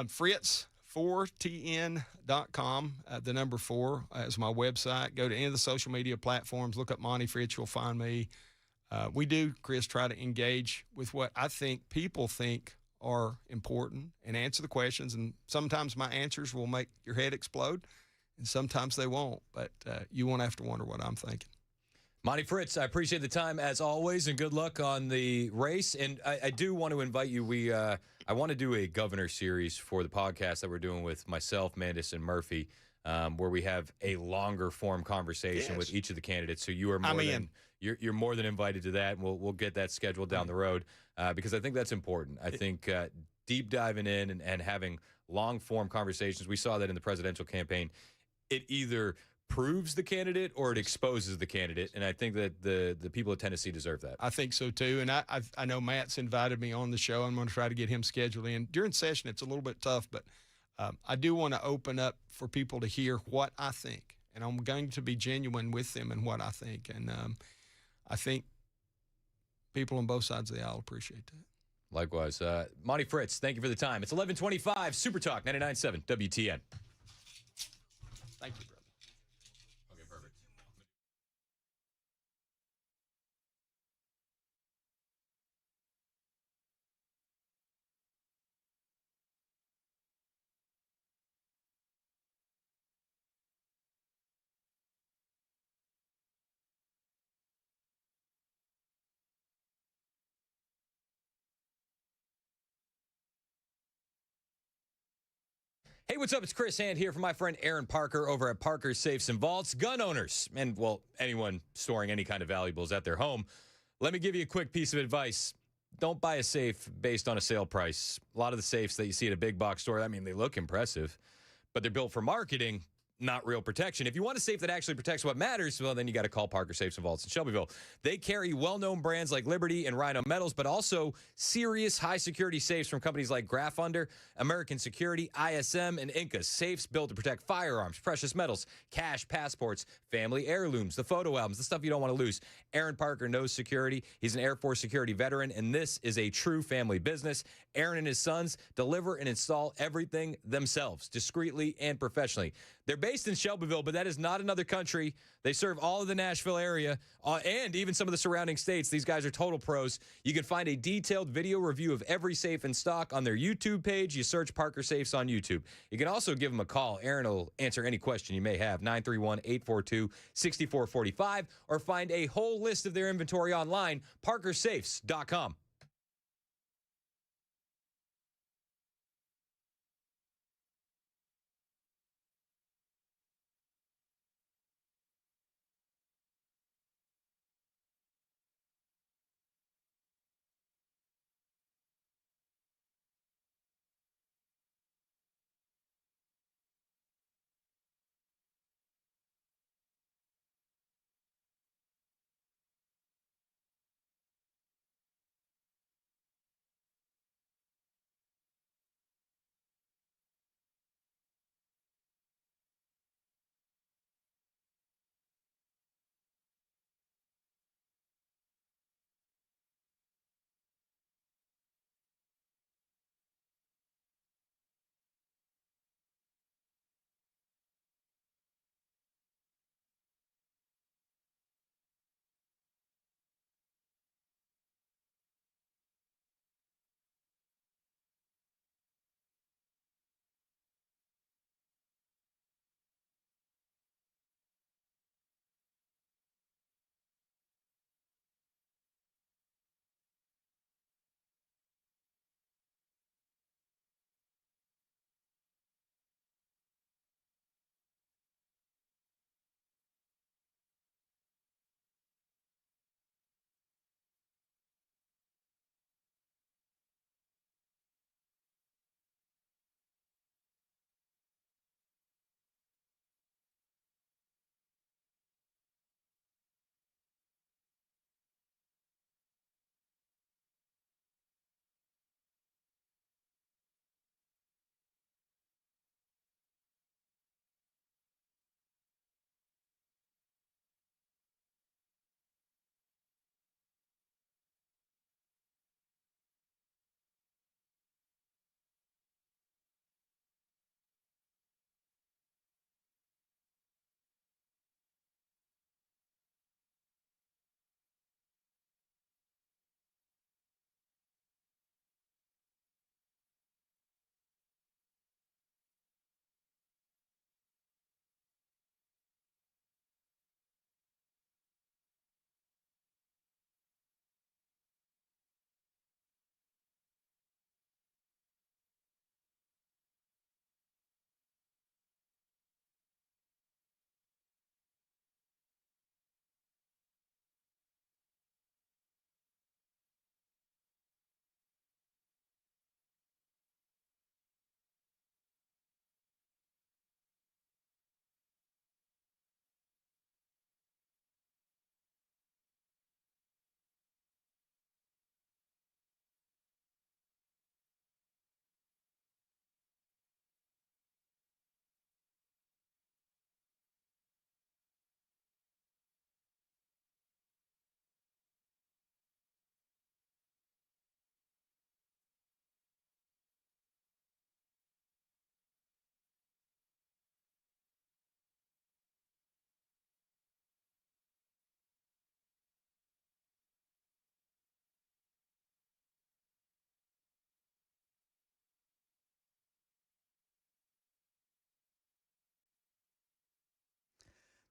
Fritz, 4tn.com, the number 4 is my website. Go to any of the social media platforms, look up Monty Fritz, you'll find me. We do, Chris, try to engage with what I think people think are important and answer the questions. And sometimes my answers will make your head explode, and sometimes they won't. But you won't have to wonder what I'm thinking. Monty Fritz, I appreciate the time as always, and good luck on the race. And I do want to invite you. I want to do a governor series for the podcast that we're doing with myself, Mandis, and Murphy, where we have a longer form conversation with each of the candidates. So you are you're more than invited to that, and we'll get that scheduled down the road because I think that's important. I think deep diving in and having long form conversations. We saw that in the presidential campaign. It either proves the candidate or it exposes the candidate, and I think that the people of Tennessee deserve that. I think so too, and I know Matt's invited me on the show. I'm going to try to get him scheduled in. During session, it's a little bit tough, but I do want to open up for people to hear what I think, and I'm going to be genuine with them in what I think, and I think people on both sides of the aisle appreciate that. Likewise. Monty Fritz, thank you for the time. It's 11:25, Super Talk 99.7 WTN. Thank you. Hey, what's up? It's Chris Hand here from my friend Aaron Parker over at Parker Safes and Vaults. Gun owners and, well, anyone storing any kind of valuables at their home. Let me give you a quick piece of advice. Don't buy a safe based on a sale price. A lot of the safes that you see at a big box store, I mean, they look impressive, but they're built for marketing, not real protection. If you want a safe that actually protects what matters, well, then you got to call Parker Safes and Vaults in Shelbyville. They carry well-known brands like Liberty and Rhino Metals, but also serious high-security safes from companies like Graph Under, American Security, ISM, and Inca. Safes built to protect firearms, precious metals, cash, passports, family heirlooms, the photo albums, the stuff you don't want to lose. Aaron Parker knows security. He's an Air Force security veteran, and this is a true family business. Aaron and his sons deliver and install everything themselves, discreetly and professionally. They're based in Shelbyville, but that is not another country. They serve all of the Nashville area and even some of the surrounding states. These guys are total pros. You can find a detailed video review of every safe in stock on their YouTube page. You search Parker Safes on YouTube. You can also give them a call. Aaron will answer any question you may have, 931-842-6445, or find a whole list of their inventory online, parkersafes.com.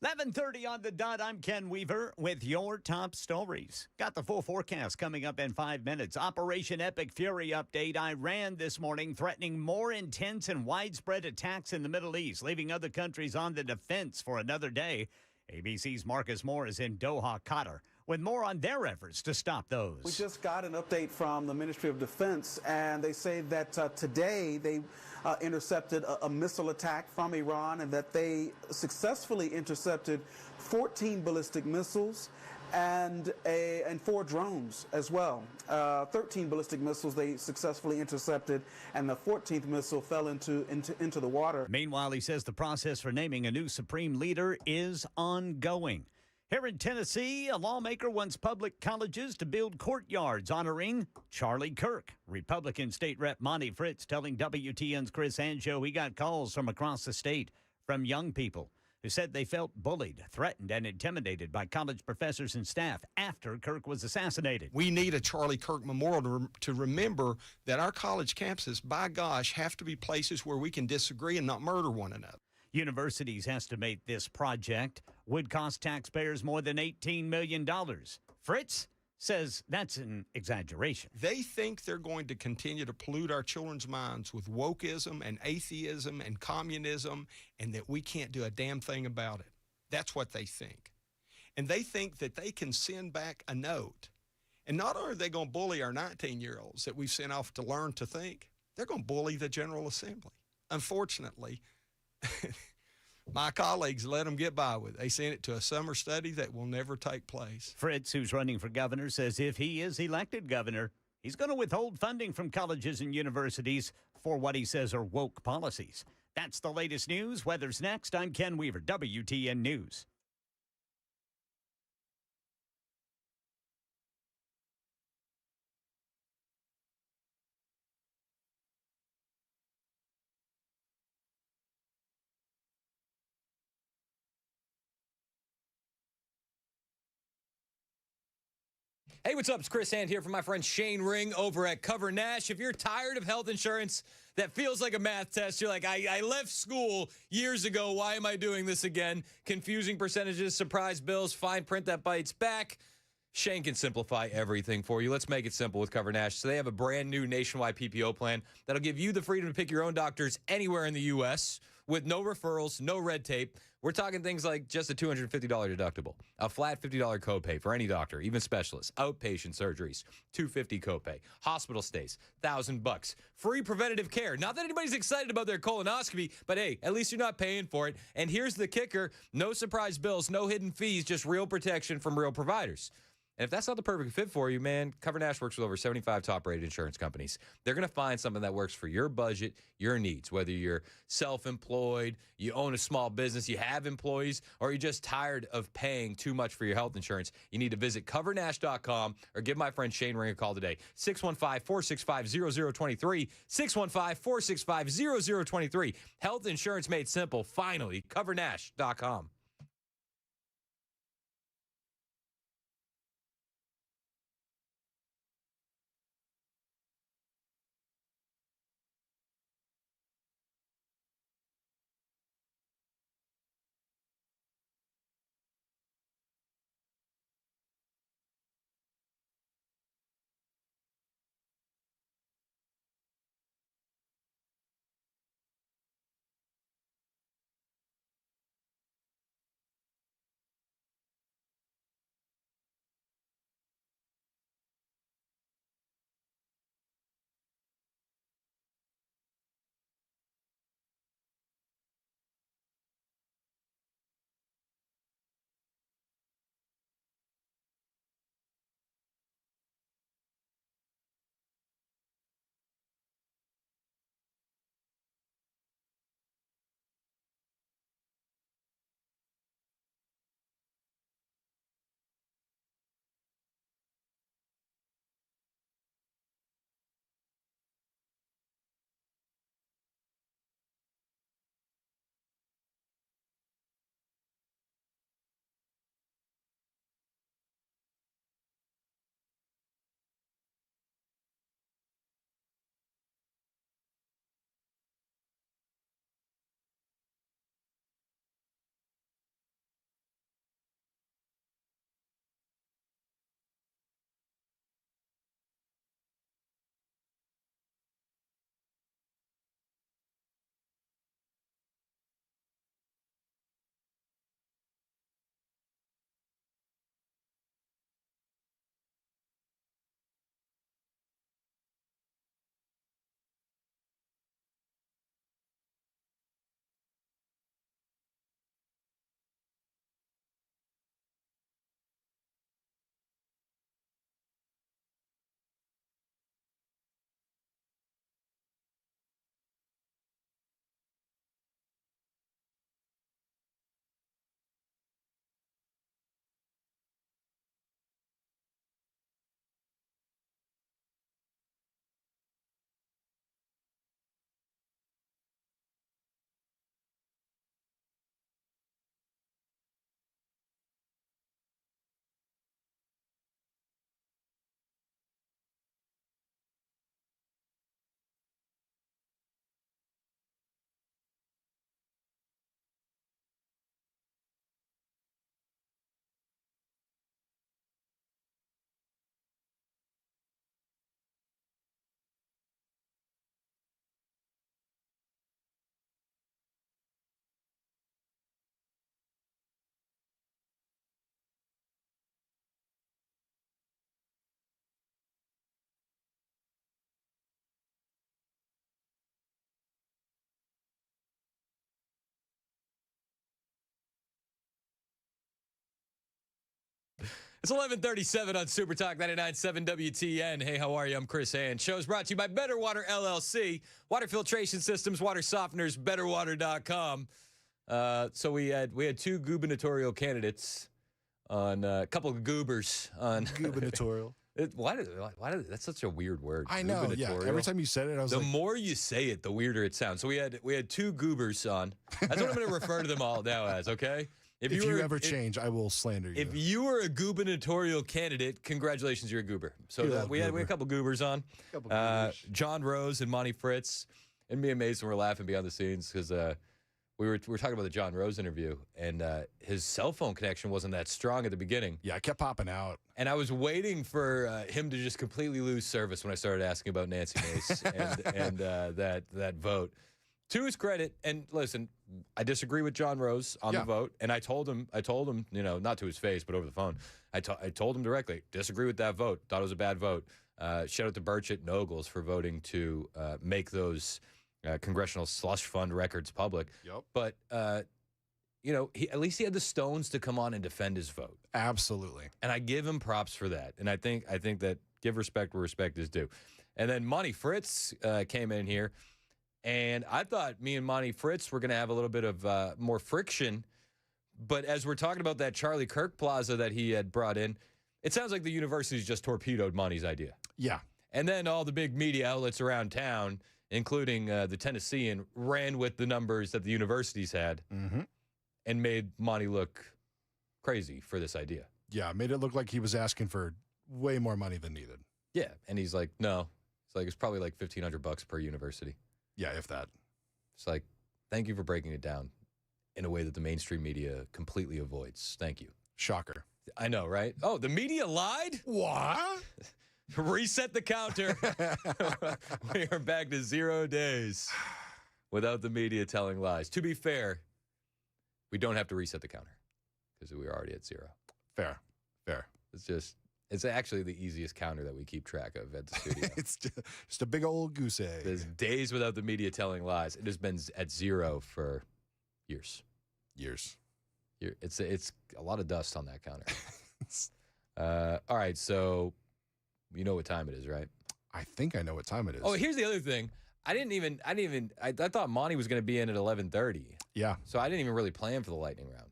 11:30 on the dot. I'm Ken Weaver with your top stories. Got the full forecast coming up in 5 minutes. Operation Epic Fury update. Iran this morning threatening more intense and widespread attacks in the Middle East, leaving other countries on the defense for another day. ABC's Marcus Moore is in Doha, Qatar, with more on their efforts to stop those. We just got an update from the Ministry of Defense, and they say that today they intercepted a missile attack from Iran, and that they successfully intercepted 14 ballistic missiles and 4 drones as well. 13 ballistic missiles they successfully intercepted, and the 14th missile fell into the water. Meanwhile, he says the process for naming a new supreme leader is ongoing. Here in Tennessee, a lawmaker wants public colleges to build courtyards honoring Charlie Kirk. Republican State Rep Monty Fritz telling WTN's Chris Anjo he got calls from across the state from young people who said they felt bullied, threatened, and intimidated by college professors and staff after Kirk was assassinated. We need a Charlie Kirk memorial to remember that our college campuses, by gosh, have to be places where we can disagree and not murder one another. Universities estimate this project would cost taxpayers more than $18 million. Fritz says that's an exaggeration. They think they're going to continue to pollute our children's minds with wokeism and atheism and communism, and that we can't do a damn thing about it. That's what they think. And they think that they can send back a note. And not only are they going to bully our 19-year-olds that we've sent off to learn to think, they're going to bully the General Assembly. Unfortunately, my colleagues let them get by with it. They sent it to a summer study that will never take place. Fritz, who's running for governor, says if he is elected governor, he's going to withhold funding from colleges and universities for what he says are woke policies. That's the latest news. Weather's next. I'm Ken Weaver, WTN News. Hey, what's up? It's Chris Hand here from my friend Shane Ring over at Cover Nash. If you're tired of health insurance that feels like a math test, you're like, I left school years ago. Why am I doing this again? Confusing percentages, surprise bills, fine print that bites back. Shane can simplify everything for you. Let's make it simple with Cover Nash. So they have a brand new nationwide PPO plan that'll give you the freedom to pick your own doctors anywhere in the U.S. with no referrals, no red tape. We're talking things like just a $250 deductible, a flat $50 copay for any doctor, even specialists, outpatient surgeries, $250 copay, hospital stays, $1,000, free preventative care. Not that anybody's excited about their colonoscopy, but hey, at least you're not paying for it. And here's the kicker: no surprise bills, no hidden fees, just real protection from real providers. And if that's not the perfect fit for you, man, Cover Nash works with over 75 top-rated insurance companies. They're going to find something that works for your budget, your needs, whether you're self-employed, you own a small business, you have employees, or you're just tired of paying too much for your health insurance. You need to visit covernash.com or give my friend Shane Ring a call today, 615-465-0023, 615-465-0023. Health insurance made simple, finally, covernash.com. It's 11:37 on Super Talk 99.7 WTN. Hey, how are you? I'm Chris Hand. Show's brought to you by Better Water LLC. Water filtration systems, water softeners, betterwater.com. So we had two gubernatorial candidates on a couple of goobers on Gubernatorial. Why did that's such a weird word? I know. Yeah. Every time you said it, I was the like, more you say it, the weirder it sounds. So we had two goobers on. That's what I'm going to refer to them all now as. Okay. If you ever change, I will slander you. If you were a gubernatorial candidate, congratulations, you're a goober. So we had a couple goobers on. John Rose and Monty Fritz, and me and Mason were laughing behind the scenes because we were talking about the John Rose interview, and his cell phone connection wasn't that strong at the beginning. Yeah, it kept popping out. And I was waiting for him to just completely lose service when I started asking about Nancy Mace and that vote. To his credit, and listen, I disagree with John Rose on the vote, and I told him, not to his face, but over the phone. I told him directly, disagree with that vote. Thought it was a bad vote. Shout out to Burchett and Ogles for voting to make those congressional slush fund records public. Yep. But at least he had the stones to come on and defend his vote. Absolutely. And I give him props for that. And I think that give respect where respect is due. And then Monty Fritz came in here. And I thought me and Monty Fritz were going to have a little bit of more friction. But as we're talking about that Charlie Kirk Plaza that he had brought in, it sounds like the university's just torpedoed Monty's idea. Yeah. And then all the big media outlets around town, including the Tennessean, ran with the numbers that the universities had and made Monty look crazy for this idea. Yeah, made it look like he was asking for way more money than needed. Yeah, and he's like, no. It's probably like $1,500 per university. Yeah, if that. It's like, thank you for breaking it down in a way that the mainstream media completely avoids. Thank you. Shocker. I know, right? Oh, the media lied? What? Reset the counter. We are back to 0 days without the media telling lies. To be fair, we don't have to reset the counter because we were already at 0. Fair. It's actually the easiest counter that we keep track of at the studio. It's just a big old goose egg. There's days without the media telling lies. It has been at 0 for years. It's a lot of dust on that counter. All right, so you know what time it is, right? I think I know what time it is. Oh, here's the other thing. I thought Monty was going to be in at 11:30. Yeah. So I didn't even really plan for the lightning round.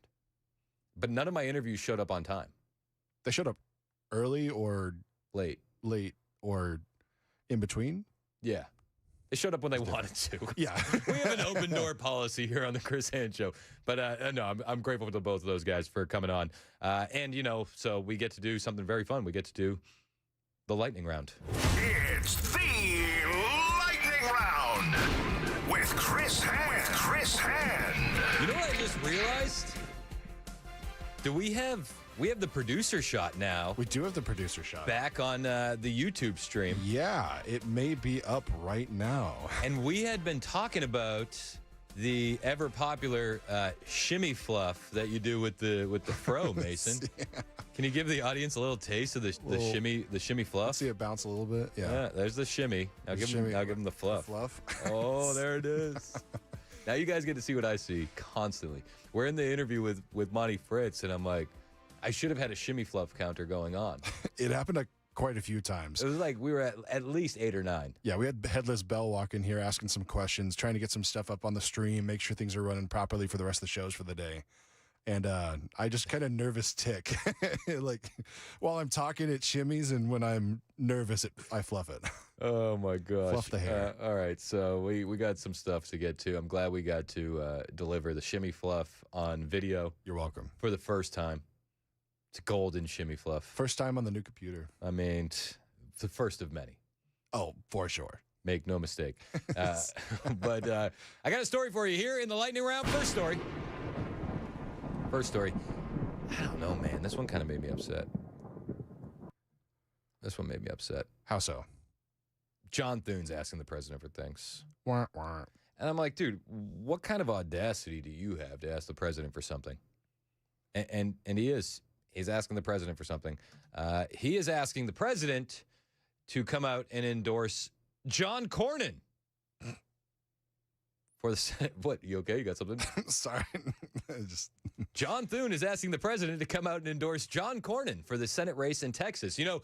But none of my interviews showed up on time. They showed up early or late or in between. Yeah. They showed up when they wanted to. Yeah. We have an open door policy here on the Chris Hand Show. But no, I'm grateful to both of those guys for coming on. And, so we get to do something very fun. We get to do the lightning round. It's the lightning round with Chris Hand. You know what I just realized? We have the producer shot now. We do have the producer shot. Back on the YouTube stream. Yeah, it may be up right now. And we had been talking about the ever popular shimmy fluff that you do with the fro, Mason. Yeah. Can you give the audience a little taste of the shimmy fluff? Let's see it bounce a little bit. Yeah. There's the shimmy. Now give him the fluff. Oh, there it is. Now you guys get to see what I see constantly. We're in the interview with Monty Fritz, and I'm like, I should have had a shimmy fluff counter going on. It happened quite a few times. It was like we were at least 8 or 9. Yeah, we had Headless Bell walk in here asking some questions, trying to get some stuff up on the stream, make sure things are running properly for the rest of the shows for the day. And I just kind of nervous tick. Like, while I'm talking, it shimmies, and when I'm nervous, I fluff it. Oh, my gosh. Fluff the hair. All right, so we got some stuff to get to. I'm glad we got to deliver the shimmy fluff on video. You're welcome. For the first time. It's golden shimmy fluff. First time on the new computer. I mean, the first of many. Oh, for sure. Make no mistake. But I got a story for you here in the lightning round. First story. I don't know, man. This one kind of made me upset. How so? John Thune's asking the president for things. Wah, wah. And I'm like, dude, what kind of audacity do you have to ask the president for something? And he's asking the president for something. He is asking the president to come out and endorse John Cornyn for the Senate. What, you okay? You got something? Sorry. John Thune is asking the president to come out and endorse John Cornyn for the Senate race in Texas. You know,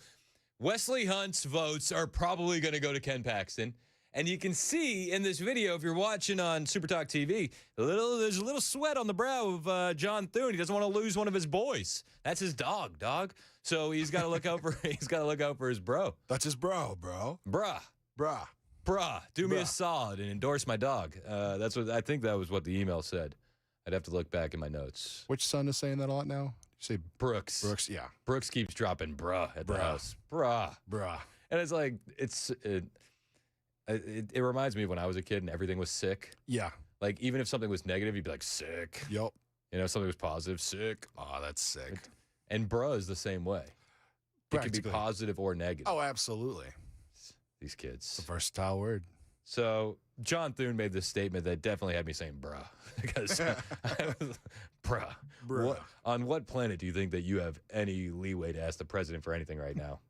Wesley Hunt's votes are probably going to go to Ken Paxton. And you can see in this video, if you're watching on SuperTalk TV, there's a little sweat on the brow of John Thune. He doesn't want to lose one of his boys. That's his dog. So he's got to look out for his bro. That's his bro. Bruh, do me a solid and endorse my dog. That's what I think. That was what the email said. I'd have to look back in my notes. Which son is saying that a lot now? You say Brooks. Brooks, yeah. Brooks keeps dropping bruh at the house. Bruh. And it's like, it reminds me of when I was a kid and everything was sick. Yeah. Like, even if something was negative, you'd be like, sick. Yep. You know, if something was positive, sick. Oh, that's sick. And bruh is the same way. It can be positive or negative. Oh, absolutely. These kids. It's a versatile word. So John Thune made this statement that definitely had me saying bruh. Because, bruh. On what planet do you think that you have any leeway to ask the president for anything right now?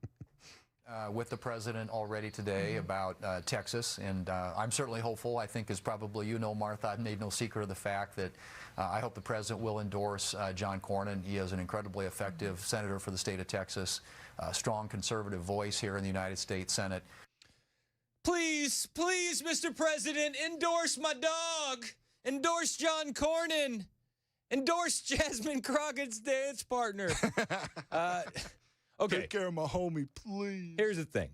With the president already today about Texas, and I'm certainly hopeful. I think, as probably you know, Martha, I've made no secret of the fact that I hope the president will endorse John Cornyn. He is an incredibly effective senator for the state of Texas, a strong conservative voice here in the United States Senate. Please, Mr. President, endorse my dog. Endorse John Cornyn. Endorse Jasmine Crockett's dance partner. Okay. Take care of my homie, please. Here's the thing.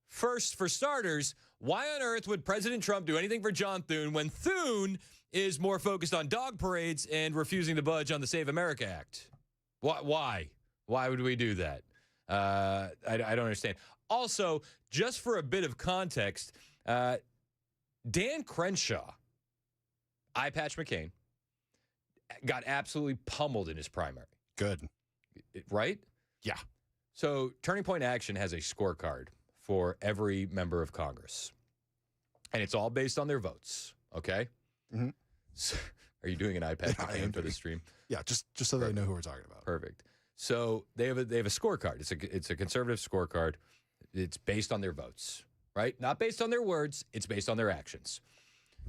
First, for starters, why on earth would President Trump do anything for John Thune when Thune is more focused on dog parades and refusing to budge on the Save America Act? Why? Why would we do that? I don't understand. Also, just for a bit of context, Dan Crenshaw, Eye Patch McCain, got absolutely pummeled in his primary. Good. Right? Yeah. So Turning Point Action has a scorecard for every member of Congress. And it's all based on their votes, okay? Mm-hmm. So, are you doing an iPad McCain for the stream? Yeah, just so they know who we're talking about. Perfect. So they have a scorecard. It's a conservative scorecard. It's based on their votes, right? Not based on their words. It's based on their actions.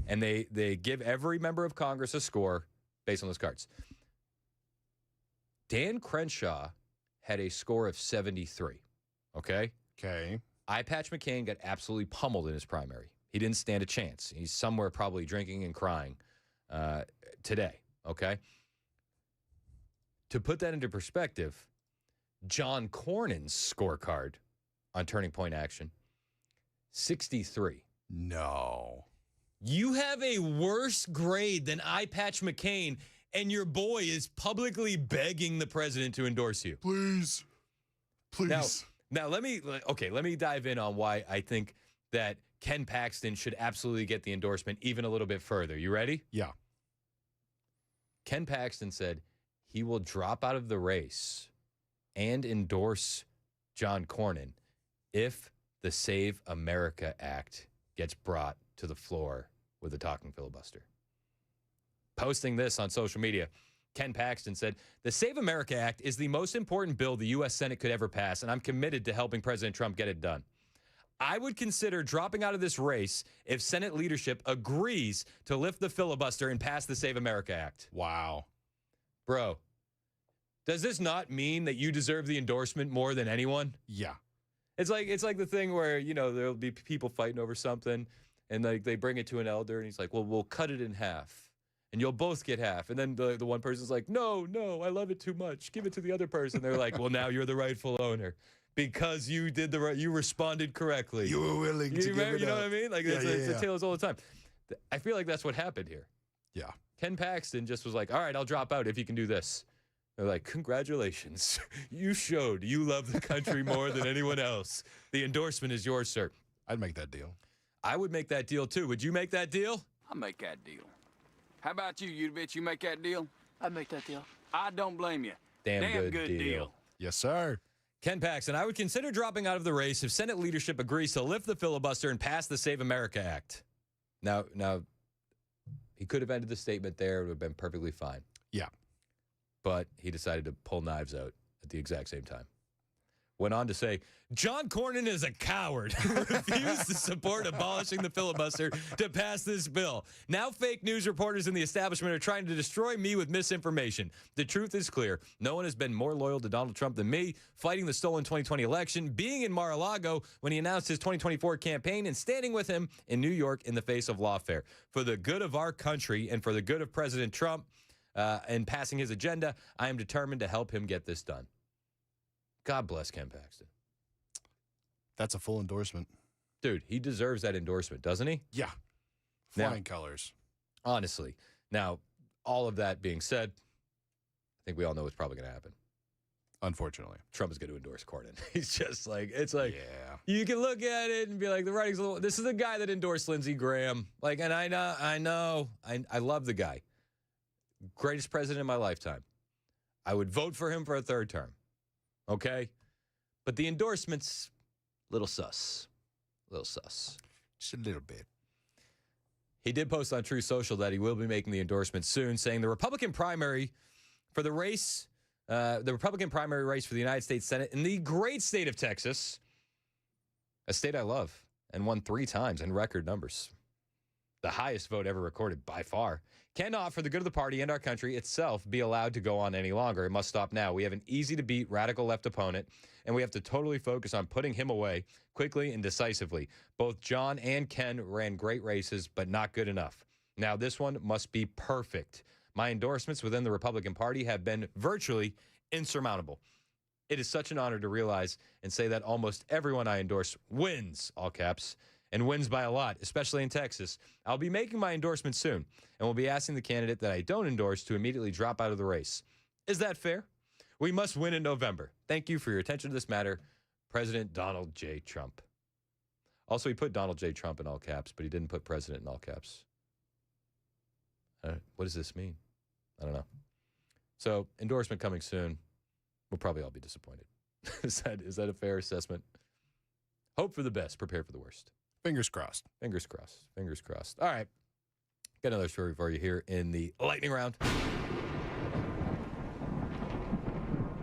And they give every member of Congress a score based on those cards. Dan Crenshaw had a score of 73, okay? Okay. Eye Patch McCain got absolutely pummeled in his primary. He didn't stand a chance. He's somewhere probably drinking and crying today, okay? To put that into perspective, John Cornyn's scorecard on Turning Point Action, 63. No. You have a worse grade than Eye Patch McCain, and your boy is publicly begging the president to endorse you. Please. Now let me dive in on why I think that Ken Paxton should absolutely get the endorsement even a little bit further. You ready? Yeah. Ken Paxton said he will drop out of the race and endorse John Cornyn if the Save America Act gets brought to the floor with a talking filibuster. Posting this on social media, Ken Paxton said, "The Save America Act is the most important bill the U.S. Senate could ever pass, and I'm committed to helping President Trump get it done. I would consider dropping out of this race if Senate leadership agrees to lift the filibuster and pass the Save America Act." Wow. Bro, does this not mean that you deserve the endorsement more than anyone? Yeah. It's like the thing where, you know, there'll be people fighting over something, and like they bring it to an elder, and he's like, "Well, we'll cut it in half. And you'll both get half." And then the one person's like, no, I love it too much. Give it to the other person. They're like, "Well, now you're the rightful owner because you did you responded correctly. You were willing to give it You know up. what I mean? Like, it's a tale all the time. I feel like that's what happened here. Yeah. Ken Paxton just was like, "All right, I'll drop out if you can do this." They're like, "Congratulations. You showed you love the country more than anyone else. The endorsement is yours, sir." I'd make that deal. I would make that deal, too. Would you make that deal? I'll make that deal. How about you bitch? You make that deal? I'd make that deal. I don't blame you. Damn good deal. Yes, sir. Ken Paxton, I would consider dropping out of the race if Senate leadership agrees to lift the filibuster and pass the Save America Act. Now, he could have ended the statement there. It would have been perfectly fine. Yeah. But he decided to pull knives out at the exact same time. went on to say, John Cornyn is a coward who refused to support abolishing the filibuster to pass this bill. Now fake news reporters in the establishment are trying to destroy me with misinformation. The truth is clear. No one has been more loyal to Donald Trump than me, fighting the stolen 2020 election, being in Mar-a-Lago when he announced his 2024 campaign, and standing with him in New York in the face of lawfare. For the good of our country and for the good of President Trump and passing his agenda, I am determined to help him get this done. God bless Ken Paxton. That's a full endorsement. Dude, he deserves that endorsement, doesn't he? Yeah. Flying colors. Honestly. Now, all of that being said, I think we all know what's probably going to happen. Unfortunately. Trump is going to endorse Cornyn. He's just like, it's like, you can look at it and be like, the writing's a little, this is the guy that endorsed Lindsey Graham. Like, and I love the guy. Greatest president in my lifetime. I would vote for him for a third term. Okay? But the endorsements, little sus. Just a little bit. He did post on True Social that he will be making the endorsement soon, saying the Republican primary for the race, the Republican primary race for the United States Senate in the great state of Texas, a state I love, and won 3 times in record numbers. The highest vote ever recorded by far, cannot, for the good of the party and our country itself, be allowed to go on any longer. It must stop now. We have an easy-to-beat radical left opponent, and we have to totally focus on putting him away quickly and decisively. Both John and Ken ran great races, but not good enough. Now, this one must be perfect. My endorsements within the Republican Party have been virtually insurmountable. It is such an honor to realize and say that almost everyone I endorse wins, all caps, and wins by a lot, especially in Texas. I'll be making my endorsement soon, and will be asking the candidate that I don't endorse to immediately drop out of the race. Is that fair? We must win in November. Thank you for your attention to this matter, President Donald J. Trump. Also, he put Donald J. Trump in all caps, but he didn't put President in all caps. What does this mean? I don't know. So, endorsement coming soon. We'll probably all be disappointed. Is that a fair assessment? Hope for the best, prepare for the worst. Fingers crossed. Fingers crossed. Fingers crossed. All right. Got another story for you here in the lightning round.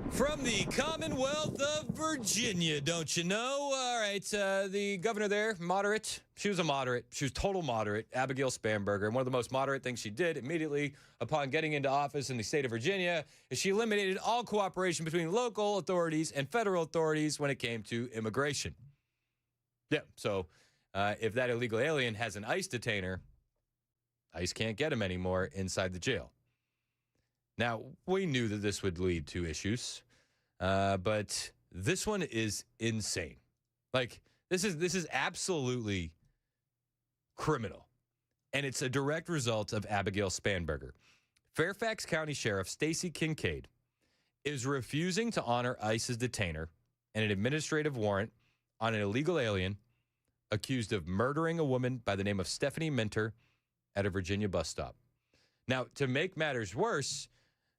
From the Commonwealth of Virginia, don't you know? All right, the governor there, moderate. She was a moderate. She was total moderate, Abigail Spanberger. And one of the most moderate things she did immediately upon getting into office in the state of Virginia is she eliminated all cooperation between local authorities and federal authorities when it came to immigration. Yeah, so if that illegal alien has an ICE detainer, ICE can't get him anymore inside the jail. Now, we knew that this would lead to issues, but this one is insane. Like, this is absolutely criminal, and it's a direct result of Abigail Spanberger. Fairfax County Sheriff Stacy Kincaid is refusing to honor ICE's detainer and an administrative warrant on an illegal alien accused of murdering a woman by the name of Stephanie Minter at a Virginia bus stop. Now, to make matters worse,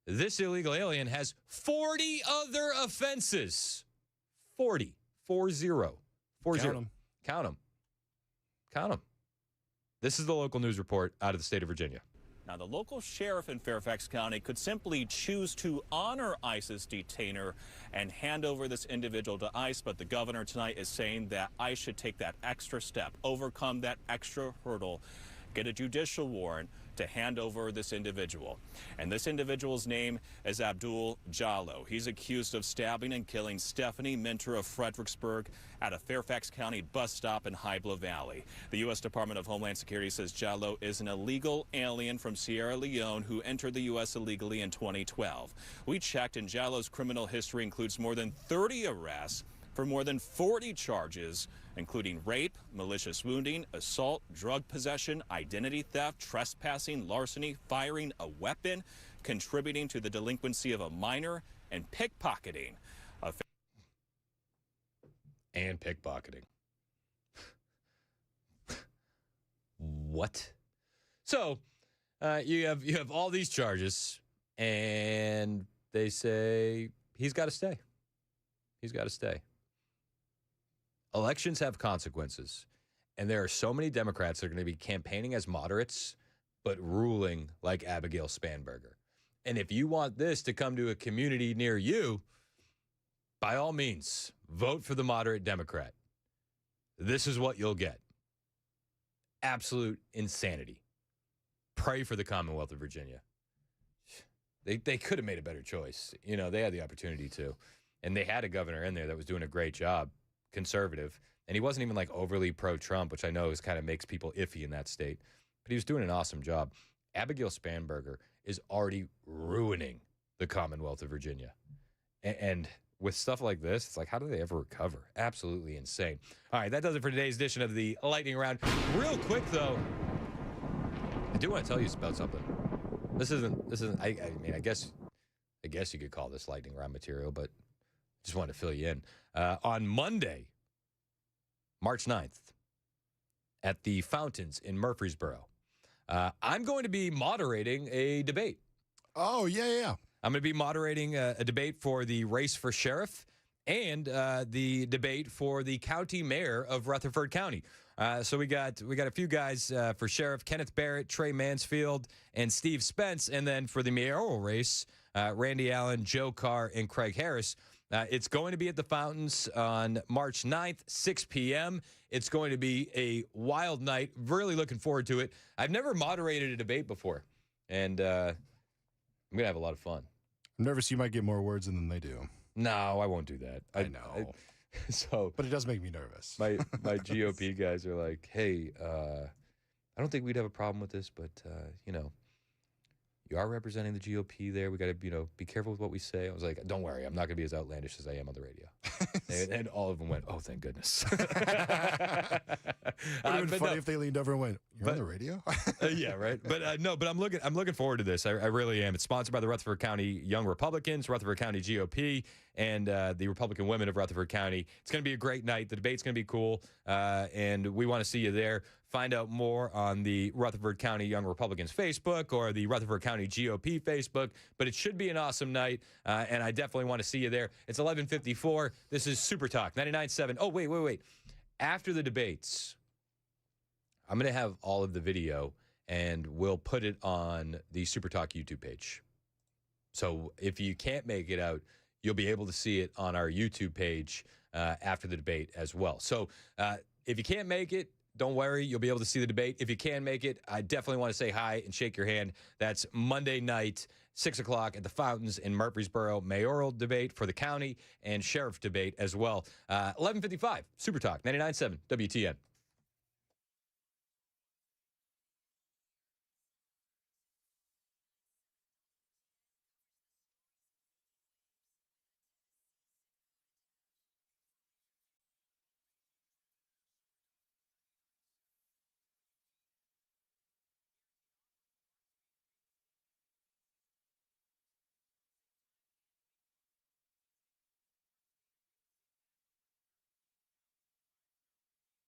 this illegal alien has 40 other offenses. 40. 40. 40. Count them. This is the local news report out of the state of Virginia. Now, the local sheriff in Fairfax County could simply choose to honor ICE's detainer and hand over this individual to ICE, but the governor tonight is saying that ICE should take that extra step, overcome that extra hurdle, get a judicial warrant to hand over this individual. And this individual's name is Abdul Jallo. He's accused of stabbing and killing Stephanie Minter of Fredericksburg at a Fairfax County bus stop in Hybla Valley. The U.S. Department of Homeland Security says Jallo is an illegal alien from Sierra Leone who entered the U.S. illegally in 2012. We checked, and Jallo's criminal history includes more than 30 arrests for more than 40 charges, including rape, malicious wounding, assault, drug possession, identity theft, trespassing, larceny, firing a weapon, contributing to the delinquency of a minor, and pickpocketing. What? So, you have all these charges, and they say he's got to stay. He's got to stay. Elections have consequences, and there are so many Democrats that are going to be campaigning as moderates, but ruling like Abigail Spanberger. And if you want this to come to a community near you, by all means, vote for the moderate Democrat. This is what you'll get. Absolute insanity. Pray for the Commonwealth of Virginia. They could have made a better choice. You know, they had the opportunity to. And they had a governor in there that was doing a great job, conservative. And he wasn't even like overly pro-Trump, which I know is kind of makes people iffy in that state. But he was doing an awesome job. Abigail Spanberger is already ruining the Commonwealth of Virginia. And with stuff like this, it's like, how do they ever recover? Absolutely insane. All right, that does it for today's edition of the Lightning Round. Real quick, though, I do want to tell you about something. This isn't. I mean, I guess you could call this lightning round material, but just wanted to fill you in. On Monday, March 9th, at the Fountains in Murfreesboro, I'm going to be moderating a debate. Oh, yeah. I'm going to be moderating a debate for the race for sheriff and the debate for the county mayor of Rutherford County. So we got a few guys for sheriff: Kenneth Barrett, Trey Mansfield, and Steve Spence. And then for the mayoral race, Randy Allen, Joe Carr, and Craig Harris. It's going to be at the Fountains on March 9th, 6 p.m. It's going to be a wild night. Really looking forward to it. I've never moderated a debate before, and I'm going to have a lot of fun. I'm nervous you might get more words in than they do. No, I won't do that. I know. So, but it does make me nervous. My GOP guys are like, hey, I don't think we'd have a problem with this, but, you know, you are representing the GOP there. We got to, you know, be careful with what we say. I was like, don't worry. I'm not going to be as outlandish as I am on the radio. and all of them went, oh, thank goodness. It would have been funny if they leaned over and went, you're on the radio? Yeah, right. But but I'm looking forward to this. I really am. It's sponsored by the Rutherford County Young Republicans, Rutherford County GOP, and the Republican Women of Rutherford County. It's going to be a great night. The debate's going to be cool, and we want to see you there. Find out more on the Rutherford County Young Republicans Facebook or the Rutherford County GOP Facebook. But it should be an awesome night, and I definitely want to see you there. It's 11:54. This is Super Talk 99.7. Oh, wait. After the debates, I'm going to have all of the video, and we'll put it on the Super Talk YouTube page. So if you can't make it out, you'll be able to see it on our YouTube page after the debate as well. So if you can't make it, don't worry. You'll be able to see the debate. If you can make it, I definitely want to say hi and shake your hand. That's Monday night, 6 o'clock at the Fountains in Murfreesboro. Mayoral debate for the county and sheriff debate as well. 11:55, Super Talk, 99.7 WTN.